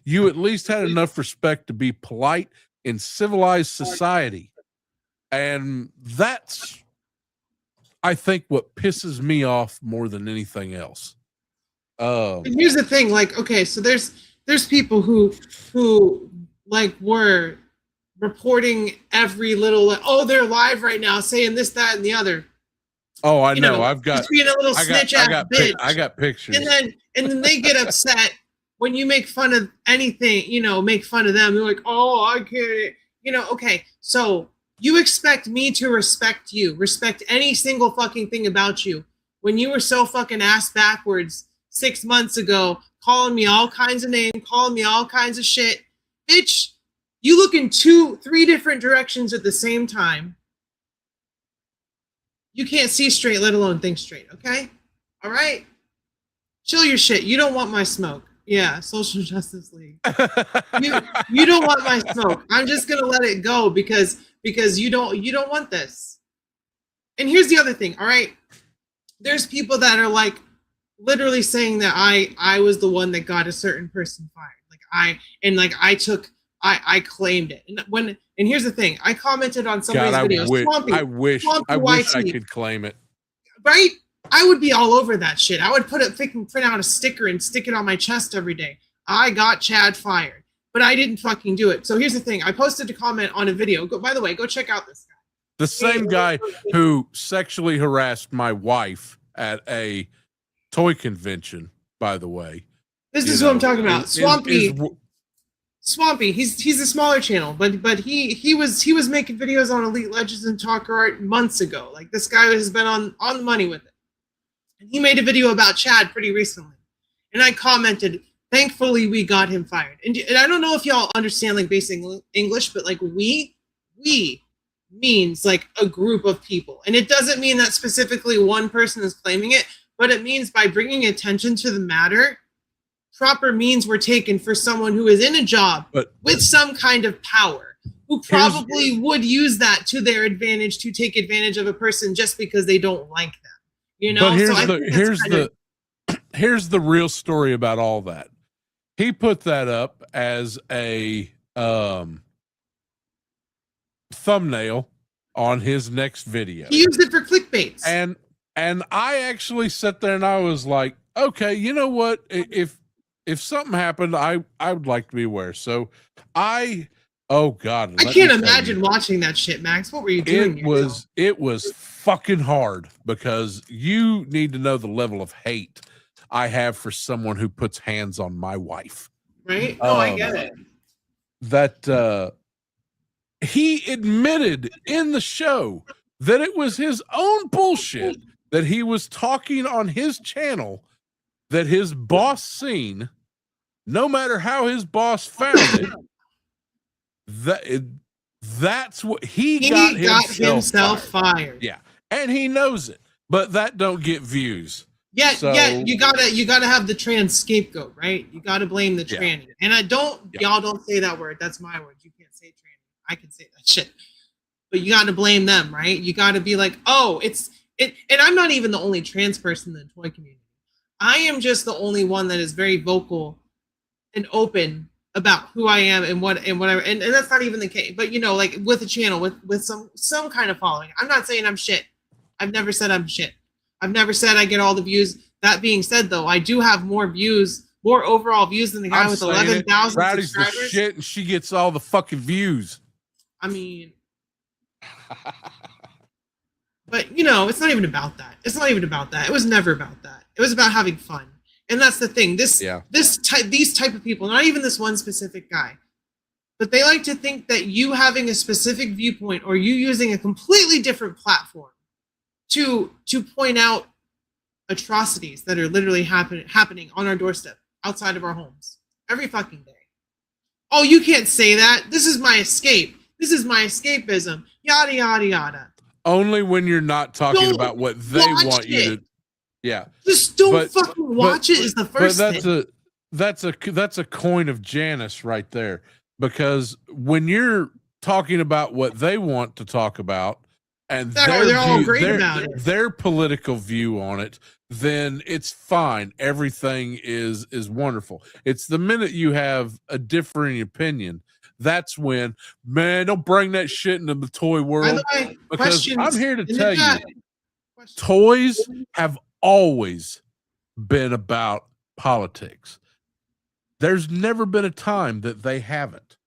you at least had enough respect to be polite in civilized society. And that's, I think, what pisses me off more than anything else. And here's the thing, so there's people who were reporting every little, they're live right now saying this, that, and the other. Oh, I know. I've got just being a little snitch ass bitch. I got pictures. And then they get upset when you make fun of anything, make fun of them, they're like, oh, I can't, okay. So you expect me to respect you, respect any single fucking thing about you. When you were so fucking ass backwards 6 months ago, calling me all kinds of names, calling me all kinds of shit, bitch, you look in 2-3 different directions at the same time. You can't see straight, let alone think straight, okay? All right? Chill your shit. You don't want my smoke. Yeah, Social Justice League. You don't want my smoke. I'm just gonna let it go because you don't want this. And here's the other thing, all right? There's people that are like literally saying that I was the one that got a certain person fired. I claimed it. And here's the thing. I commented on somebody's video. I wish I could claim it. Right? I would be all over that shit. I would print out a sticker and stick it on my chest every day. I got Chad fired, but I didn't fucking do it. So here's the thing. I posted a comment on a video. By the way, go check out this guy. The same guy who sexually harassed my wife at a toy convention, by the way. This is what I'm talking about. Swampy. He's a smaller channel, but he was making videos on Elite Legends and Talker Art months ago. Like, this guy has been on the money with it. And he made a video about Chad pretty recently. And I commented, thankfully we got him fired. And I don't know if y'all understand like basic English, but like we means like a group of people. And it doesn't mean that specifically one person is claiming it, but it means by bringing attention to the matter, proper means were taken for someone who is in a job with some kind of power, who probably would use that to their advantage to take advantage of a person just because they don't like them. But here's the real story about all that. He put that up as a thumbnail on his next video. He used it for clickbait. And I actually sat there and I was like, okay, you know what? If something happened, I would like to be aware. So oh God, I can't imagine watching that shit, Max. What were you doing? It was fucking hard, because you need to know the level of hate I have for someone who puts hands on my wife. Right? Oh, I get it. That he admitted in the show that it was his own bullshit that he was talking on his channel that his boss seen, no matter how his boss found it. That's what he got himself fired. Yeah, and he knows it, but that don't get views. Yeah, you gotta have the trans scapegoat, right? You gotta blame the tranny. And y'all don't say that word. That's my word. You can't say tranny. I can say that shit. But you gotta blame them, right? You gotta be like, oh, and I'm not even the only trans person in the toy community. I am just the only one that is very vocal and open about who I am and whatever. And that's not even the case. But like with a channel with some kind of following. I'm not saying I'm shit. I've never said I'm shit. I've never said I get all the views. That being said, though, I do have more overall views than the guy with 11,000 Rowdy's subscribers. The shit, and she gets all the fucking views. I mean, but it's not even about that. It's not even about that. It was never about that. It was about having fun. And that's the thing. These type of people, not even this one specific guy, but they like to think that you having a specific viewpoint or you using a completely different platform to point out atrocities that are literally happening on our doorstep, outside of our homes, every fucking day. Oh, you can't say that. This is my escape. This is my escapism. Yada yada yada. Only when you're not talking about what they want you to. Yeah. Just don't fucking watch it is the first thing. That's a coin of Janus right there. Because when you're talking about what they want to talk about and they're all great about it, their political view on it, then it's fine. Everything is wonderful. It's the minute you have a differing opinion, that's when, man, don't bring that shit into the toy world. By the way, because I'm here to tell you, toys have always been about politics. There's never been a time that they haven't.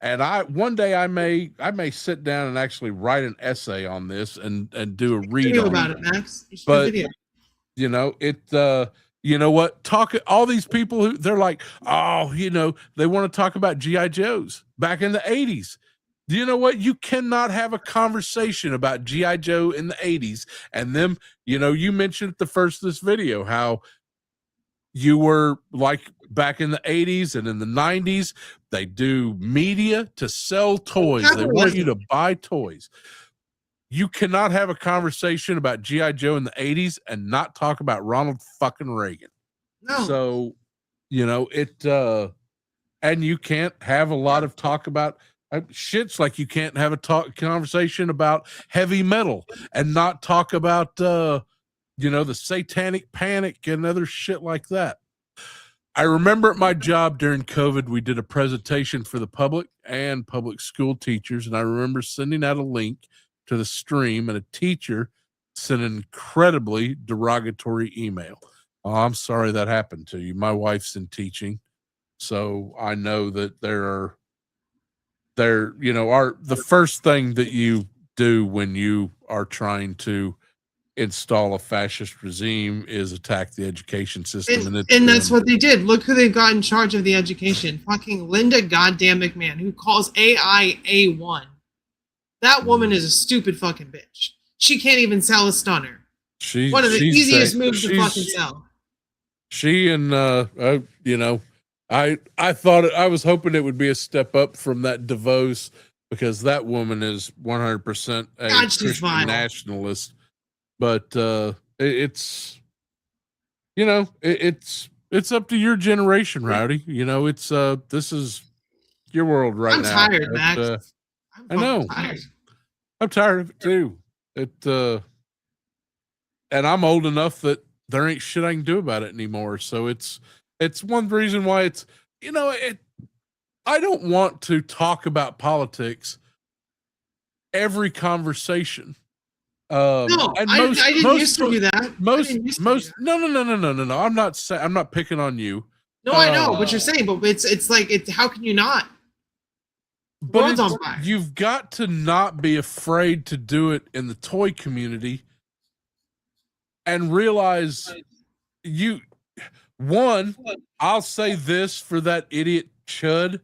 And one day I may sit down and actually write an essay on this and do a read on about it, Max. But You know what? All these people who they're like, oh, they want to talk about GI Joes back in the 80s. Do you know what? You cannot have a conversation about GI Joe in the 80s and them. You mentioned at the first of this video how you were like back in the 80s and in the 90s, they do media to sell toys. They want you to buy toys. You cannot have a conversation about GI Joe in the 80s and not talk about Ronald fucking Reagan. No. So, and you can't have a lot of talk about shit's like you can't have a conversation about heavy metal and not talk about the satanic panic and other shit like that. I remember at my job during COVID, we did a presentation for the public and public school teachers, and I remember sending out a link to the stream, and a teacher sent an incredibly derogatory email. Oh, I'm sorry that happened to you. My wife's in teaching, so I know that the first thing that you do when you are trying to install a fascist regime is attack the education system. And that's what they did. Look who they got in charge of the education. Fucking Linda goddamn McMahon, who calls AI A1. That woman is a stupid fucking bitch. She can't even sell a stunner. One of the easiest moves to fucking sell. She and I thought I was hoping it would be a step up from that DeVos, because that woman is 100% a Christian nationalist. But it's up to your generation, Rowdy. This is your world right now. I'm tired, Max. I know. Tired. I'm tired of it too. And I'm old enough that there ain't shit I can do about it anymore. So it's one reason why I don't want to talk about politics every conversation. I didn't used to do that. No. I'm not picking on you. No, I know what you're saying, but it's like how can you not? But you've got to not be afraid to do it in the toy community and realize I'll say this for that idiot Chud.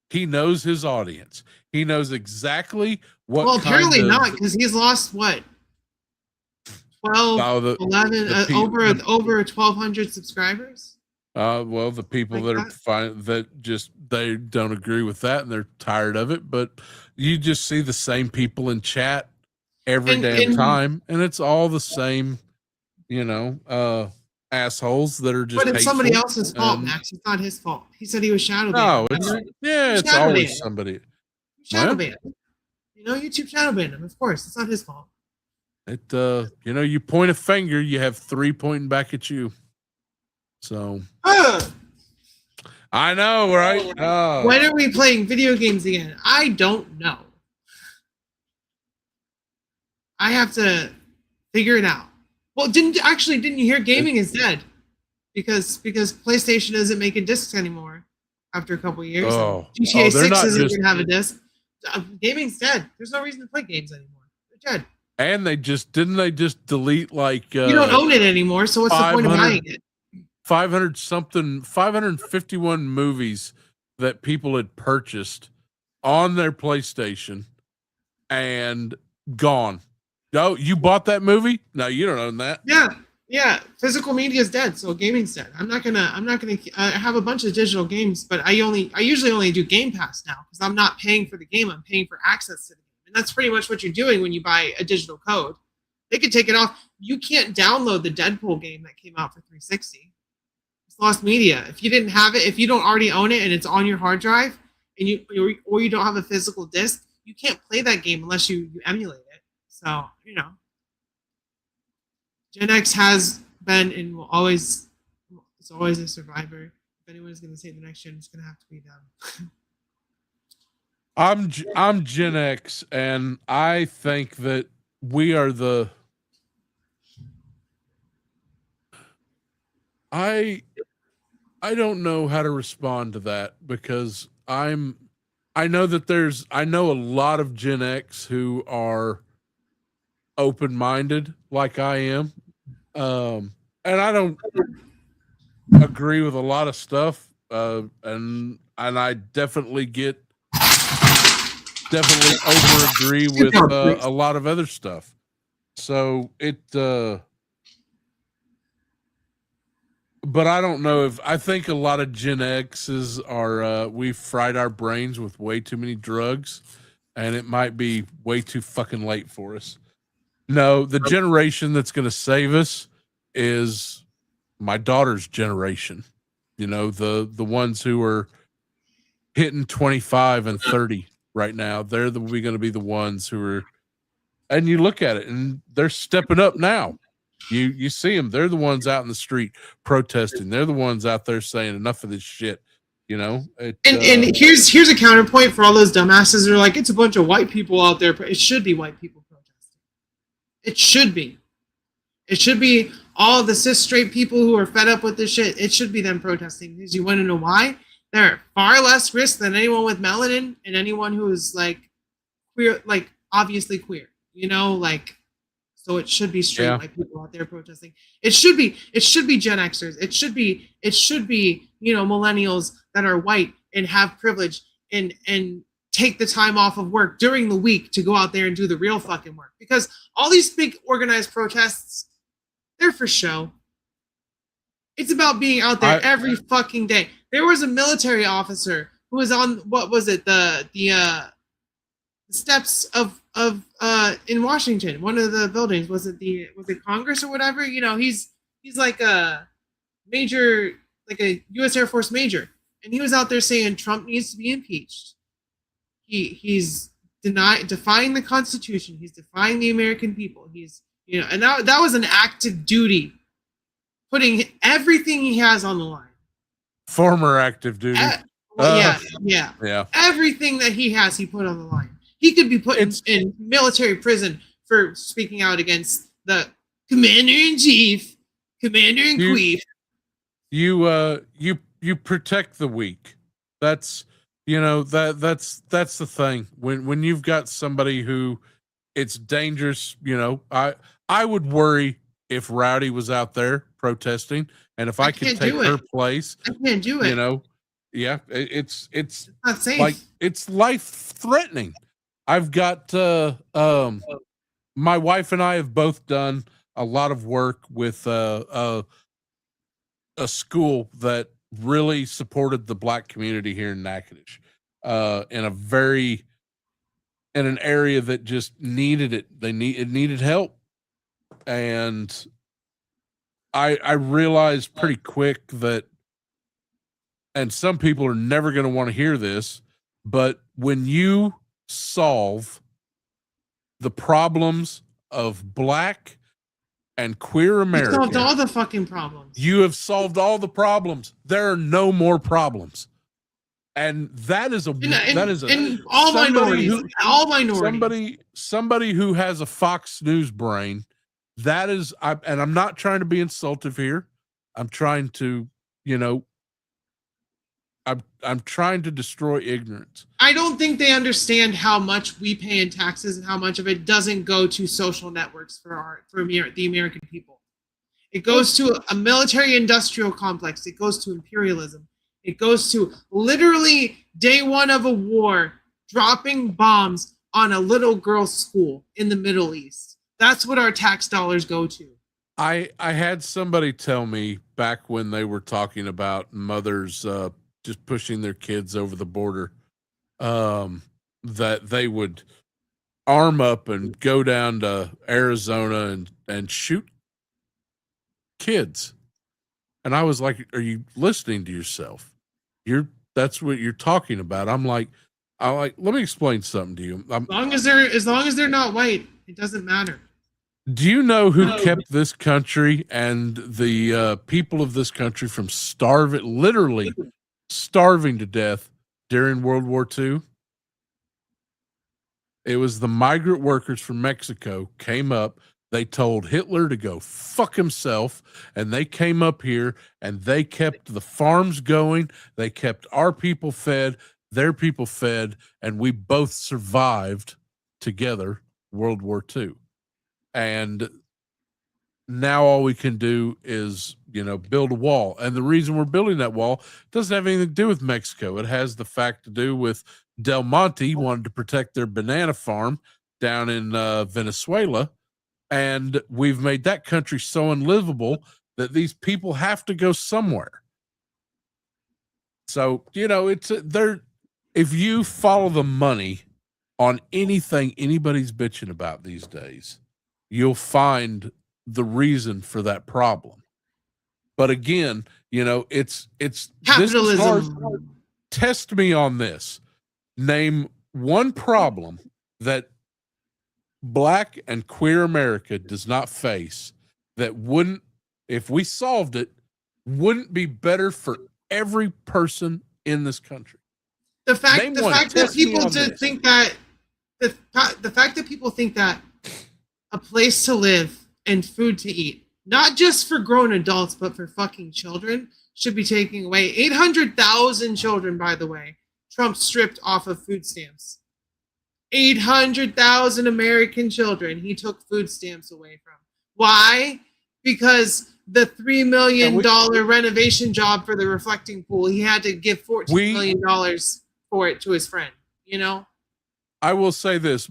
He knows his audience. He knows exactly what. Well, apparently not, because he's lost what? 12, 11, over 1,200 subscribers. Well, the people that are fine, they don't agree with that and they're tired of it. But you just see the same people in chat every damn time, and it's all the same, assholes that are just. But it's somebody else's fault, Max. It's not his fault. He said he was shadow banned. No, it's always somebody. Shadow banned. YouTube shadow banned him. Of course, it's not his fault. You point a finger, you have 3 pointing back at you. So I know, right? When are we playing video games again? I don't know. I have to figure it out. Well, didn't you hear gaming is dead? Because PlayStation isn't making discs anymore after a couple of years. GTA 6 isn't going to have a disc. Gaming's dead. There's no reason to play games anymore. They're dead. And they just delete like you don't own it anymore, so what's the point of buying it? 551 movies that people had purchased on their PlayStation and gone. Oh, you bought that movie? No, you don't own that. Yeah. Physical media is dead, so gaming's dead. I'm not gonna. I have a bunch of digital games, but I usually only do Game Pass now because I'm not paying for the game. I'm paying for access to the game, and that's pretty much what you're doing when you buy a digital code. They could take it off. You can't download the Deadpool game that came out for 360. It's lost media. If you didn't have it, if you don't already own it and it's on your hard drive, and you don't have a physical disc, you can't play that game unless you emulate it. So Gen X has been and will always. It's always a survivor. If anyone's going to say the next gen, it's going to have to be them. I'm Gen X, and I think that we are the. I don't know how to respond to that because I know that I know a lot of Gen X who are open-minded like I am. And I don't agree with a lot of stuff, and I definitely over agree with a lot of other stuff. So but I don't know if I think a lot of Gen X's are we've fried our brains with way too many drugs, and it might be way too fucking late for us. No, the generation that's going to save us is my daughter's generation. You know, the ones who are hitting 25 and 30 right now. They're going to be the ones who are, and you look at it and they're stepping up now. You see them. They're the ones out in the street protesting. They're the ones out there saying enough of this shit. You know, and here's a counterpoint for all those dumbasses who are like, it's a bunch of white people out there. It should be white people protesting. It should be. It should be all the cis straight people who are fed up with this shit. It should be them protesting, because you want to know why? They're at far less risk than anyone with melanin and anyone who is like queer, like obviously queer. You know, like, so it should be straight white people out there protesting. It should be Gen Xers. It should be millennials that are white and have privilege and take the time off of work during the week to go out there and do the real fucking work. Because all these big organized protests, they're for show. It's about being out there every fucking day. There was a military officer who was on, what was it, the steps of in Washington, one of the buildings. Was it Congress or whatever? You know, he's like a major, like a U.S. Air Force major, and he was out there saying Trump needs to be impeached. He's defying the Constitution. He's defying the American people. He's, you know, and that was an active duty, putting everything he has on the line. Former active duty. Yeah. Everything that he has, he put on the line. He could be put in military prison for speaking out against the commander-in-chief, commander-in-chief. You protect the weak. That's, you know, that's the thing. When you've got somebody who it's dangerous, you know, I would worry if Rowdy was out there protesting, and if I could take her place. I can't do it. You know, yeah, it's not safe. Like, it's life threatening. I've got my wife and I have both done a lot of work with a school that really supported the Black community here in Natchitoches, in an area that just needed it. It needed help, and I realized pretty quick that, and some people are never going to want to hear this, but when you solve the problems of Black and queer America, you solved all the fucking problems. You have solved all the problems. There are no more problems, and that is all minorities. Somebody who has a Fox News brain. That is, and I'm not trying to be insultive here. I'm trying to, you know, I'm trying to destroy ignorance. I don't think they understand how much we pay in taxes and how much of it doesn't go to social networks for the American people. It goes to a military industrial complex. It goes to imperialism. It goes to literally day one of a war, dropping bombs on a little girl's school in the Middle East. That's what our tax dollars go to. I had somebody tell me back when they were talking about mothers just pushing their kids over the border, that they would arm up and go down to Arizona and shoot kids. And I was like, are you listening to yourself? That's what you're talking about. I'm like, let me explain something to you. As long as they're not white, it doesn't matter. Do you know who kept this country and the people of this country from literally starving to death during World War II? It was the migrant workers from Mexico came up. They told Hitler to go fuck himself, and they came up here and they kept the farms going. They kept our people fed, their people fed, and we both survived together World War II. And now all we can do is, build a wall. And the reason we're building that wall doesn't have anything to do with Mexico. It has the fact to do with Del Monte wanted to protect their banana farm down in Venezuela. And we've made that country so unlivable that these people have to go somewhere. So, it's there. If you follow the money on anything anybody's bitching about these days, you'll find the reason for that problem. But again, it's capitalism. Test me on this. Name one problem that Black and queer America does not face that wouldn't, if we solved it, wouldn't be better for every person in this country. The fact that people think that the fact that people think that a place to live and food to eat, not just for grown adults but for fucking children, should be taken away. 800,000 children, by the way, Trump stripped off of food stamps. 800,000 American children he took food stamps away from. Why? Because the $3 million renovation job for the reflecting pool, he had to give $14 million for it to his friend, I will say this.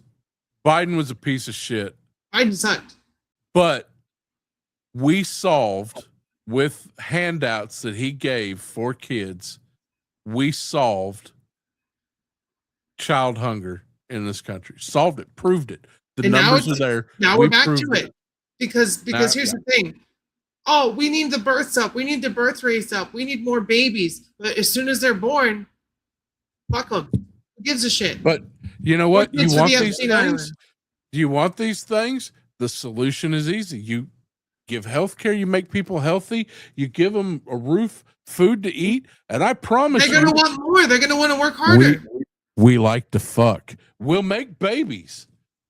Biden was a piece of shit. Biden sucked. But we solved, with handouts that he gave for kids, we solved child hunger in this country. Solved it, proved it. The numbers are there. Now we're back to it. Because here's the thing. Oh, we need the births up. We need the birth rates up. We need more babies. But as soon as they're born, fuck them. Who gives a shit? But you know what? You want these things? Do you want these things? The solution is easy. You give healthcare. You make people healthy. You give them a roof, food to eat, and I promise they're going to want more. They're going to want to work harder. We like to fuck. We'll make babies.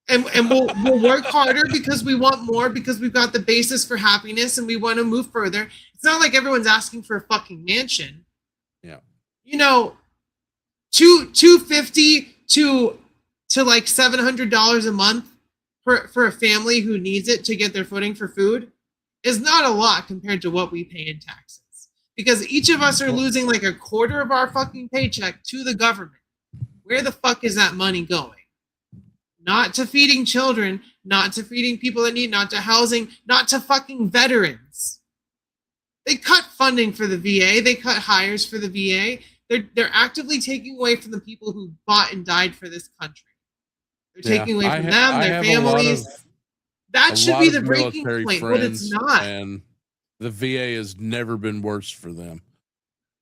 And we'll work harder because we want more, because we've got the basis for happiness and we want to move further. It's not like everyone's asking for a fucking mansion. Yeah. $250 to like $700 a month for a family who needs it to get their footing for food is not a lot compared to what we pay in taxes. Because each of us are losing like a quarter of our fucking paycheck to the government. Where the fuck is that money going? Not to feeding children, not to feeding people that need, not to housing, not to fucking veterans. They cut funding for the VA. They cut hires for the VA. They're actively taking away from the people who fought and died for this country. They're taking away from them, their families. That should be the breaking point, but it's not. And the VA has never been worse for them.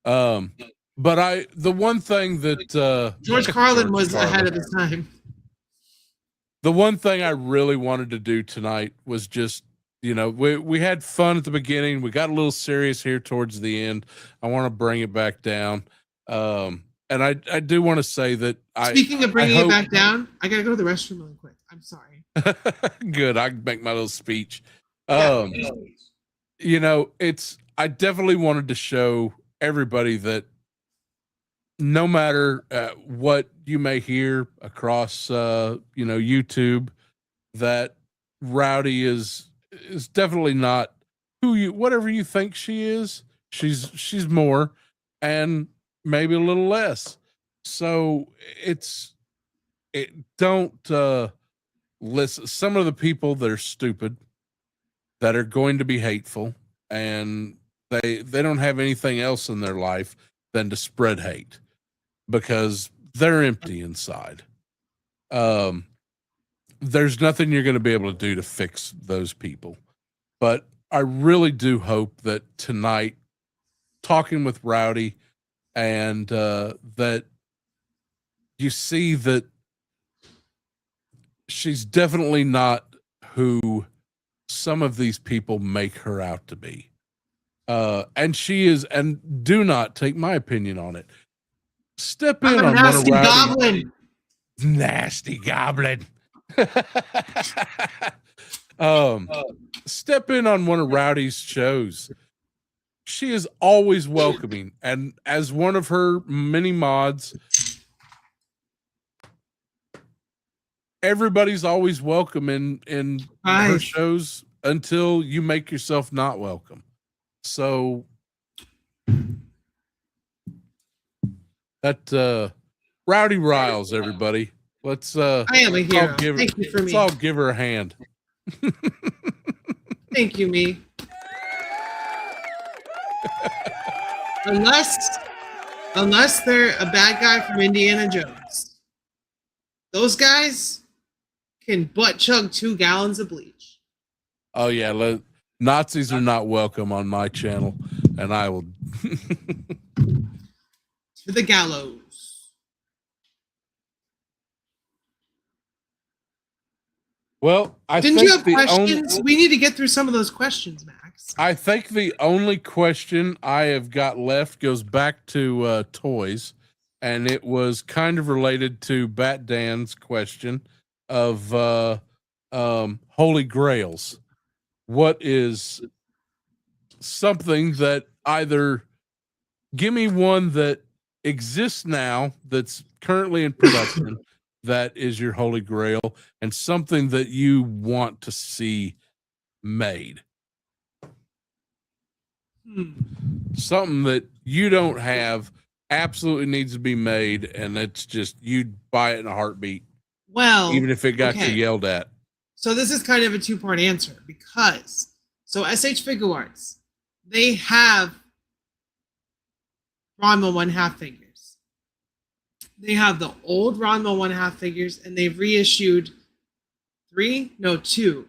But the one thing that George Carlin was ahead of his time. The one thing I really wanted to do tonight was just, we had fun at the beginning. We got a little serious here towards the end. I want to bring it back down. And I do want to say that Speaking of bringing it back down, I got to go to the restroom really quick. I'm sorry. Good. I can make my little speech. Yeah. I definitely wanted to show everybody that no matter what you may hear across, YouTube, that Rowdy is definitely not whatever you think she is. She's more, and maybe a little less. So don't listen. Some of the people that are stupid, that are going to be hateful, and they don't have anything else in their life than to spread hate, because they're empty inside. There's nothing you're going to be able to do to fix those people. But I really do hope that tonight, talking with Rowdy, and that you see that she's definitely not who some of these people make her out to be. And she is, and do not take my opinion on it. Step in on nasty one of goblin. Nasty goblin. Step in on one of Rowdy's shows. She is always welcoming, and as one of her many mods, everybody's always welcome in her shows until you make yourself not welcome. So that Rowdy Riles, everybody. Let's I am a hero. Thank you for me. Let's all give her a hand. Thank you, me. Unless they're a bad guy from Indiana Jones. Those guys can butt chug 2 gallons of bleach. Oh yeah, Nazis are not welcome on my channel, and I will to the gallows. Well, Didn't you have questions? We need to get through some of those questions, Max. I think the only question I have got left goes back to toys, and it was kind of related to Bat Dan's question of Holy Grails. What is something that either give me one that exists now that's currently in production that is your Holy Grail, and something that you want to see made. Something that you don't have absolutely needs to be made, and it's just you'd buy it in a heartbeat. Well, even if it got you yelled at. So this is kind of a 2-part answer because SH Figure Arts, they have Ranma 1/2 figures. They have the old Ranma 1/2 figures, and they've reissued 2.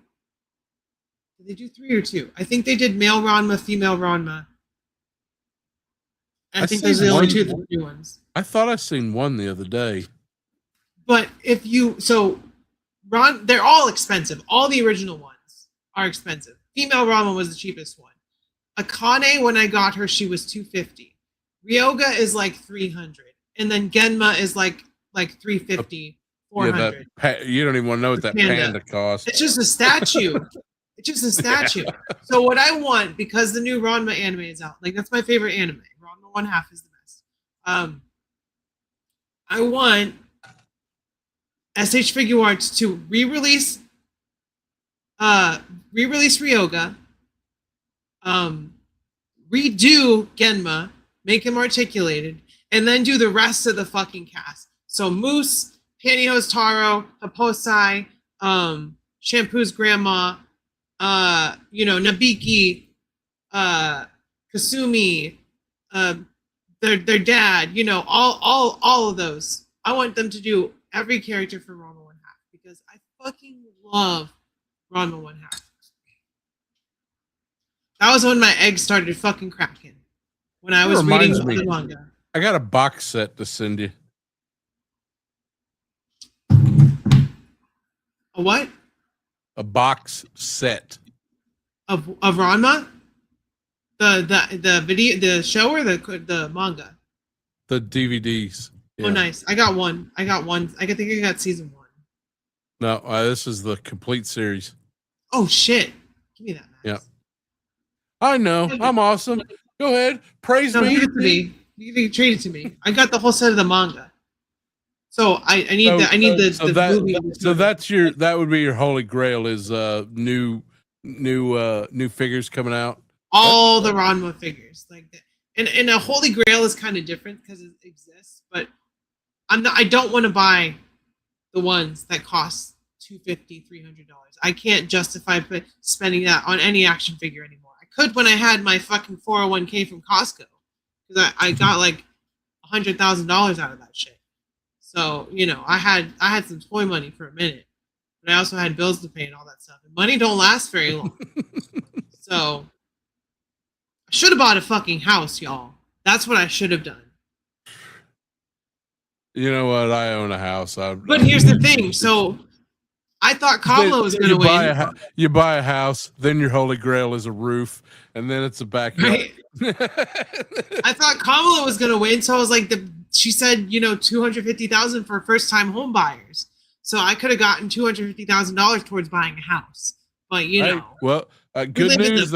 Did they do 3 or 2? I think they did male Ranma, female Ranma. I think those are the only 2 the new ones. I thought I seen one the other day. But they're all expensive. All the original ones are expensive. Female Ranma was the cheapest one. Akane, when I got her, she was $250. Ryoga is like $300, and then Genma is like $350, $400. Yeah, you don't even want to know what that panda costs. It's just a statue. It's just a statue. So what I want, because the new Ranma anime is out, like that's my favorite anime. Ranma 1/2 is the best. I want SH Figure Arts to re-release Ryoga, redo Genma, make him articulated, and then do the rest of the fucking cast. So Moose, Pantyhose Taro, Happosai, Shampoo's grandma, Nabiki, Kasumi, their dad, all of those. I want them to do every character from Ranma 1/2 because I fucking love Ranma 1/2. That was when my eggs started fucking cracking. When I was reading the manga. I got a box set to send you. A what? A box set of Ranma. The video, the show, or the manga. The DVDs. Yeah. Oh, nice! I got one. I think I got season 1. No, this is the complete series. Oh shit! Give me that. Max. Yeah. I know. I'm awesome. Go ahead. Praise me. Give it to me. You can trade it to me. I got the whole set of the manga. So I need the movie. So that would be your Holy Grail is new figures coming out. All the Ranma figures like that. And a Holy Grail is kind of different because it exists, but I don't want to buy the ones that cost $250, $300. I can't justify spending that on any action figure anymore. I could when I had my fucking 401k from Costco, because I got like $100,000 out of that shit. So I had some toy money for a minute, but I also had bills to pay and all that stuff. And money don't last very long. So I should have bought a fucking house, y'all. That's what I should have done. You know what? I own a house. But here's the thing. So I thought Kamala was going to win. You buy a house, then your Holy Grail is a roof, and then it's a backyard. Right. I thought Kamala was going to win, so I was like, she said, $250,000 for first-time home buyers. So I could have gotten $250,000 towards buying a house. But well, good news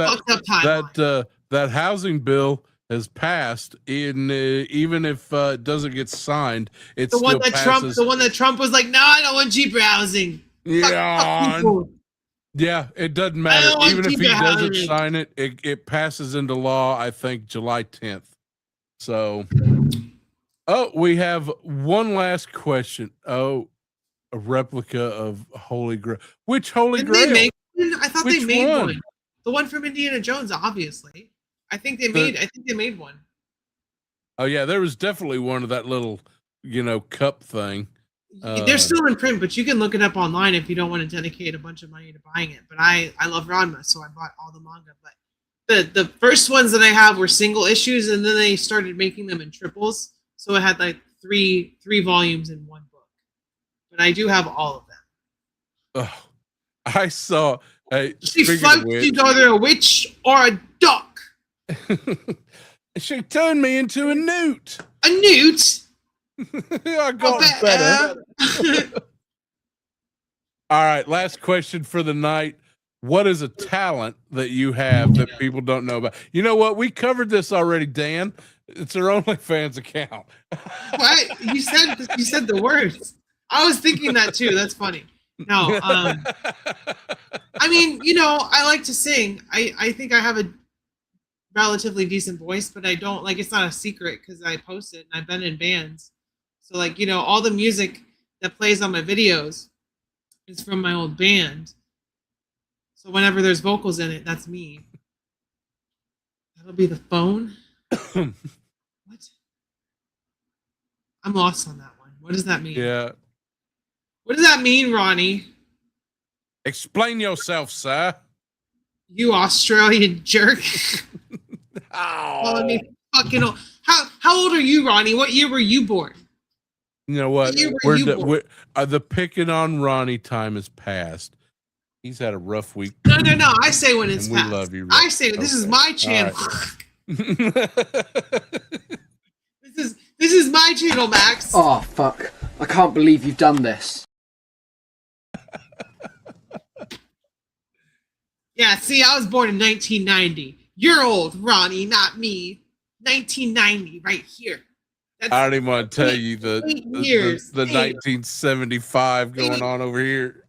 that housing bill has passed. Even if it doesn't get signed, it's the one that Trump was like, no, I don't want cheaper housing. Yeah. Yeah, it doesn't I matter. don't want Even if keep he it how doesn't it is. sign it, it passes into law, I think, July 10th. So, oh, we have one last question. Oh, a replica of Holy Grail. Which Holy Didn't they Grail? make one? I thought they Which made one? one. The one from Indiana Jones, obviously. I think they made one. Oh yeah, there was definitely one of that little, cup thing. They're still in print, but you can look it up online if you don't want to dedicate a bunch of money to buying it. But I love Ranma, so I bought all the manga. But the first ones that I have were single issues, and then they started making them in triples. So it had like three volumes in one book. But I do have all of them. Oh, I saw. She speaking of fucked which, either a witch or a duck. she turned me into a newt. A newt. I got better. All right, last question for the night. What is a talent that you have that people don't know about? You know what? We covered this already, Dan. It's their OnlyFans account. What? You said the words. I was thinking that too. That's funny. No, I mean, I like to sing. I think I have a relatively decent voice, but I don't like it's not a secret because I post it and I've been in bands. So like, all the music that plays on my videos is from my old band. So whenever there's vocals in it, that's me. That'll be the phone. What? I'm lost on that one. What does that mean? Yeah. What does that mean, Ronnie? Explain yourself, sir. You Australian jerk. Oh. Calling me fucking old. How old are you, Ronnie? What year were you born? You know what? What year were you born? The picking on Ronnie time has passed. He's had a rough week. No. I say when it's we past. love you. I say this is my channel. Right. This is my channel, Max. Oh, fuck. I can't believe you've done this. Yeah, see, I was born in 1990. You're old, Ronnie, not me. 1990, right here. I don't even want to tell you the 1975 going on over here.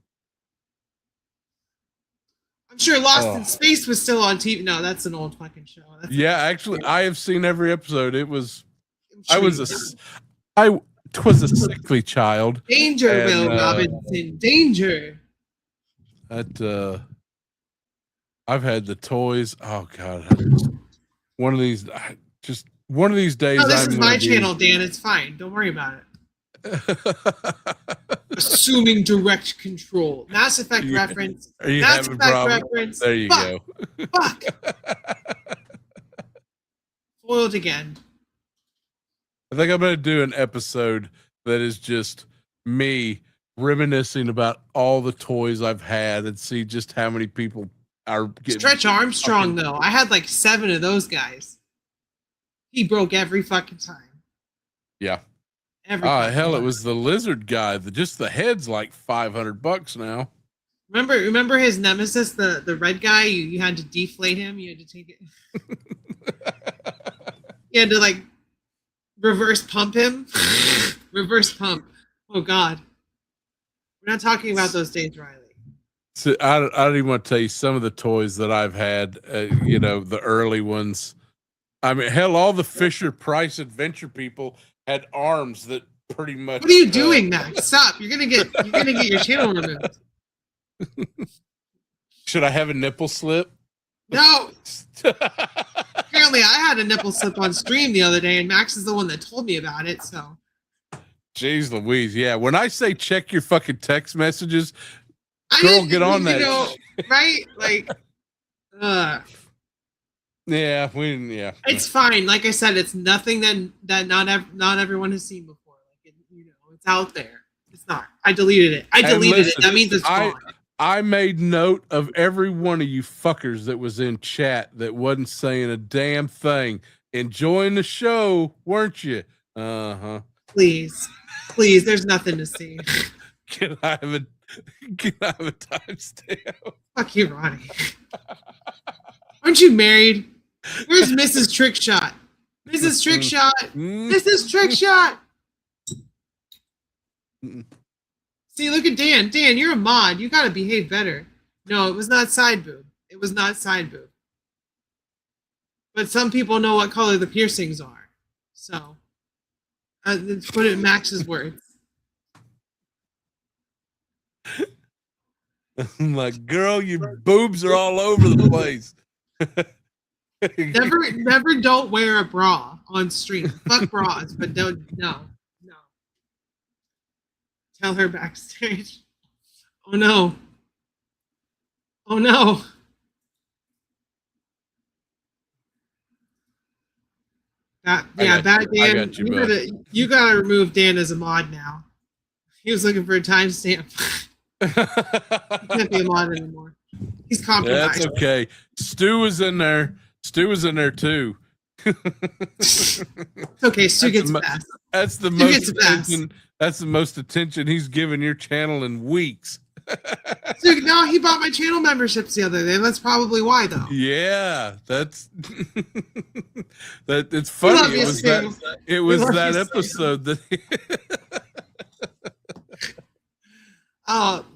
I'm sure Lost in Space was still on TV. No, that's an old fucking show. Actually, I have seen every episode. It was, I was a sickly child. Danger, Will Robinson, danger. That I've had the toys. Oh God, one of these days. No, this is my channel, Dan. It's fine. Don't worry about it. Assuming direct control. Mass Effect reference. Mass Effect reference. There you go. Fuck. Foiled again. I think I'm going to do an episode that is just me reminiscing about all the toys I've had and see just how many people are getting. Stretch Armstrong, though. I had like 7 of those guys. He broke every fucking time. Yeah. Hell, it was the lizard guy. Just the head's like $500 now. Remember his nemesis, the red guy? You had to deflate him. You had to take it. You had to like reverse pump him. Reverse pump. Oh God. We're not talking about those days, Riley. So I don't even want to tell you some of the toys that I've had. The early ones. I mean, hell, all the Fisher Price adventure people had arms that pretty much. What are you doing, Max? Stop! You're gonna get your channel removed. Should I have a nipple slip? No. Apparently, I had a nipple slip on stream the other day, and Max is the one that told me about it. So. Jeez Louise, yeah. When I say check your fucking text messages, girl, get on that. Right? Like, Yeah, It's fine. Like I said, it's nothing that not everyone has seen before. Like it's out there. It's not. I deleted it. That means it's gone. I made note of every one of you fuckers that was in chat that wasn't saying a damn thing. Enjoying the show, weren't you? Uh-huh. Please. There's nothing to see. Can I have a timestamp? Fuck you, Ronnie. Aren't you married? Where's Mrs. Trickshot? Mrs. Trickshot. Mrs. Trickshot. See, look at Dan. Dan, you're a mod. You gotta behave better. No, it was not side boob. It was not side boob. But some people know what color the piercings are. So, let's put it in Max's words. I'm like, girl, your boobs are all over the place. Never don't wear a bra on stream. Fuck bras, but no. Tell her backstage. Oh no. Oh no. That Dan. You gotta remove Dan as a mod now. He was looking for a timestamp. He can't be a mod anymore. He's compromised. That's okay. Stu was in there. Stu was in there too. It's okay. Stu gets pass. That's the most attention. That's the most attention he's given your channel in weeks. Dude, no, he bought my channel memberships the other day. That's probably why, though. Yeah, that's that. It's funny. It was that episode that.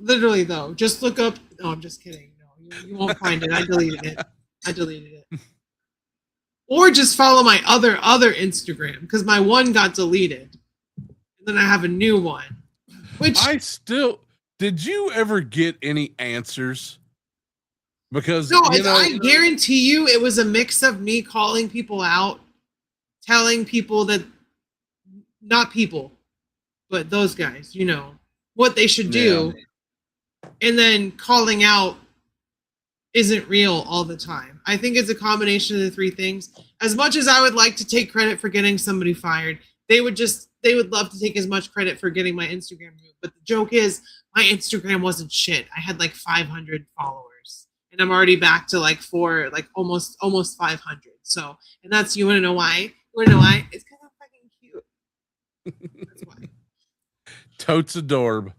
Literally though, just look up. No, I'm just kidding. No, you won't find it. I deleted it. Or just follow my other Instagram because my one got deleted, and then I have a new one. Which did you ever get any answers? Because no, I guarantee you it was a mix of me calling people out, telling people that not people, but those guys, what they should do, and then calling out isn't real all the time. I think it's a combination of the three things. As much as I would like to take credit for getting somebody fired, they would love to take as much credit for getting my Instagram removed. But the joke is my Instagram wasn't shit. I had like 500 followers and I'm already back to like almost 500. So, and that's, you want to know why? You want to know why? It's because I'm fucking cute. That's why. Totes adorb.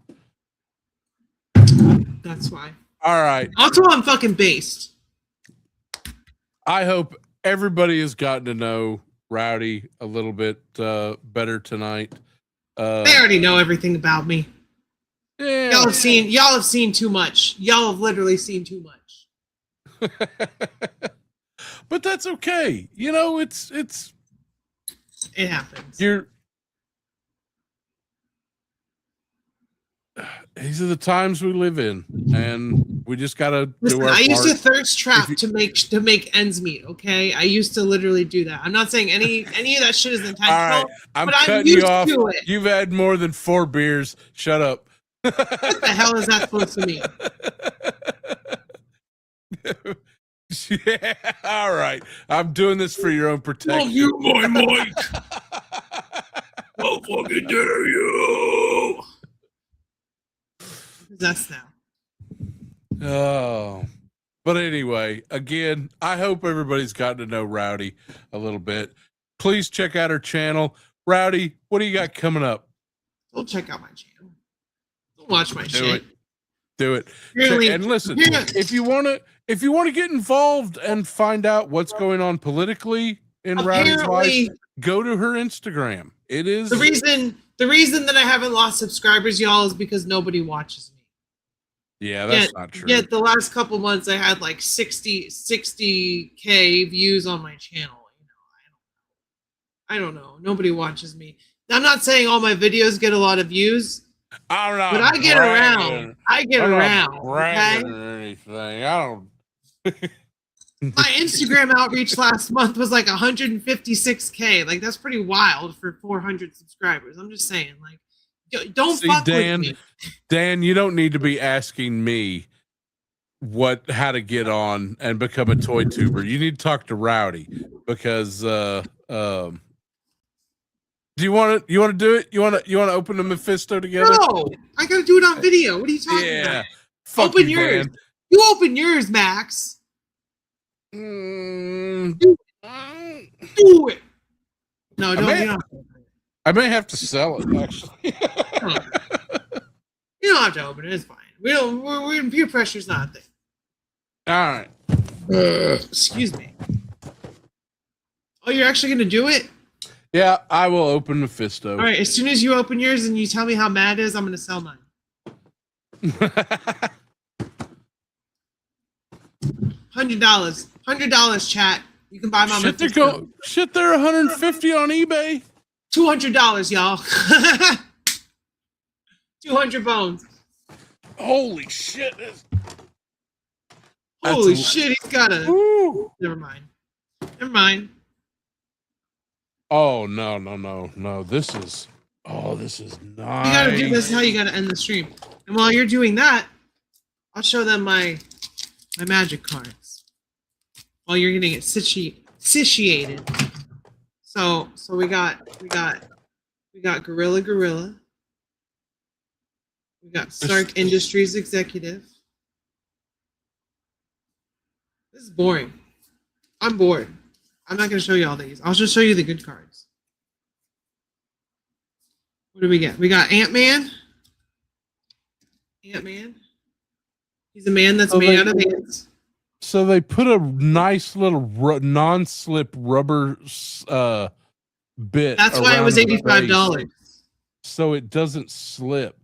That's why. All right. Also, I'm fucking based. I hope everybody has gotten to know Rowdy a little bit better tonight. They already know everything about me. Yeah. Y'all have seen too much. Y'all have literally seen too much. But that's okay. It happens. These are the times we live in, and we just gotta do our part. I used to thirst trap to make ends meet. Okay, I used to literally do that. I'm not saying any of that shit is intentional. All right, I'm cutting you off. You've had more than 4 beers. Shut up. What the hell is that supposed to mean? Yeah, all right. I'm doing this for your own protection. Oh, you my mic. How fucking dare you? That's now. Oh, but anyway, again, I hope everybody's gotten to know Rowdy a little bit. Please check out her channel. Rowdy, what do you got coming up? Go check out my channel. Don't watch my shit. Do it. Really? And listen, if you want to get involved and find out what's going on politically in Rowdy's life, go to her Instagram. It is the reason that I haven't lost subscribers, y'all, is because nobody watches me. Yeah, that's not true. Yet the last couple months I had like 60K views on my channel. I don't know. Nobody watches me. I'm not saying all my videos get a lot of views. I'm not, but I get around. I'm around. Okay? Or anything. I don't. My Instagram outreach last month was like 156K. Like that's pretty wild for 400 subscribers. I'm just saying, like, don't fuck with me. Dan, you don't need to be asking me how to get on and become a toy tuber. You need to talk to Rowdy because do you want to do it? You want to open the Mephisto together? No, I gotta do it on video. What are you talking about? Open yours. Dan. You open yours, Max. Do it. No, don't. I may have to sell it. Actually, you don't have to open it. It's fine. We're peer pressure's not a thing. All right. Excuse me. Oh, you're actually gonna do it? Yeah, I will open Mephisto. All right, as soon as you open yours and you tell me how mad it is, I'm going to sell mine. $100, chat. You can buy my Mephisto. Shit, they're $150 on eBay. $200, y'all. 200 bones. Holy shit! Holy shit! He's got a. Woo. Never mind. Never mind. Oh no! This is nice. You gotta do this. Is how you gotta end the stream. And while you're doing that, I'll show them my magic cards. While you're getting it satiated. So we got Gorilla. We got Stark Industries Executive. This is boring. I'm bored. I'm not going to show you all these. I'll just show you the good cards. What do we get? We got Ant-Man. Ant-Man. He's a man that's made out of ants. So they put a nice little non-slip rubber bit. That's why it was $85. So it doesn't slip.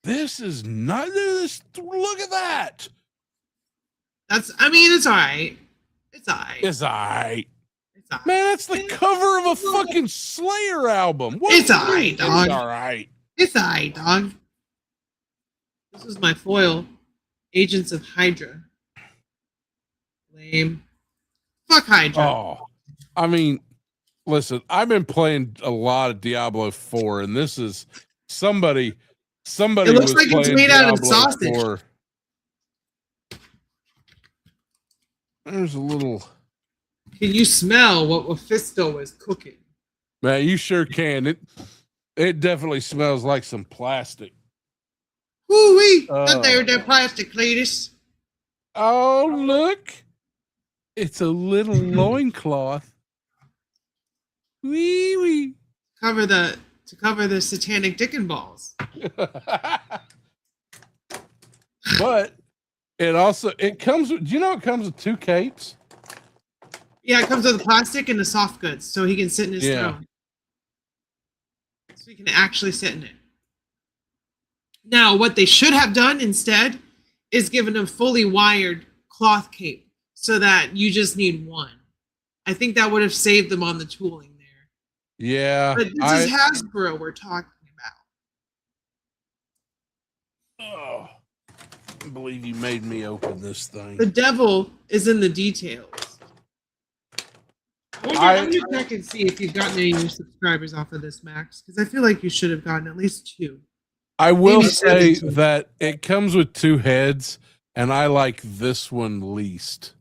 This is not. Look at that. It's all right. It's all right. It's all right. Man, that's the cover of a fucking Slayer album. It's all right, dog. It's all right. It's all right, dog. This is my foil. Agents of Hydra. Lame. Fuck Hydra. Oh, I mean, listen, I've been playing a lot of Diablo 4, and this is somebody it looks like it's made out of sausage. 4. There's a little. Can you smell what Mephisto is cooking? Man, you sure can. It definitely smells like some plastic. Woo-wee! Not there with that plastic, Cletus. Oh, look. It's a little loincloth. Wee-wee. To cover the satanic dick and balls. But it comes with, do you know it comes with 2 capes? Yeah, it comes with the plastic and the soft goods, so he can sit in his throne. So he can actually sit in it. Now, what they should have done instead is given him fully wired cloth cape so that you just need one. I think that would have saved them on the tooling there. Yeah. But this is Hasbro we're talking about. Oh, I can't believe you made me open this thing. The devil is in the details. I'm just check and see if you've gotten any new subscribers off of this, Max, because I feel like you should have gotten at least 2. I will say that it comes with 2 heads, and I like this one least.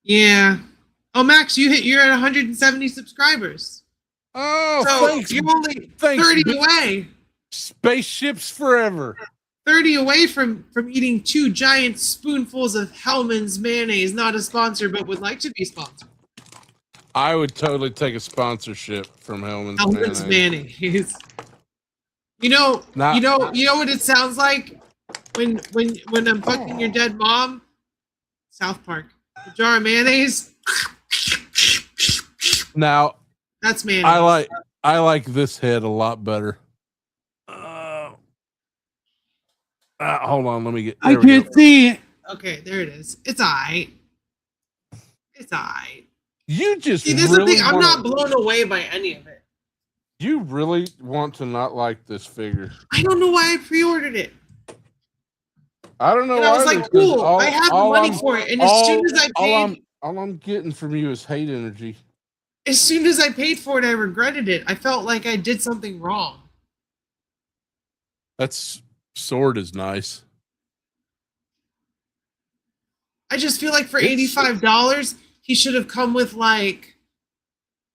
Yeah. Oh, Max, you're at 170 subscribers. Oh, so thanks. you're only 30 away. Spaceships forever. 30 away from eating 2 giant spoonfuls of Hellman's mayonnaise. Not a sponsor, but would like to be sponsored. I would totally take a sponsorship from Hellman's mayonnaise. You know what it sounds like when I'm fucking your dead mom. South Park. A jar of mayonnaise. Now that's mayonnaise. I like this head a lot better. Hold on, let me get. I can't see it. Okay, there it is. It's alright. It's alright. You just see. This really is the thing. I'm not blown away by any of it. You really want to not like this figure? I don't know why I pre-ordered it. I don't know. And I was like, cool. I have the money for it, and as soon as I paid, all I'm getting from you is hate energy. As soon as I paid for it, I regretted it. I felt like I did something wrong. That's sword is nice. I just feel like for $85, he should have come with like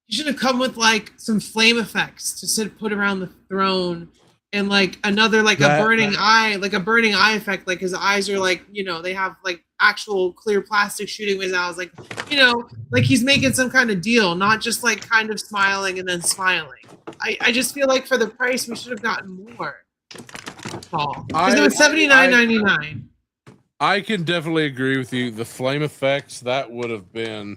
some flame effects to put around the throne, and like another a burning eye effect. Like his eyes are like, they have like actual clear plastic shooting his eyes. Like, like he's making some kind of deal, not just like kind of smiling and then smiling. I just feel like for the price we should have gotten more. Because it was $79.99. I can definitely agree with you. The flame effects that would have been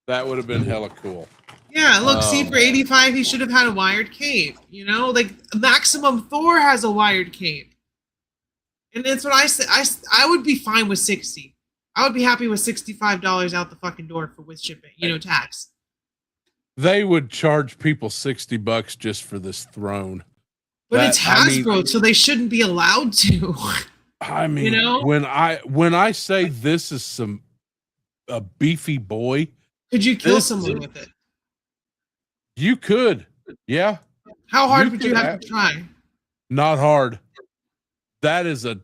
hella cool. Yeah, look, see, for $85, he should have had a wired cape. Like Maximum Thor has a wired cape, and that's what I said. I would be fine with $60. I would be happy with $65 out the fucking door with shipping, tax. They would charge people $60 just for this throne. But it's Hasbro, so they shouldn't be allowed to. I mean, when I say this is a beefy boy, could you kill someone with it? You could, yeah. How hard would you have to try? Not hard. That's stick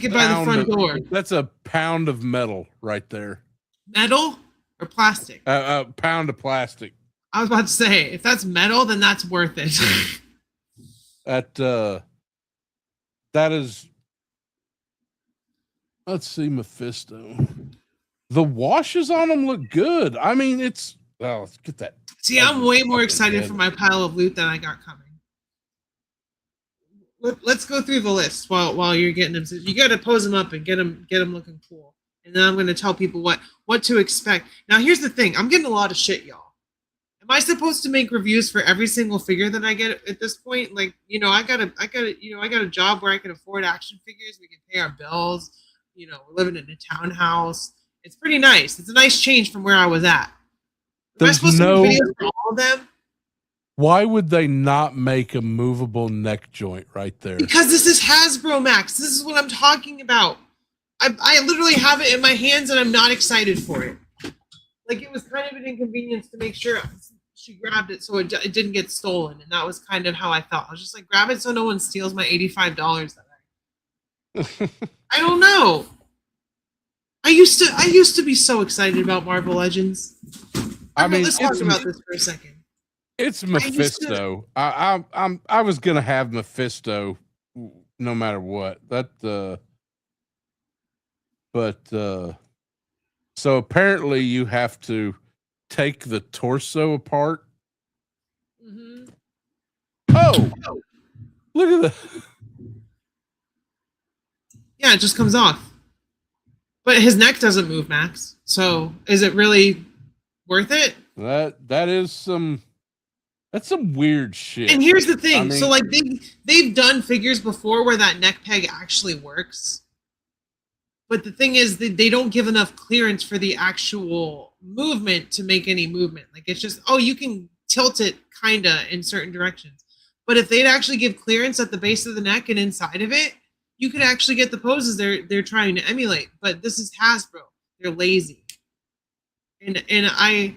it by the front door. That's a pound of metal right there. Metal or plastic? A pound of plastic. I was about to say, if that's metal, then that's worth it. That is. Let's see, Mephisto. The washes on them look good. I mean, let's get that. See, I'm way more excited for my pile of loot that I got coming. Let's go through the list while you're getting them. You got to pose them up and get them looking cool. And then I'm going to tell people what to expect. Now, here's the thing. I'm getting a lot of shit, y'all. Am I supposed to make reviews for every single figure that I get at this point? Like, I got a job where I can afford action figures. We can pay our bills. We're living in a townhouse. It's pretty nice. It's a nice change from where I was at. Am I supposed to make videos for all of them? Why would they not make a movable neck joint right there? Because this is Hasbro, Max. This is what I'm talking about. I literally have it in my hands and I'm not excited for it. Like, it was kind of an inconvenience to make sure she grabbed it so it didn't get stolen. And that was kind of how I felt. I was just like, grab it so no one steals my $85 that I don't know. I used to be so excited about Marvel Legends. Let's talk about this for a second. It's Mephisto. I was gonna have Mephisto no matter what. So apparently you have to take the torso apart. Mm-hmm. Oh, look at that. Yeah, it just comes off. But his neck doesn't move, Max. So is it really worth it? That's some weird shit. And here's the thing. So like they've done figures before where that neck peg actually works. But the thing is that they don't give enough clearance for the actual movement to make any movement. Like, it's just, you can tilt it kinda in certain directions. But if they'd actually give clearance at the base of the neck and inside of it, you could actually get the poses they're trying to emulate. But this is Hasbro. They're lazy. And I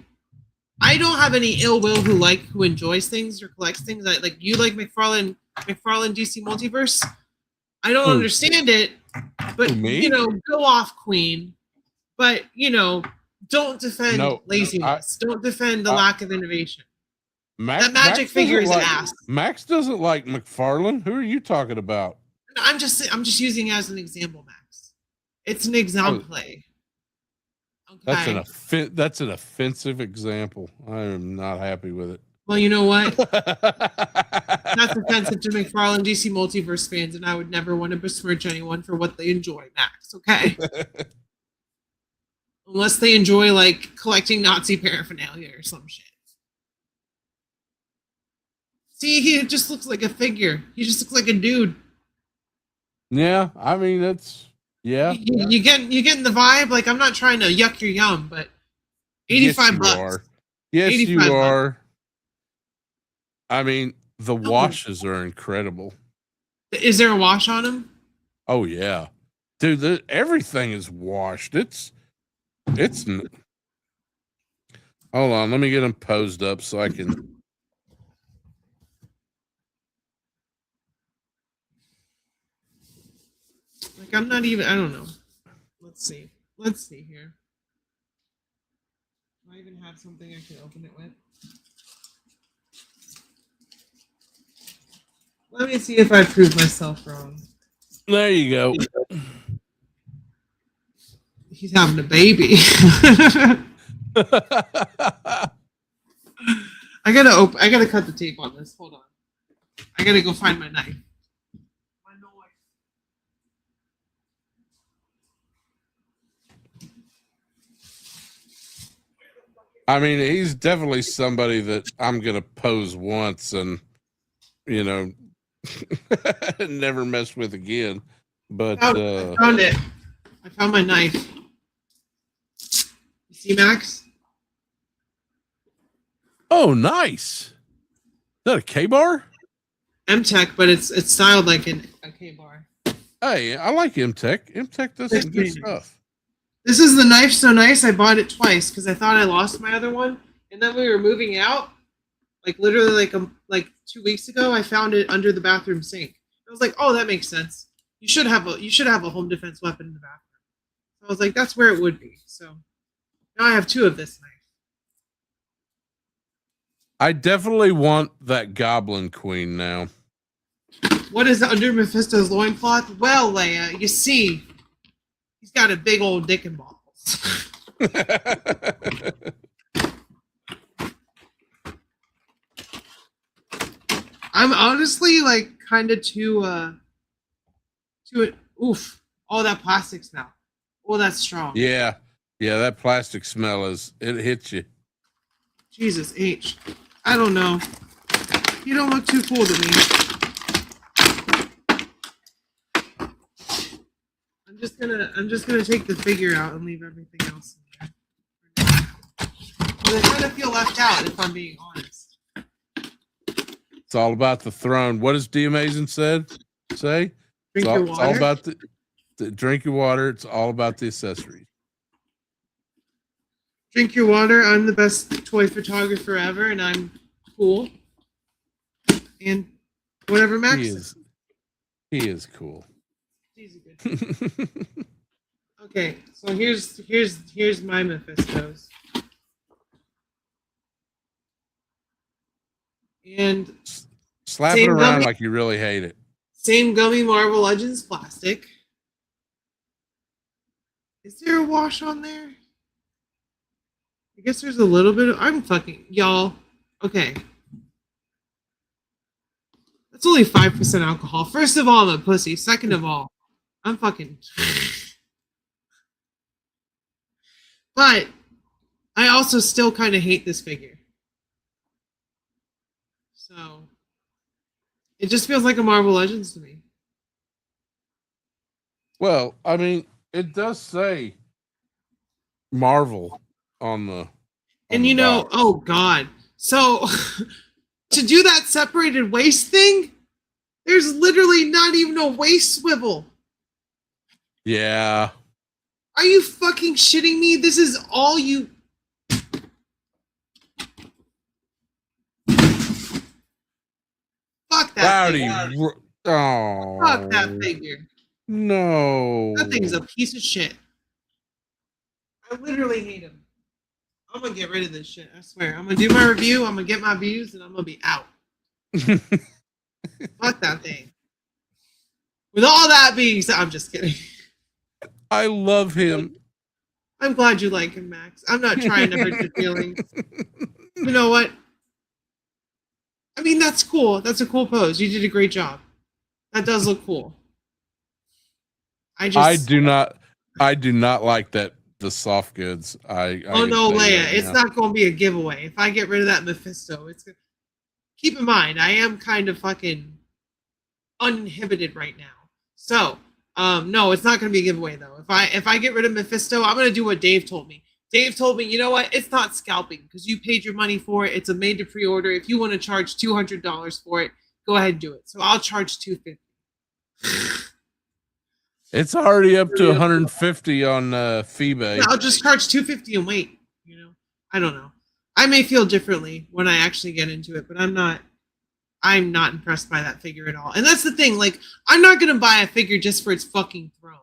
don't have any ill will who enjoys things or collects things. Like you like McFarlane DC Multiverse. I don't understand it, but go off, Queen. But don't defend laziness. Don't defend the lack of innovation. That magic figure is ass. Max doesn't like McFarlane. Who are you talking about? I'm just using it as an example, Max. It's an example. Okay. That's an offensive example. I am not happy with it. Well, you know what? That's offensive to McFarlane DC Multiverse fans, and I would never want to besmirch anyone for what they enjoy, Max. Okay. Unless they enjoy like collecting Nazi paraphernalia or some shit. See, he just looks like a figure. He just looks like a dude. Yeah, I mean that's You getting the vibe? Like, I'm not trying to yuck your yum, but $85. Yes, you are. I mean, the washes are incredible. Is there a wash on them? Oh yeah, dude. Everything is washed. It's. Hold on, let me get them posed up so I can. Like, I'm not even. I don't know. Let's see. Let's see here. Do I even have something I can open it with? Let me see if I prove myself wrong. There you go. He's having a baby. I gotta cut the tape on this. Hold on. I gotta go find my knife. My knife. I mean, he's definitely somebody that I'm gonna pose once and never mess with again. But I found it. I found my knife. You see, Max? Oh, nice. Is that a K-bar? M-Tech, but it's styled like a K-bar. Hey, I like M-Tech. M-Tech does some good stuff. This is the knife so nice, I bought it twice because I thought I lost my other one. And then we were moving out, like literally like 2 weeks ago, I found it under the bathroom sink. I was like, oh, that makes sense. You should have a home defense weapon in the bathroom. So I was like, that's where it would be. So now I have two of this knife. I definitely want that Goblin Queen now. What is under Mephisto's loincloth? Well, Leia, you see, he's got a big old dick and balls. I'm honestly like kind of too oof. Oh, that plastic smell. Oh, that's strong. Yeah, that plastic smell it hits you. Jesus H. I don't know. You don't look too cool to me. I'm just gonna take the figure out and leave everything else in there. But I kind of feel left out if I'm being honest. It's all about the throne. What does D Amazing say? Drink your water. It's all about the drink your water. It's all about the accessories. Drink your water. I'm the best toy photographer ever, and I'm cool. And whatever Max is. He is cool. He's a good. Okay, so here's my Mephistos. And slap it around like you really hate it. Same gummy Marvel Legends plastic. Is there a wash on there? I guess there's a little bit of. I'm fucking y'all. Okay. That's only 5% alcohol. First of all, I'm a pussy. Second of all, I'm fucking. But I also still kind of hate this figure. So it just feels like a Marvel Legends to me. Well, I mean, it does say Marvel on the. And you know, oh God. So to do that separated waist thing, there's literally not even a waist swivel. Yeah. Are you fucking shitting me? This is all you. Fuck that figure. Oh. Fuck that figure. No. That thing's a piece of shit. I literally hate him. I'm gonna get rid of this shit. I swear. I'm gonna do my review. I'm gonna get my views, and I'm gonna be out. Fuck that thing. With all that being said, I'm just kidding. I love him. I'm glad you like him, Max. I'm not trying to hurt your feelings. You know what? I mean, that's cool. That's a cool pose. You did a great job. That does look cool. I do not like that. The soft goods. Oh no, Leia! It's not going to be a giveaway. If I get rid of that Mephisto, it's gonna... Keep in mind, I am kind of fucking uninhibited right now. So, no, it's not going to be a giveaway though. If I get rid of Mephisto, I'm going to do what Dave told me. Dave told me, you know what? It's not scalping because you paid your money for it. It's a made to pre-order. If you want to charge $200 for it, go ahead and do it. So I'll charge $250. It's already up to 150 on FeeBay. I'll just charge $250 and wait. You know, I don't know. I may feel differently when I actually get into it, but I'm not impressed by that figure at all. And that's the thing. Like, I'm not gonna buy a figure just for its fucking throne.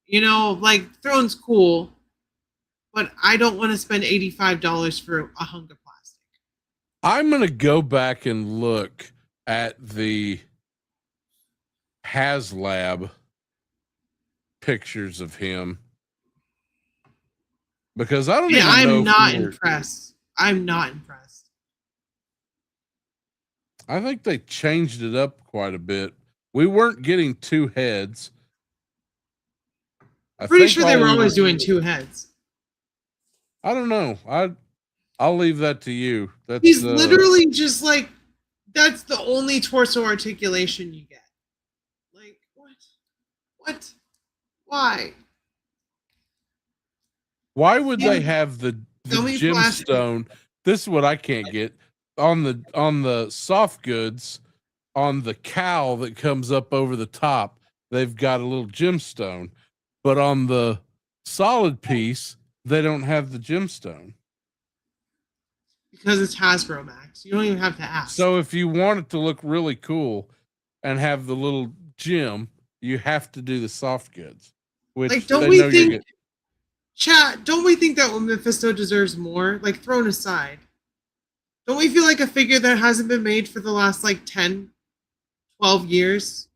You know, like throne's cool, but I don't want to spend $85 for a hunk of plastic. I'm gonna go back and look at the HasLab pictures of him because I don't even know. I'm not impressed. I'm not impressed. I think they changed it up quite a bit. We weren't getting two heads. I'm pretty sure they were always doing two heads. I don't know. I'll leave that to you. He's literally just like, that's the only torso articulation you get. Like, what? Why? Why would Yeah. they have the Dummy plastic. gemstone? This is what I can't get. On the soft goods, on the cowl that comes up over the top, they've got a little gemstone. But on the solid piece, they don't have the gemstone. Because it's Hasbro, Max. You don't even have to ask. So if you want it to look really cool and have the little gem, you have to do the soft goods. Which like, don't they we know you're think, getting. chat, don't we think that Mephisto deserves more? Like, thrown aside. Don't we feel like a figure that hasn't been made for the last, like, 10, 12 years?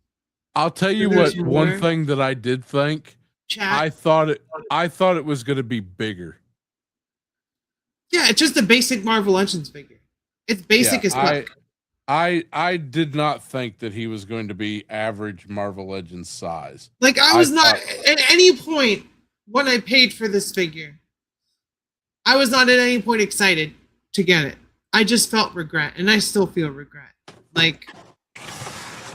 I'll tell you what, There's one more. thing that I did think, Chat. I thought it was going to be bigger. Yeah, it's just a basic Marvel Legends figure. It's basic Yeah, as fuck. I did not think that he was going to be average Marvel Legends size. Like, I was not, at any point when I paid for this figure, I was not at any point excited to get it. I just felt regret, and I still feel regret. Like,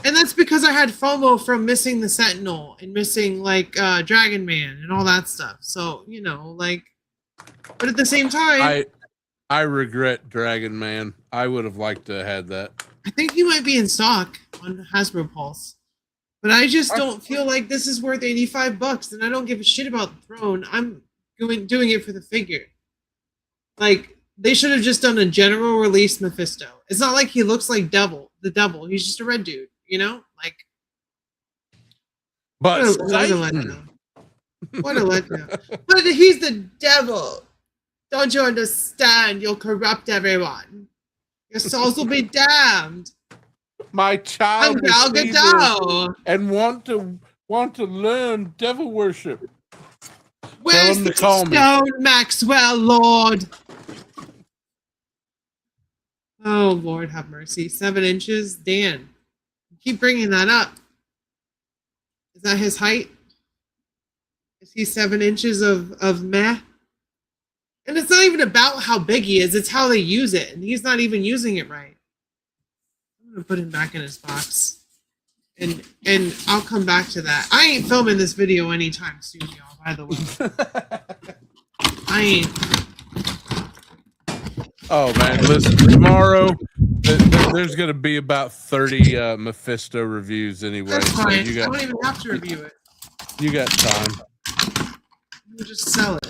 and that's because I had FOMO from missing the Sentinel and missing, like, Dragon Man and all that stuff. So, you know, like, but at the same time, I regret Dragon Man. I would have liked to have had that. I think he might be in stock on Hasbro Pulse. But I just don't feel like this is worth $85, and I don't give a shit about the throne. I'm doing it for the figure. Like, they should have just done a general release Mephisto. It's not like he looks like the devil. He's just a red dude, you know? Like, But what a letdown. What a letdown. But he's the devil. Don't you understand? You'll corrupt everyone. Your souls will be damned. my child I'm Gal is Gadot. and want to learn devil worship. Where's him the to call me. stone, Maxwell, Lord? Oh, Lord, have mercy. 7 inches? Dan, keep bringing that up. Is that his height? Is he 7 inches of meh? And it's not even about how big he is, it's how they use it. And he's not even using it right. I'm going to put him back in his box. And I'll come back to that. I ain't filming this video anytime soon, y'all, by the way. I ain't. Oh man, listen, tomorrow there's going to be about 30 Mephisto reviews anyway. That's fine. So I don't even have to review it. you got time. We'll just sell it.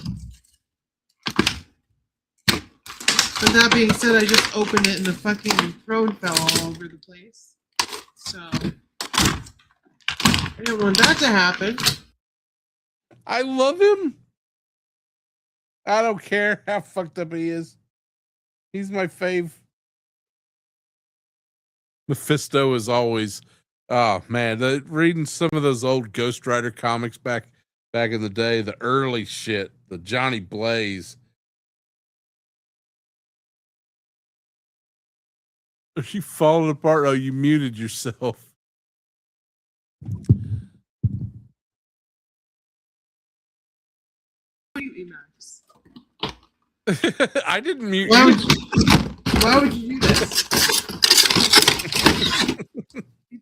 But that being said, I just opened it and the fucking throne fell all over the place. So I didn't want that to happen. I love him. I don't care how fucked up he is. He's my fave. Mephisto is always, oh man, reading some of those old Ghost Rider comics back in the day, the early shit, the Johnny Blaze. Are you falling apart? Oh, you muted yourself. Max. I didn't mute Why you. why would you do this?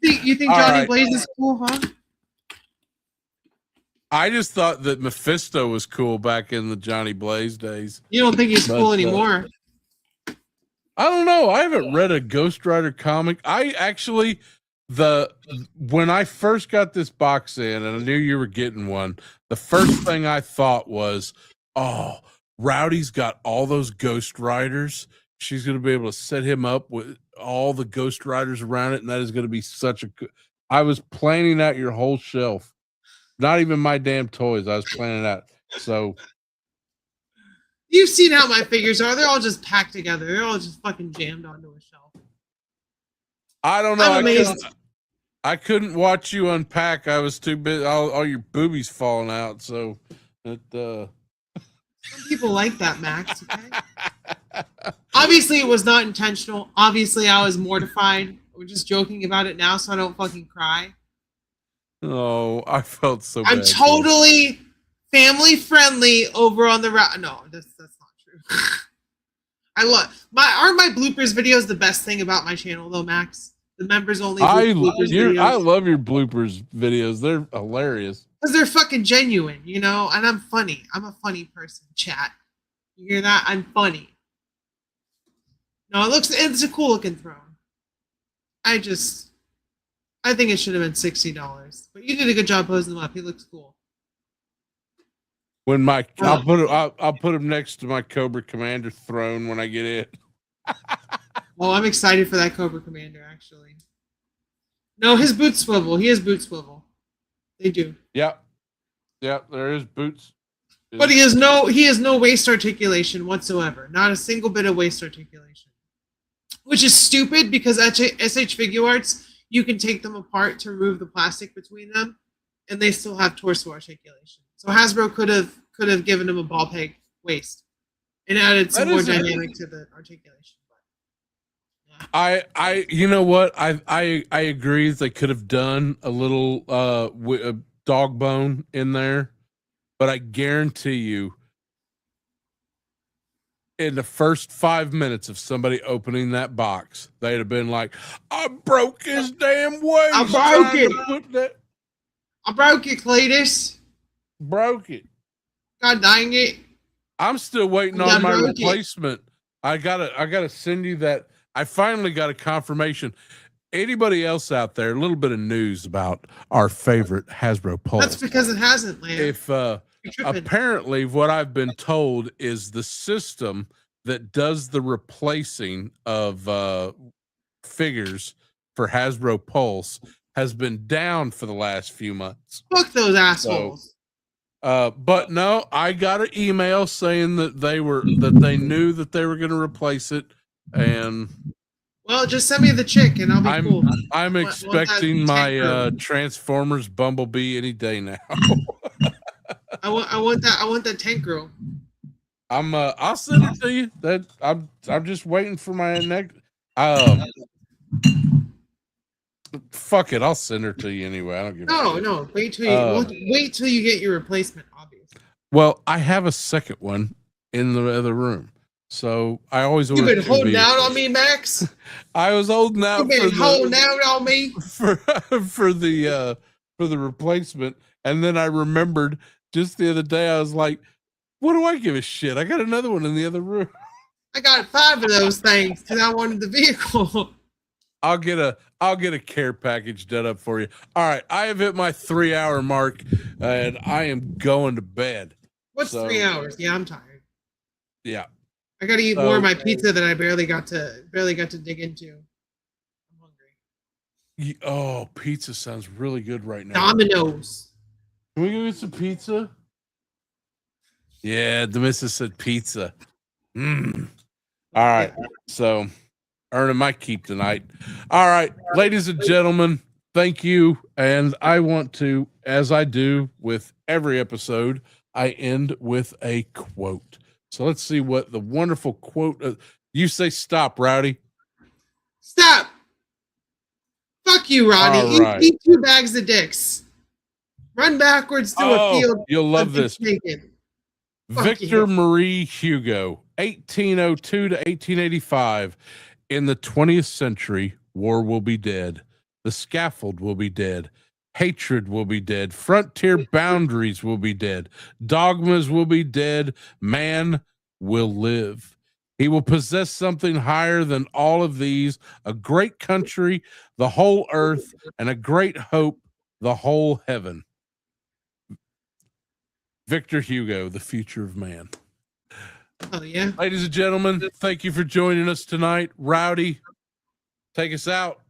You think All Johnny right. Blaze is cool, huh? I just thought that Mephisto was cool back in the Johnny Blaze days. You don't think he's But, cool anymore? I don't know. I haven't read a Ghost Rider comic. I actually, when I first got this box in and I knew you were getting one, the first thing I thought was, oh, Rowdy's got all those Ghost Riders. She's going to be able to set him up with all the Ghost Riders around it, and that is going to be such a good. I was planning out your whole shelf. Not even my damn toys. I was planning out. So You've seen how my figures are. They're all just packed together. They're all just fucking jammed onto a shelf. I don't know. I'm amazed. I couldn't watch you unpack. I was too busy. All your boobies falling out. So it. Some people like that, Max. Okay? Obviously, it was not intentional. Obviously, I was mortified. We're just joking about it now, so I don't fucking cry. Oh, I felt so I'm bad. totally family friendly over on the No, that's not true. I love aren't my bloopers videos the best thing about my channel though, Max? The members only bloopers videos. I love your bloopers videos. They're hilarious. Because they're fucking genuine, you know? And I'm funny. I'm a funny person, chat. You hear that? I'm funny. No, it's a cool looking throne. I think it should have been $60. But you did a good job posing them up. He looks cool. When I'll put him next to my Cobra Commander throne when I get it. Well, I'm excited for that Cobra Commander, actually. No, his boots swivel. He has boot swivel. They do. Yep. There is boots. But he has no waist articulation whatsoever. Not a single bit of waist articulation. Which is stupid because at SH Figure Arts, you can take them apart to remove the plastic between them, and they still have torso articulation. So Hasbro could have given him a ball peg waist and added some more dynamic to the articulation. I you know what, I agree they could have done a little dog bone in there, but I guarantee you in the first 5 minutes of somebody opening that box, they'd have been like, I broke his damn waist. I broke it. I broke it, Cletus. Broke it. God dang it. I'm still waiting on my replacement. I gotta send you that. I finally got a confirmation. Anybody else out there, a little bit of news about our favorite Hasbro Pulse. That's because it hasn't, man. If apparently what I've been told is the system that does the replacing of figures for Hasbro Pulse has been down for the last few months. Fuck those assholes. But no, I got an email saying that they knew that they were going to replace it, and well, just send me the chick and I'll be cool. I'm expecting my Transformers Bumblebee any day now. I want that tank girl. I'll send it to you. That I'm just waiting for my next. Fuck it, I'll send her to you anyway. I don't give a shit. No. Wait till you get your replacement. Obviously. Well, I have a second one in the other room, so I always. You've been holding out on me, Max. I was holding out. You've been holding out on me for the replacement, and then I remembered just the other day. I was like, "What do I give a shit? I got another one in the other room." I got 5 of those things because I wanted the vehicle. I'll get a care package done up for you. All right, I have hit my 3-hour mark, and I am going to bed. What's 3 hours? Yeah, I'm tired. Yeah, I got to eat more of my pizza that I barely got to dig into. I'm hungry. Oh, pizza sounds really good right now. Domino's. Can we go get some pizza? Yeah, the missus said pizza. All right, so earning my keep tonight. All right, ladies and gentlemen, thank you. And I want to, as I do with every episode, I end with a quote. So let's see what the wonderful quote. You say stop, Rowdy. Stop. Fuck you, Roddy. All right. Eat 2 bags of dicks. Run backwards through a field. You'll love this. Naked. Victor Marie Hugo, 1802 to 1885. In the 20th century, war will be dead. The scaffold will be dead. Hatred will be dead. Frontier boundaries will be dead. Dogmas will be dead. Man will live. He will possess something higher than all of these, a great country, the whole earth, and a great hope, the whole heaven. Victor Hugo, The Future of Man. Oh, yeah. Ladies and gentlemen, thank you for joining us tonight. Rowdy, take us out.